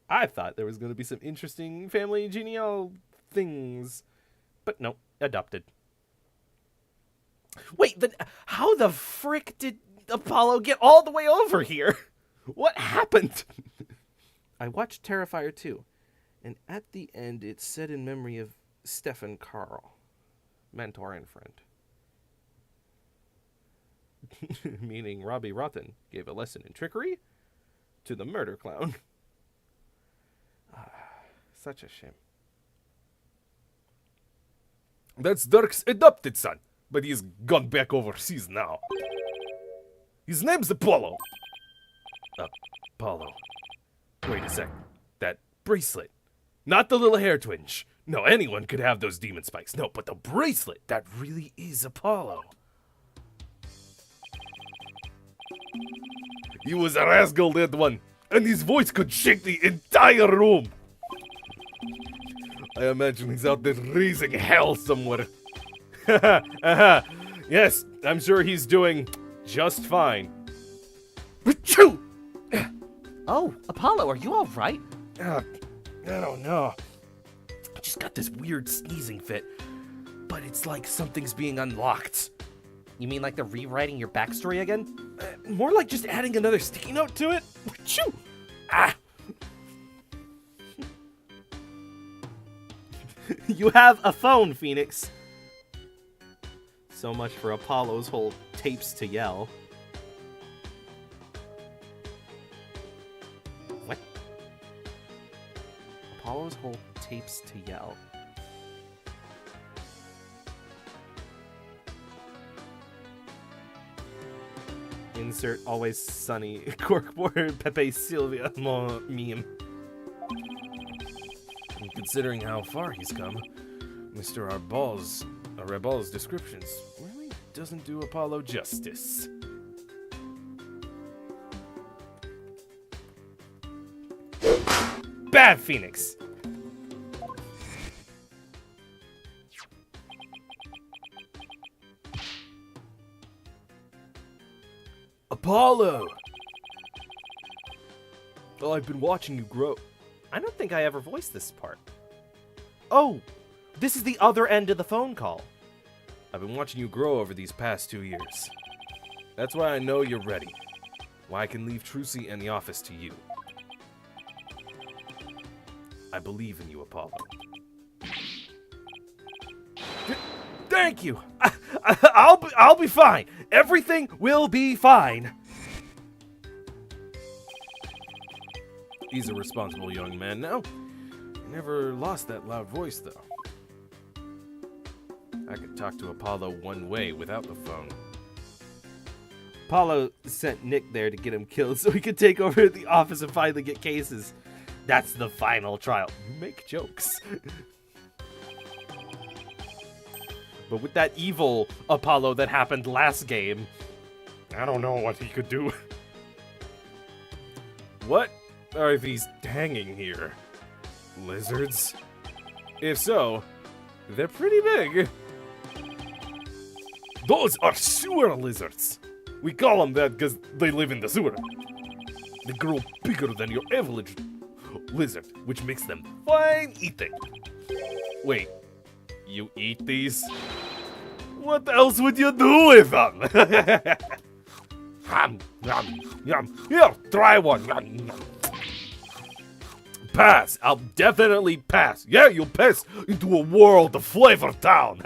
A: I thought there was going to be some interesting family genealogy things. But no, adopted. Wait, then how the frick did Apollo get all the way over here? What happened? I watched Terrifier 2, and at the end it said in memory of Stefan Karl, mentor and friend. Meaning Robbie Rotten gave a lesson in trickery to the murder clown. Such a shame.
B: That's Dirk's adopted son, but he's gone back overseas now. His name's Apollo. Apollo. Wait a sec. That bracelet. Not the little hair twinge. No, anyone could have those demon spikes. No, but the bracelet. That really is Apollo. He was a rascal, that one. And his voice could shake the entire room. I imagine he's out there raising hell somewhere. Yes, I'm sure he's doing just fine. Achoo!
A: Oh, Apollo, are you all right?
B: I don't know.
A: I just got this weird sneezing fit, but it's like something's being unlocked. You mean like they're rewriting your backstory again? More like just adding another sticky note to it? Achoo! Ah! You have a phone, Phoenix. So much for Apollo's whole tapes to yell. What? Apollo's whole tapes to yell. Insert always sunny corkboard Pepe Silvia meme.
B: And considering how far he's come, Mr. Arbal's descriptions really doesn't do Apollo justice.
A: Bad Phoenix!
B: Apollo! Well, I've been watching you grow.
A: I don't think I ever voiced this part. Oh, this is the other end of the phone call.
B: I've been watching you grow over these past 2 years. That's why I know you're ready. Why I can leave Trucy and the office to you. I believe in you, Apollo.
A: Thank you. I'll be fine. Everything will be fine.
B: He's a responsible young man now. He never lost that loud voice, though. I could talk to Apollo one way without the phone.
A: Apollo sent Nick there to get him killed so he could take over the office and finally get cases. That's the final trial. You make jokes. But with that evil Apollo that happened last game, I don't know what he could do.
B: What are these hanging here? Lizards? If so, they're pretty big.
D: Those are sewer lizards. We call them that because they live in the sewer. They grow bigger than your average lizard, which makes them fine eating.
B: Wait, you eat these?
D: What else would you do with them? Yum, yum, yum. Here, try one. Yum, yum. Pass. I'll definitely pass. Yeah, you'll pass into a world of Flavor Town.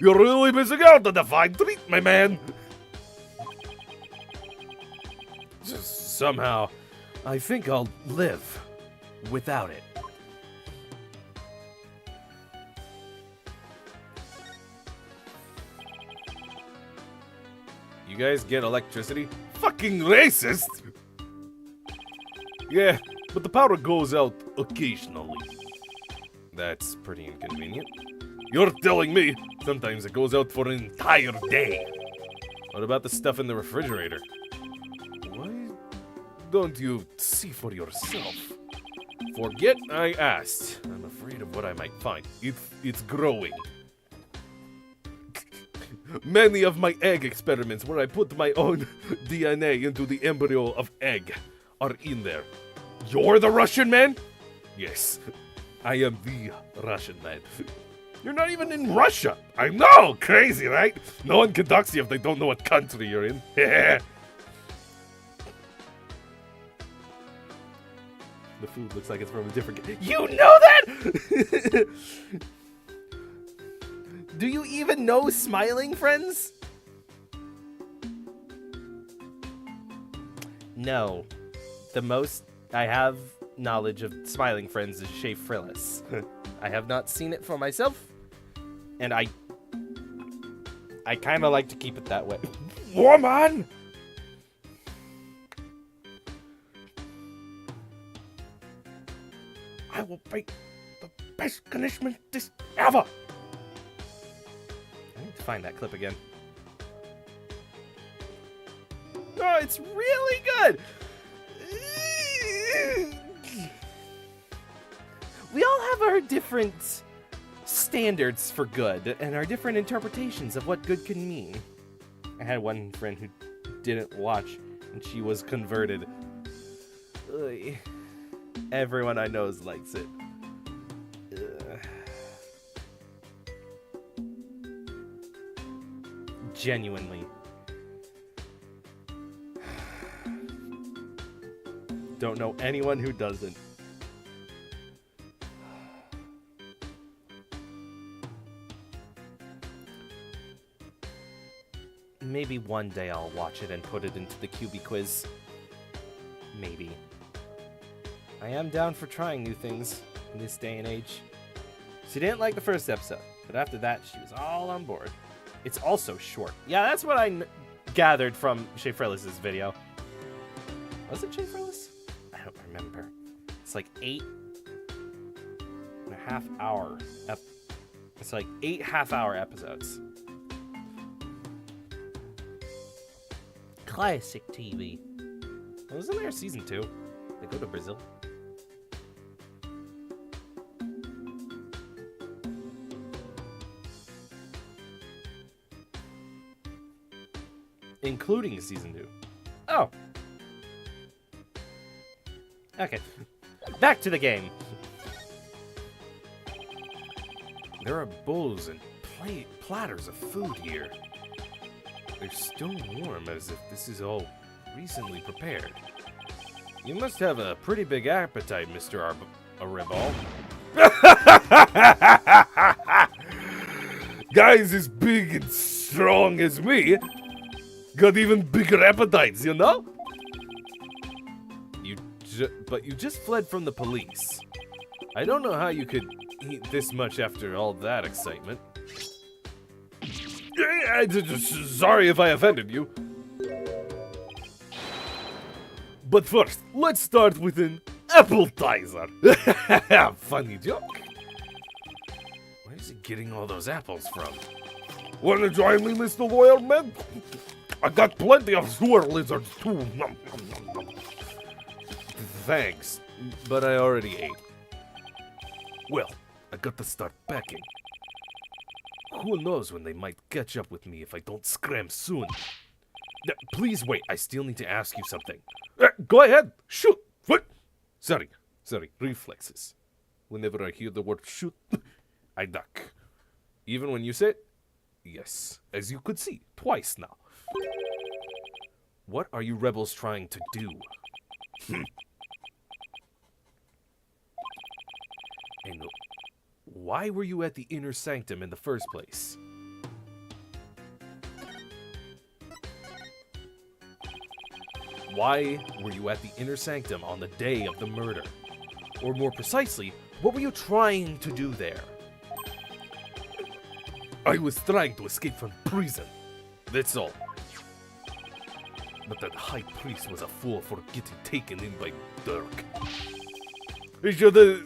D: You're really missing out on the fine treat, my man.
B: Somehow, I think I'll live without it. You guys get electricity?
D: Fucking racist. Yeah, but the power goes out occasionally.
B: That's pretty inconvenient.
D: You're telling me sometimes it goes out for an entire day.
B: What about the stuff in the refrigerator?
D: Why don't you see for yourself?
B: Forget I asked. I'm afraid of what I might find.
D: It's growing. Many of my egg experiments where I put my own DNA into the embryo of egg are in there. You're the Russian man? Yes, I am the Russian man. You're not even in Russia. I know, crazy, right? No one can dox you if they don't know what country you're in. The
A: food looks like it's from a different... You know that?! Do you even know Smiling Friends? No. The most I have knowledge of Smiling Friends is Shea Frillis. I have not seen it for myself, and I kind of like to keep it that way.
D: woman! I will make the best punishment this ever!
A: I need to find that clip again. Oh, it's really good! We all have our different standards for good and our different interpretations of what good can mean. I had one friend who didn't watch and she was converted. Ugh. Everyone I know likes it. Ugh. Genuinely. Don't know anyone who doesn't. Maybe one day I'll watch it and put it into the QB quiz. Maybe. I am down for trying new things in this day and age. She didn't like the first episode, but after that, she was all on board. It's also short. Yeah, that's what I gathered from Shea Frillis' video. Was it Shea Frillis? I don't remember. It's like 8.5 hour. It's like 8 half-hour episodes. Classic TV. Wasn't there a season 2? They go to Brazil. Including season 2. Oh. Okay. Back to the game.
B: There are bowls and platters of food here. They're still warm, as if this is all recently prepared. You must have a pretty big appetite, Mr. Aribal.
D: Guys as big and strong as me got even bigger appetites, you know?
B: But you just fled from the police. I don't know how you could eat this much after all that excitement.
D: Sorry if I offended you. But first, let's start with an appetizer. Funny joke.
B: Where's he getting all those apples from?
D: Wanna join me, Mr. Lawyer Man? I got plenty of sewer lizards too. Nom, nom, nom, nom.
B: Thanks, but I already ate.
D: Well, I got to start packing.
B: Who knows when they might catch up with me if I don't scram soon. Please wait, I still need to ask you something.
D: Go ahead, shoot. What?
B: Sorry, reflexes. Whenever I hear the word shoot, I duck. Even when you say it, yes, as you could see, twice now. What are you rebels trying to do? And why were you at the inner sanctum in the first place? Why were you at the inner sanctum on the day of the murder? Or more precisely, what were you trying to do there?
D: I was trying to escape from prison.
B: That's all.
D: But that high priest was a fool for getting taken in by Dirk. He should have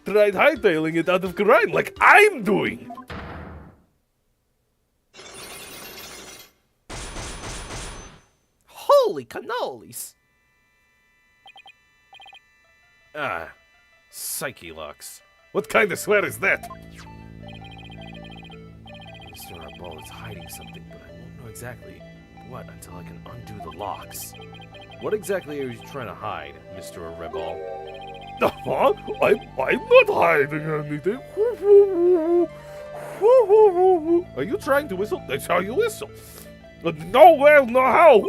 D: tried hightailing it out of Khura'in like I'm doing.
A: Holy cannolis!
B: Ah, Psyche locks.
D: What kind of swear is that?
B: Mr. Arbol is hiding something, but I won't know exactly what until I can undo the locks. What exactly are you trying to hide, Mr. Arbol?
D: Huh? I'm not hiding anything. Are you trying to whistle? That's how you whistle. No well, no how.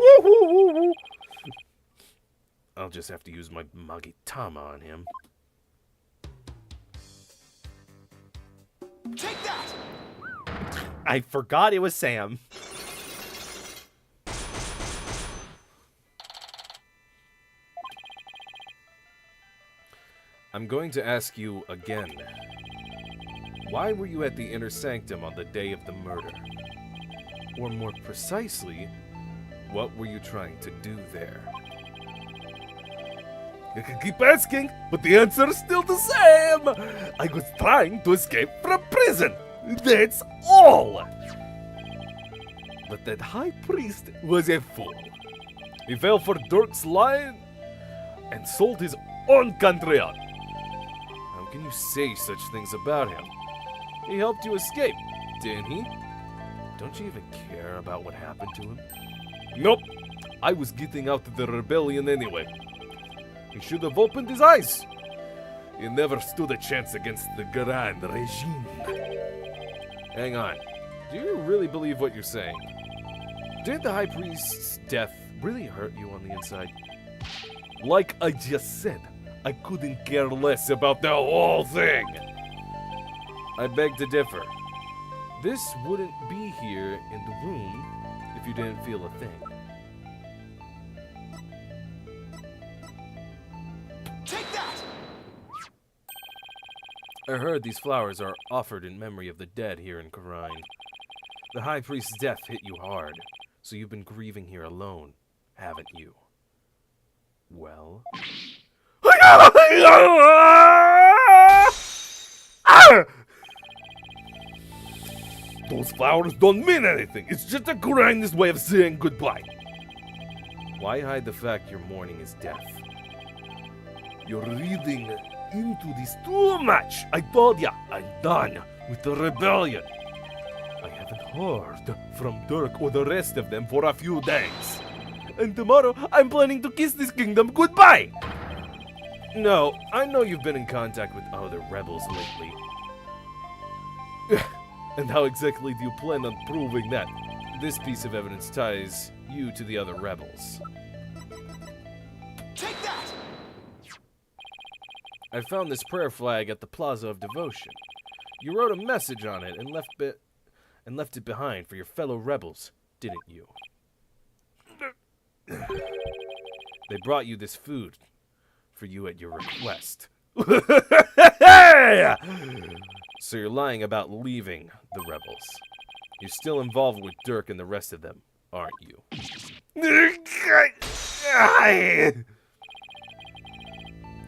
B: I'll just have to use my Magitama on him.
E: Take that!
A: I forgot it was Sam.
B: I'm going to ask you again. Why were you at the inner sanctum on the day of the murder? Or more precisely, what were you trying to do there?
D: You can keep asking, but the answer is still the same. I was trying to escape from prison. That's all. But that high priest was a fool. He fell for Dirk's line and sold his own country out.
B: How can you say such things about him? He helped you escape, didn't he? Don't you even care about what happened to him?
D: Nope. I was getting out of the rebellion anyway. He should have opened his eyes. He never stood a chance against the Grand Regime.
B: Hang on. Do you really believe what you're saying? Did the High Priest's death really hurt you on the inside?
D: Like I just said, I couldn't care less about the whole thing.
B: I beg to differ. This wouldn't be here in the room if you didn't feel a thing.
E: Take that!
B: I heard these flowers are offered in memory of the dead here in Khura'in. The High Priest's death hit you hard, so you've been grieving here alone, haven't you? Well?
D: Those flowers don't mean anything. It's just a Khura'in's way of saying goodbye.
B: Why hide the fact your mourning is death?
D: You're reading into this too much. I told ya, I'm done with the rebellion. I haven't heard from Dirk or the rest of them for a few days. And tomorrow, I'm planning to kiss this kingdom goodbye.
B: No, I know you've been in contact with other rebels lately.
D: And how exactly do you plan on proving that?
B: This piece of evidence ties you to the other rebels.
E: Take that!
B: I found this prayer flag at the Plaza of Devotion. You wrote a message on it and left it behind for your fellow rebels, didn't you? They brought you this food for you at your request. So you're lying about leaving the rebels. You're still involved with Dirk and the rest of them, aren't you?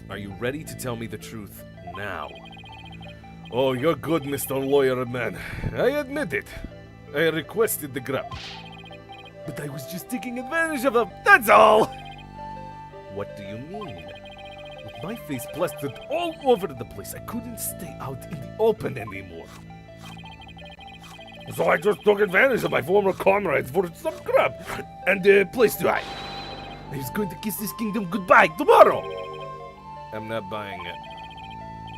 B: Are you ready to tell me the truth now?
D: Oh, you're good, Mr. Lawyer Man. I admit it. I requested the grab. But I was just taking advantage of them, that's all!
B: What do you mean?
D: With my face plastered all over the place, I couldn't stay out in the open anymore. So I just took advantage of my former comrades for some grab and a place to hide. I was going to kiss this kingdom goodbye tomorrow.
B: I'm not buying it.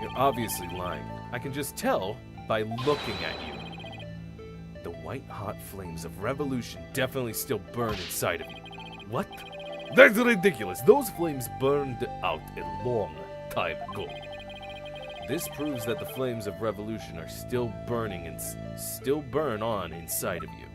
B: You're obviously lying. I can just tell by looking at you. The white-hot flames of revolution definitely still burn inside of you.
D: What? That's ridiculous. Those flames burned out a long time ago.
B: This proves that the flames of revolution are still burning and still burn on inside of you.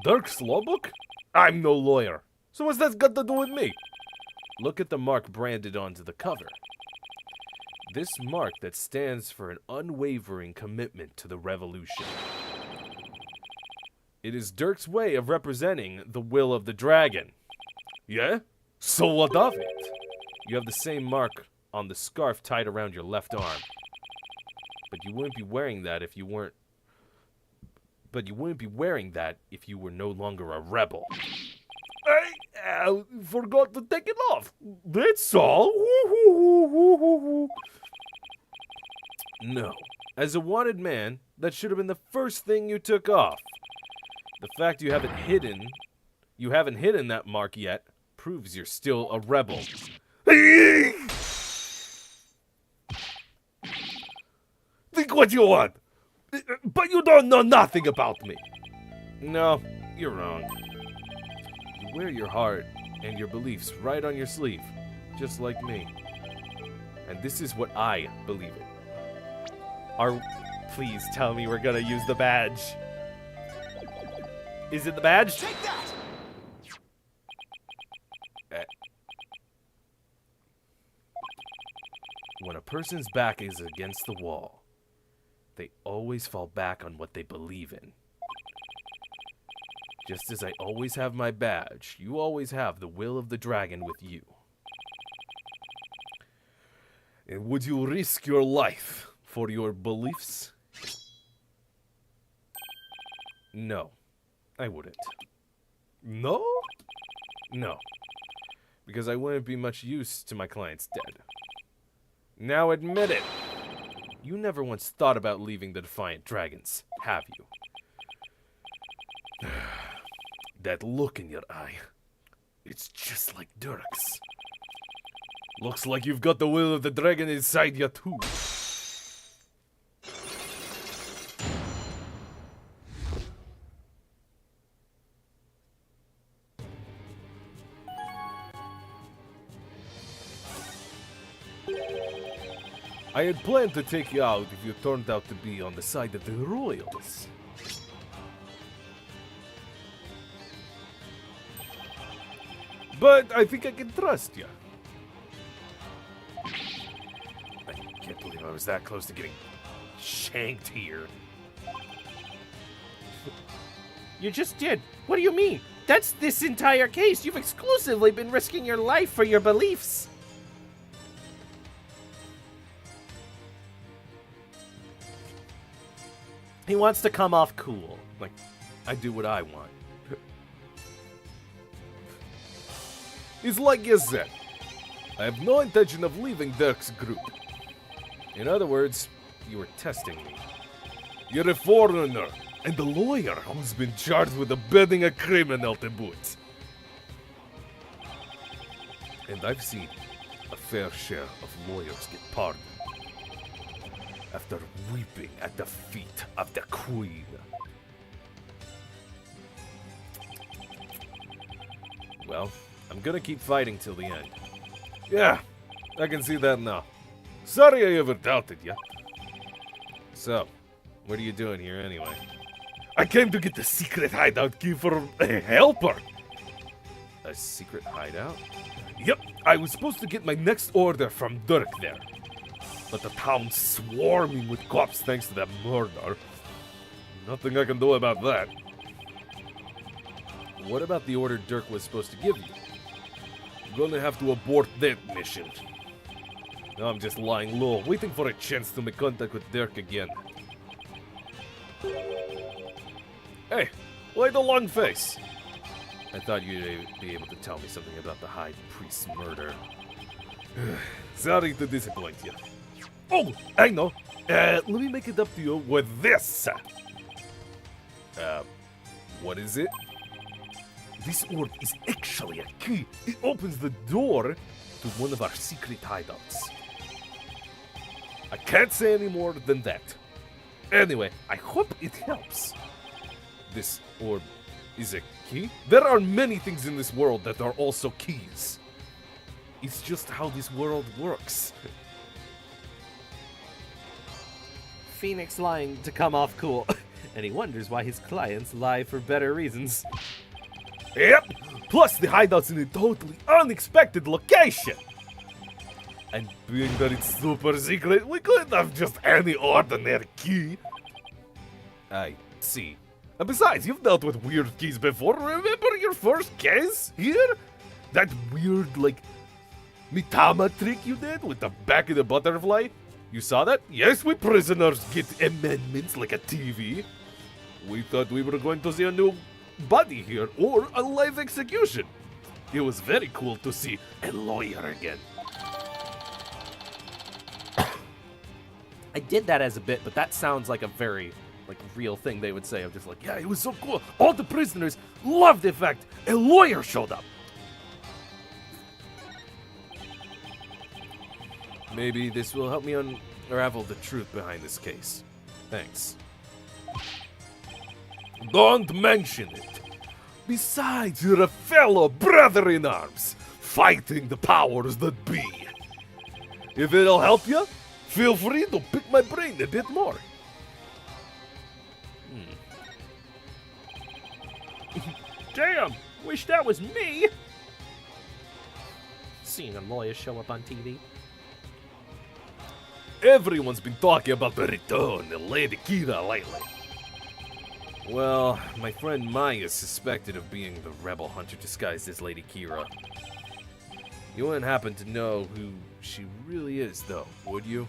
D: Dirk's lawbook? I'm no lawyer. So what's that got to do with me?
B: Look at the mark branded onto the cover. This mark that stands for an unwavering commitment to the revolution. It is Dirk's way of representing the will of the dragon.
D: Yeah? So what of it?
B: You have the same mark on the scarf tied around your left arm. But you wouldn't be wearing that if you weren't... But you wouldn't be wearing that if you were no longer a rebel.
D: I forgot to take it off. That's all.
B: No. As a wanted man, that should have been the first thing you took off. The fact you haven't hidden that mark yet proves you're still a rebel.
D: Think what you want. But you don't know nothing about me.
B: No, you're wrong. You wear your heart and your beliefs right on your sleeve, just like me. And this is what I believe in.
A: Please tell me we're gonna use the badge. Is it the badge?
E: Take that!
B: When a person's back is against the wall, they always fall back on what they believe in. Just as I always have my badge, you always have the will of the dragon with you.
D: And would you risk your life for your beliefs?
B: No, I wouldn't.
D: No?
B: No, because I wouldn't be much use to my clients dead. Now admit it. You never once thought about leaving the Defiant Dragons, have you?
D: That look in your eye, it's just like Dirk's. Looks like you've got the will of the dragon inside you too. I had planned to take you out if you turned out to be on the side of the royals. But I think I can trust you.
B: I can't believe I was that close to getting shanked here.
A: You just did. What do you mean? That's this entire case. You've exclusively been risking your life for your beliefs. He wants to come off cool.
B: Like, I do what I want.
D: It's like you said. I have no intention of leaving Dirk's group.
B: In other words, you were testing me.
D: You're a foreigner and a lawyer who's been charged with abetting a criminal to boot. And I've seen a fair share of lawyers get pardoned after weeping at the feet of the Queen.
B: Well, I'm gonna keep fighting till the end.
D: Yeah, I can see that now. Sorry I ever doubted you. So, what are you doing here anyway? I came to get the secret hideout key for a helper.
B: A secret hideout?
D: Yep, I was supposed to get my next order from Dirk there. But the town's swarming with cops thanks to that murder. Nothing I can do about that.
B: What about the order Dirk was supposed to give you?
D: Gonna have to abort that mission. Now I'm just lying low, waiting for a chance to make contact with Dirk again. Hey, why the long face?
B: I thought you'd be able to tell me something about the High Priest's murder.
D: Sorry to disappoint you. Oh, I know. Let me make it up to you with this.
B: What is it?
D: This orb is actually a key. It opens the door to one of our secret hideouts. I can't say any more than that. Anyway, I hope it helps. This orb is a key? There are many things in this world that are also keys. It's just how this world works.
A: Phoenix lying to come off cool, and he wonders why his clients lie for better reasons.
D: Yep, plus the hideout's in a totally unexpected location. And being that it's super secret, we couldn't have just any ordinary key.
B: I see.
D: And besides, you've dealt with weird keys before. Remember your first case here? That weird, like, Mitama trick you did with the back of the butterfly? You saw that? Yes, we prisoners get amendments like a TV. We thought we were going to see a new body here, or a live execution. It was very cool to see a lawyer again.
A: I did that as a bit, but that sounds like a very, real thing they would say. I'm just like,
D: Yeah, it was so cool. All the prisoners loved the fact a lawyer showed up.
B: Maybe this will help me unravel the truth behind this case. Thanks.
D: Don't mention it. Besides, you're a fellow brother in arms, fighting the powers that be. If it'll help you, feel free to pick my brain a bit more.
A: damn, wish that was me. Seeing a lawyer show up on TV.
D: Everyone's been talking about the return of Lady Kira lately.
B: Well, my friend Maya is suspected of being the rebel hunter disguised as Lady Kira. You wouldn't happen to know who she really is, though, would you?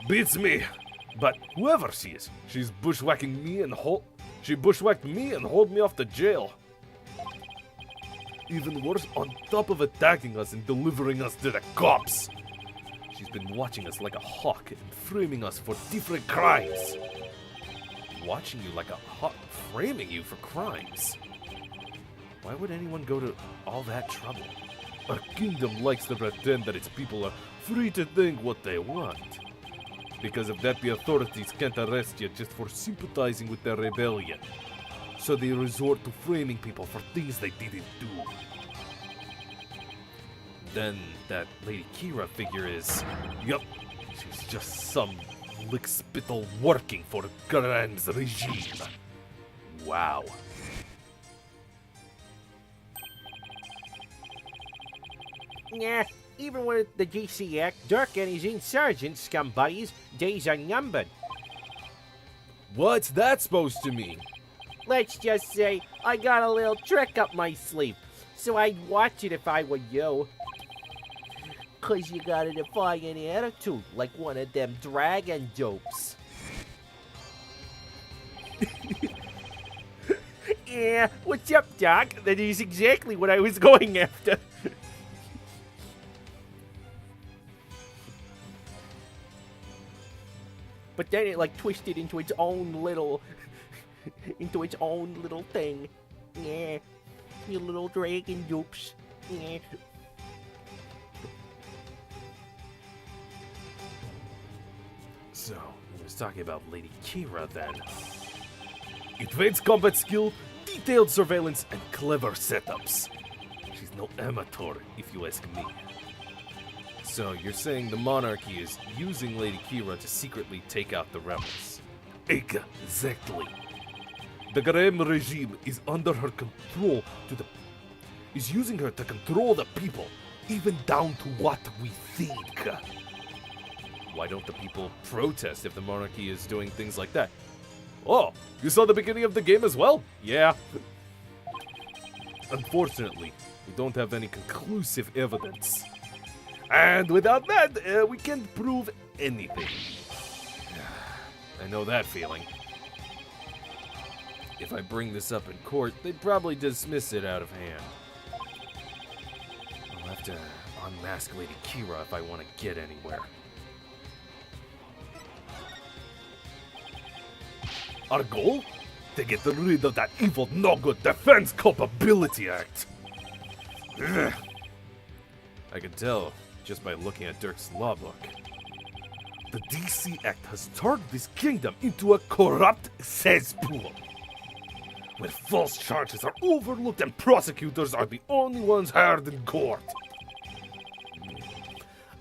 D: Beats me. But whoever she is, she's bushwhacking me and she bushwhacked me and hauled me off to jail. Even worse, on top of attacking us and delivering us to the cops. She's been watching us like a hawk and framing us for different crimes.
B: Watching you like a hawk, framing you for crimes. Why would anyone go to all that trouble?
D: Our kingdom likes to pretend that its people are free to think what they want. Because of that, the authorities can't arrest you just for sympathizing with their rebellion. So they resort to framing people for things they didn't do.
B: Then that Lady Kira figure is...
D: Yup, she's just some lickspittle working for Garen's regime.
B: wow.
C: Yeah, even with the GCX, Dirk and his insurgent scum buddies, days are numbered.
B: What's that supposed to mean?
C: Let's just say I got a little trick up my sleeve, so I'd watch it if I were you. 'Cause you got a defiant attitude, like one of them dragon dopes. Yeah, what's up, Doc? That is exactly what I was going after. But then it twisted into its own little thing. Yeah, you little dragon dupes. Yeah.
B: So, he was talking about Lady Kira then.
D: Advanced combat skill, detailed surveillance, and clever setups. She's no amateur, if you ask me.
B: So you're saying the monarchy is using Lady Kira to secretly take out the rebels?
D: Exactly. The Graham regime is under her control is using her to control the people, even down to what we think.
B: Why don't the people protest if the monarchy is doing things like that? Oh, you saw the beginning of the game as well? Yeah. Unfortunately, we don't have any conclusive evidence. And without that, we can't prove anything. I know that feeling. If I bring this up in court, they'd probably dismiss it out of hand. I'll have to unmask Lady Kira if I want to get anywhere.
D: Our goal? To get rid of that evil, no-good Defense Culpability Act.
B: I can tell just by looking at Dirk's law book.
D: The DC Act has turned this kingdom into a corrupt cesspool, where false charges are overlooked and prosecutors are the only ones heard in court.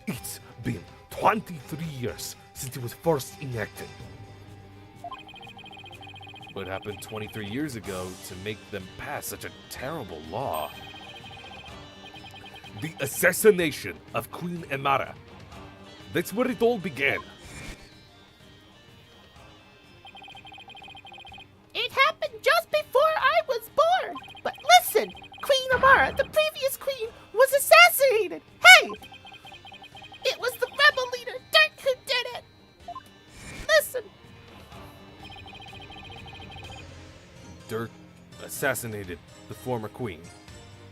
D: It's been 23 years since it was first enacted.
B: What happened 23 years ago to make them pass such a terrible law?
D: The assassination of Queen Amara. That's where it all began.
E: It happened just before I was born. But listen, Queen Amara, the previous queen, was assassinated. Hey! It was the rebel leader, Dirk, who did it. Listen.
B: Dirk assassinated the former queen,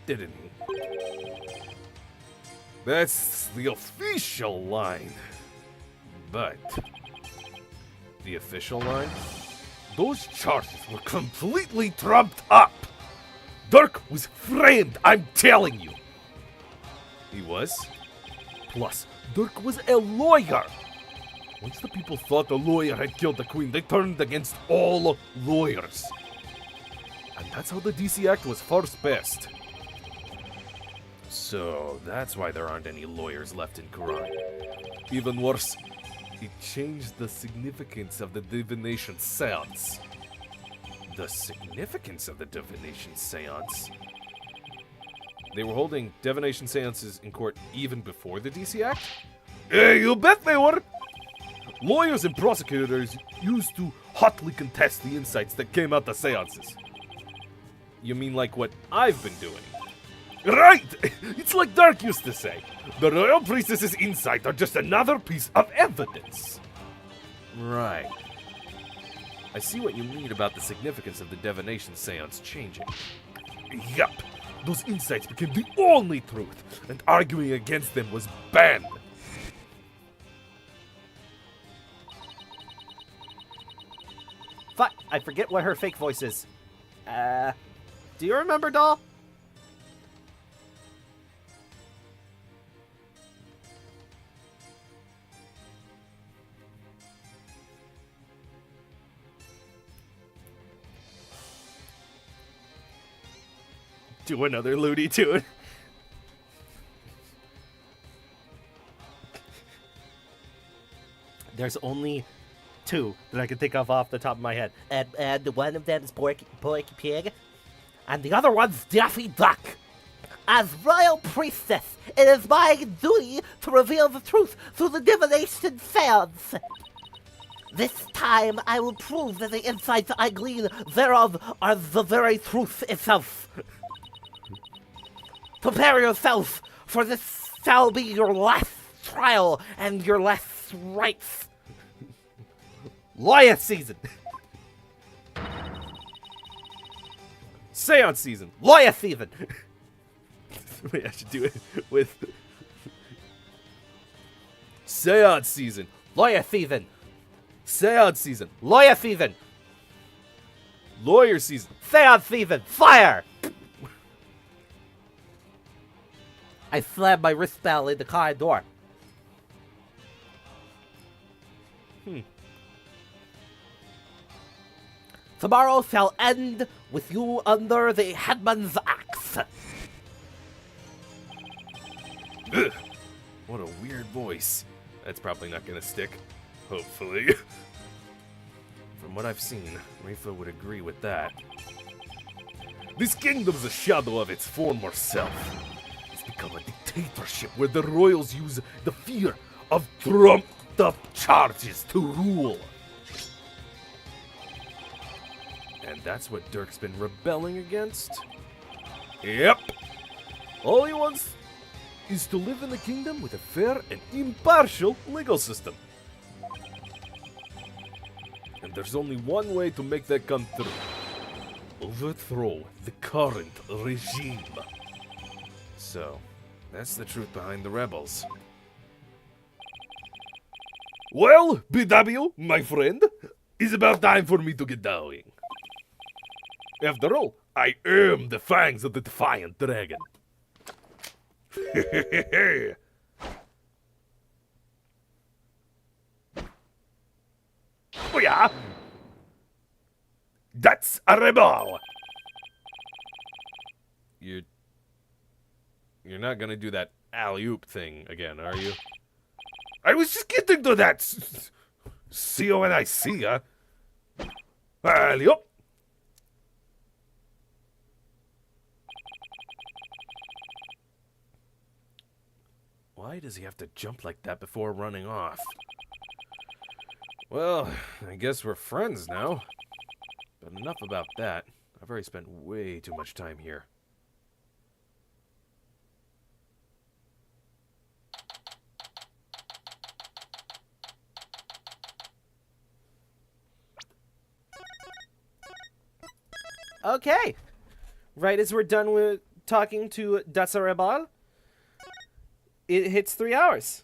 B: didn't he?
D: That's the official line.
B: But the official line?
D: Those charges were completely trumped up. Dirk was framed, I'm telling you.
B: He was?
D: Plus, Dirk was a lawyer. Once the people thought the lawyer had killed the queen, they turned against all lawyers. And that's how the DC Act was first passed.
B: So that's why there aren't any lawyers left in Quran.
D: Even worse, it changed the significance of the divination seance.
B: The significance of the divination seance? They were holding divination seances in court even before the DC Act?
D: You bet they were! Lawyers and prosecutors used to hotly contest the insights that came out the seances.
B: You mean like what I've been doing?
D: Right! It's like Dirk used to say. The royal priestess's insight are just another piece of evidence.
B: Right. I see what you mean about the significance of the divination seance changing.
D: Yup. Those insights became the only truth, and arguing against them was banned.
A: Fuck, I forget what her fake voice is. Do you remember, doll? Do another Looney Tune. There's only two that I can think of off the top of my head.
C: And one of them is Porky Pig, and the other one's Daffy Duck. As royal priestess, it is my duty to reveal the truth through the divination seance. This time I will prove that the insights I glean thereof are the very truth itself. Prepare yourself, for this shall be your last trial and your last rites.
A: Lawyer season.
B: Seance season!
A: Lawyer season. Wait, I should do it with
B: Seance season!
A: lawyer season.
B: Seance season!
A: Lawyer season.
B: Lawyer season!
A: Seance season. Fire! I slammed my wrist bell in the car door. Tomorrow shall end with you under the headman's axe.
B: What a weird voice. That's probably not gonna stick. Hopefully. From what I've seen, Rifa would agree with that.
D: This kingdom's a shadow of its former self. It's become a dictatorship where the royals use the fear of trumped-up charges to rule.
B: And that's what Dirk's been rebelling against?
D: Yep. All he wants is to live in the kingdom with a fair and impartial legal system. And there's only one way to make that come true. Overthrow the current regime.
B: So, that's the truth behind the rebels.
D: Well, BW, my friend, it's about time for me to get going. After all, I am the fangs of the defiant dragon. Oh yeah? That's a rebel!
B: You're not gonna do that alley-oop thing again, are you?
D: I was just getting to that. See you when I see ya. Alley-oop.
B: Why does he have to jump like that before running off? Well, I guess we're friends now. But enough about that. I've already spent way too much time here.
A: Okay. Right as we're done with talking to Dasarebal, it hits 3 hours.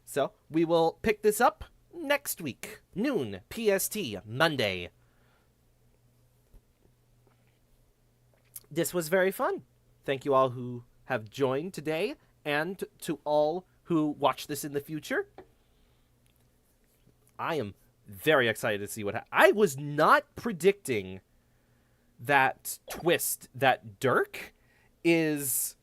A: So, we will pick this up next week, noon PST, Monday. This was very fun. Thank you all who have joined today, and to all who watch this in the future. I am very excited to see what I was not predicting that twist that Dirk is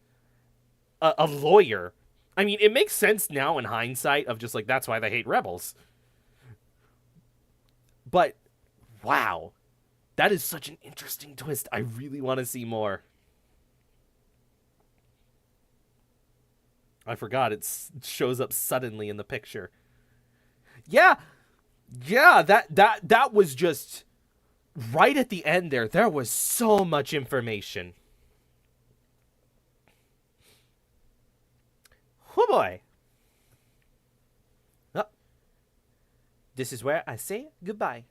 A: a lawyer. I mean, it makes sense now in hindsight of just like, that's why they hate rebels. But, wow. That is such an interesting twist. I really want to see more. I forgot it shows up suddenly in the picture. Yeah, that was just right at the end there. There was so much information. Oh boy. Oh. This is where I say goodbye.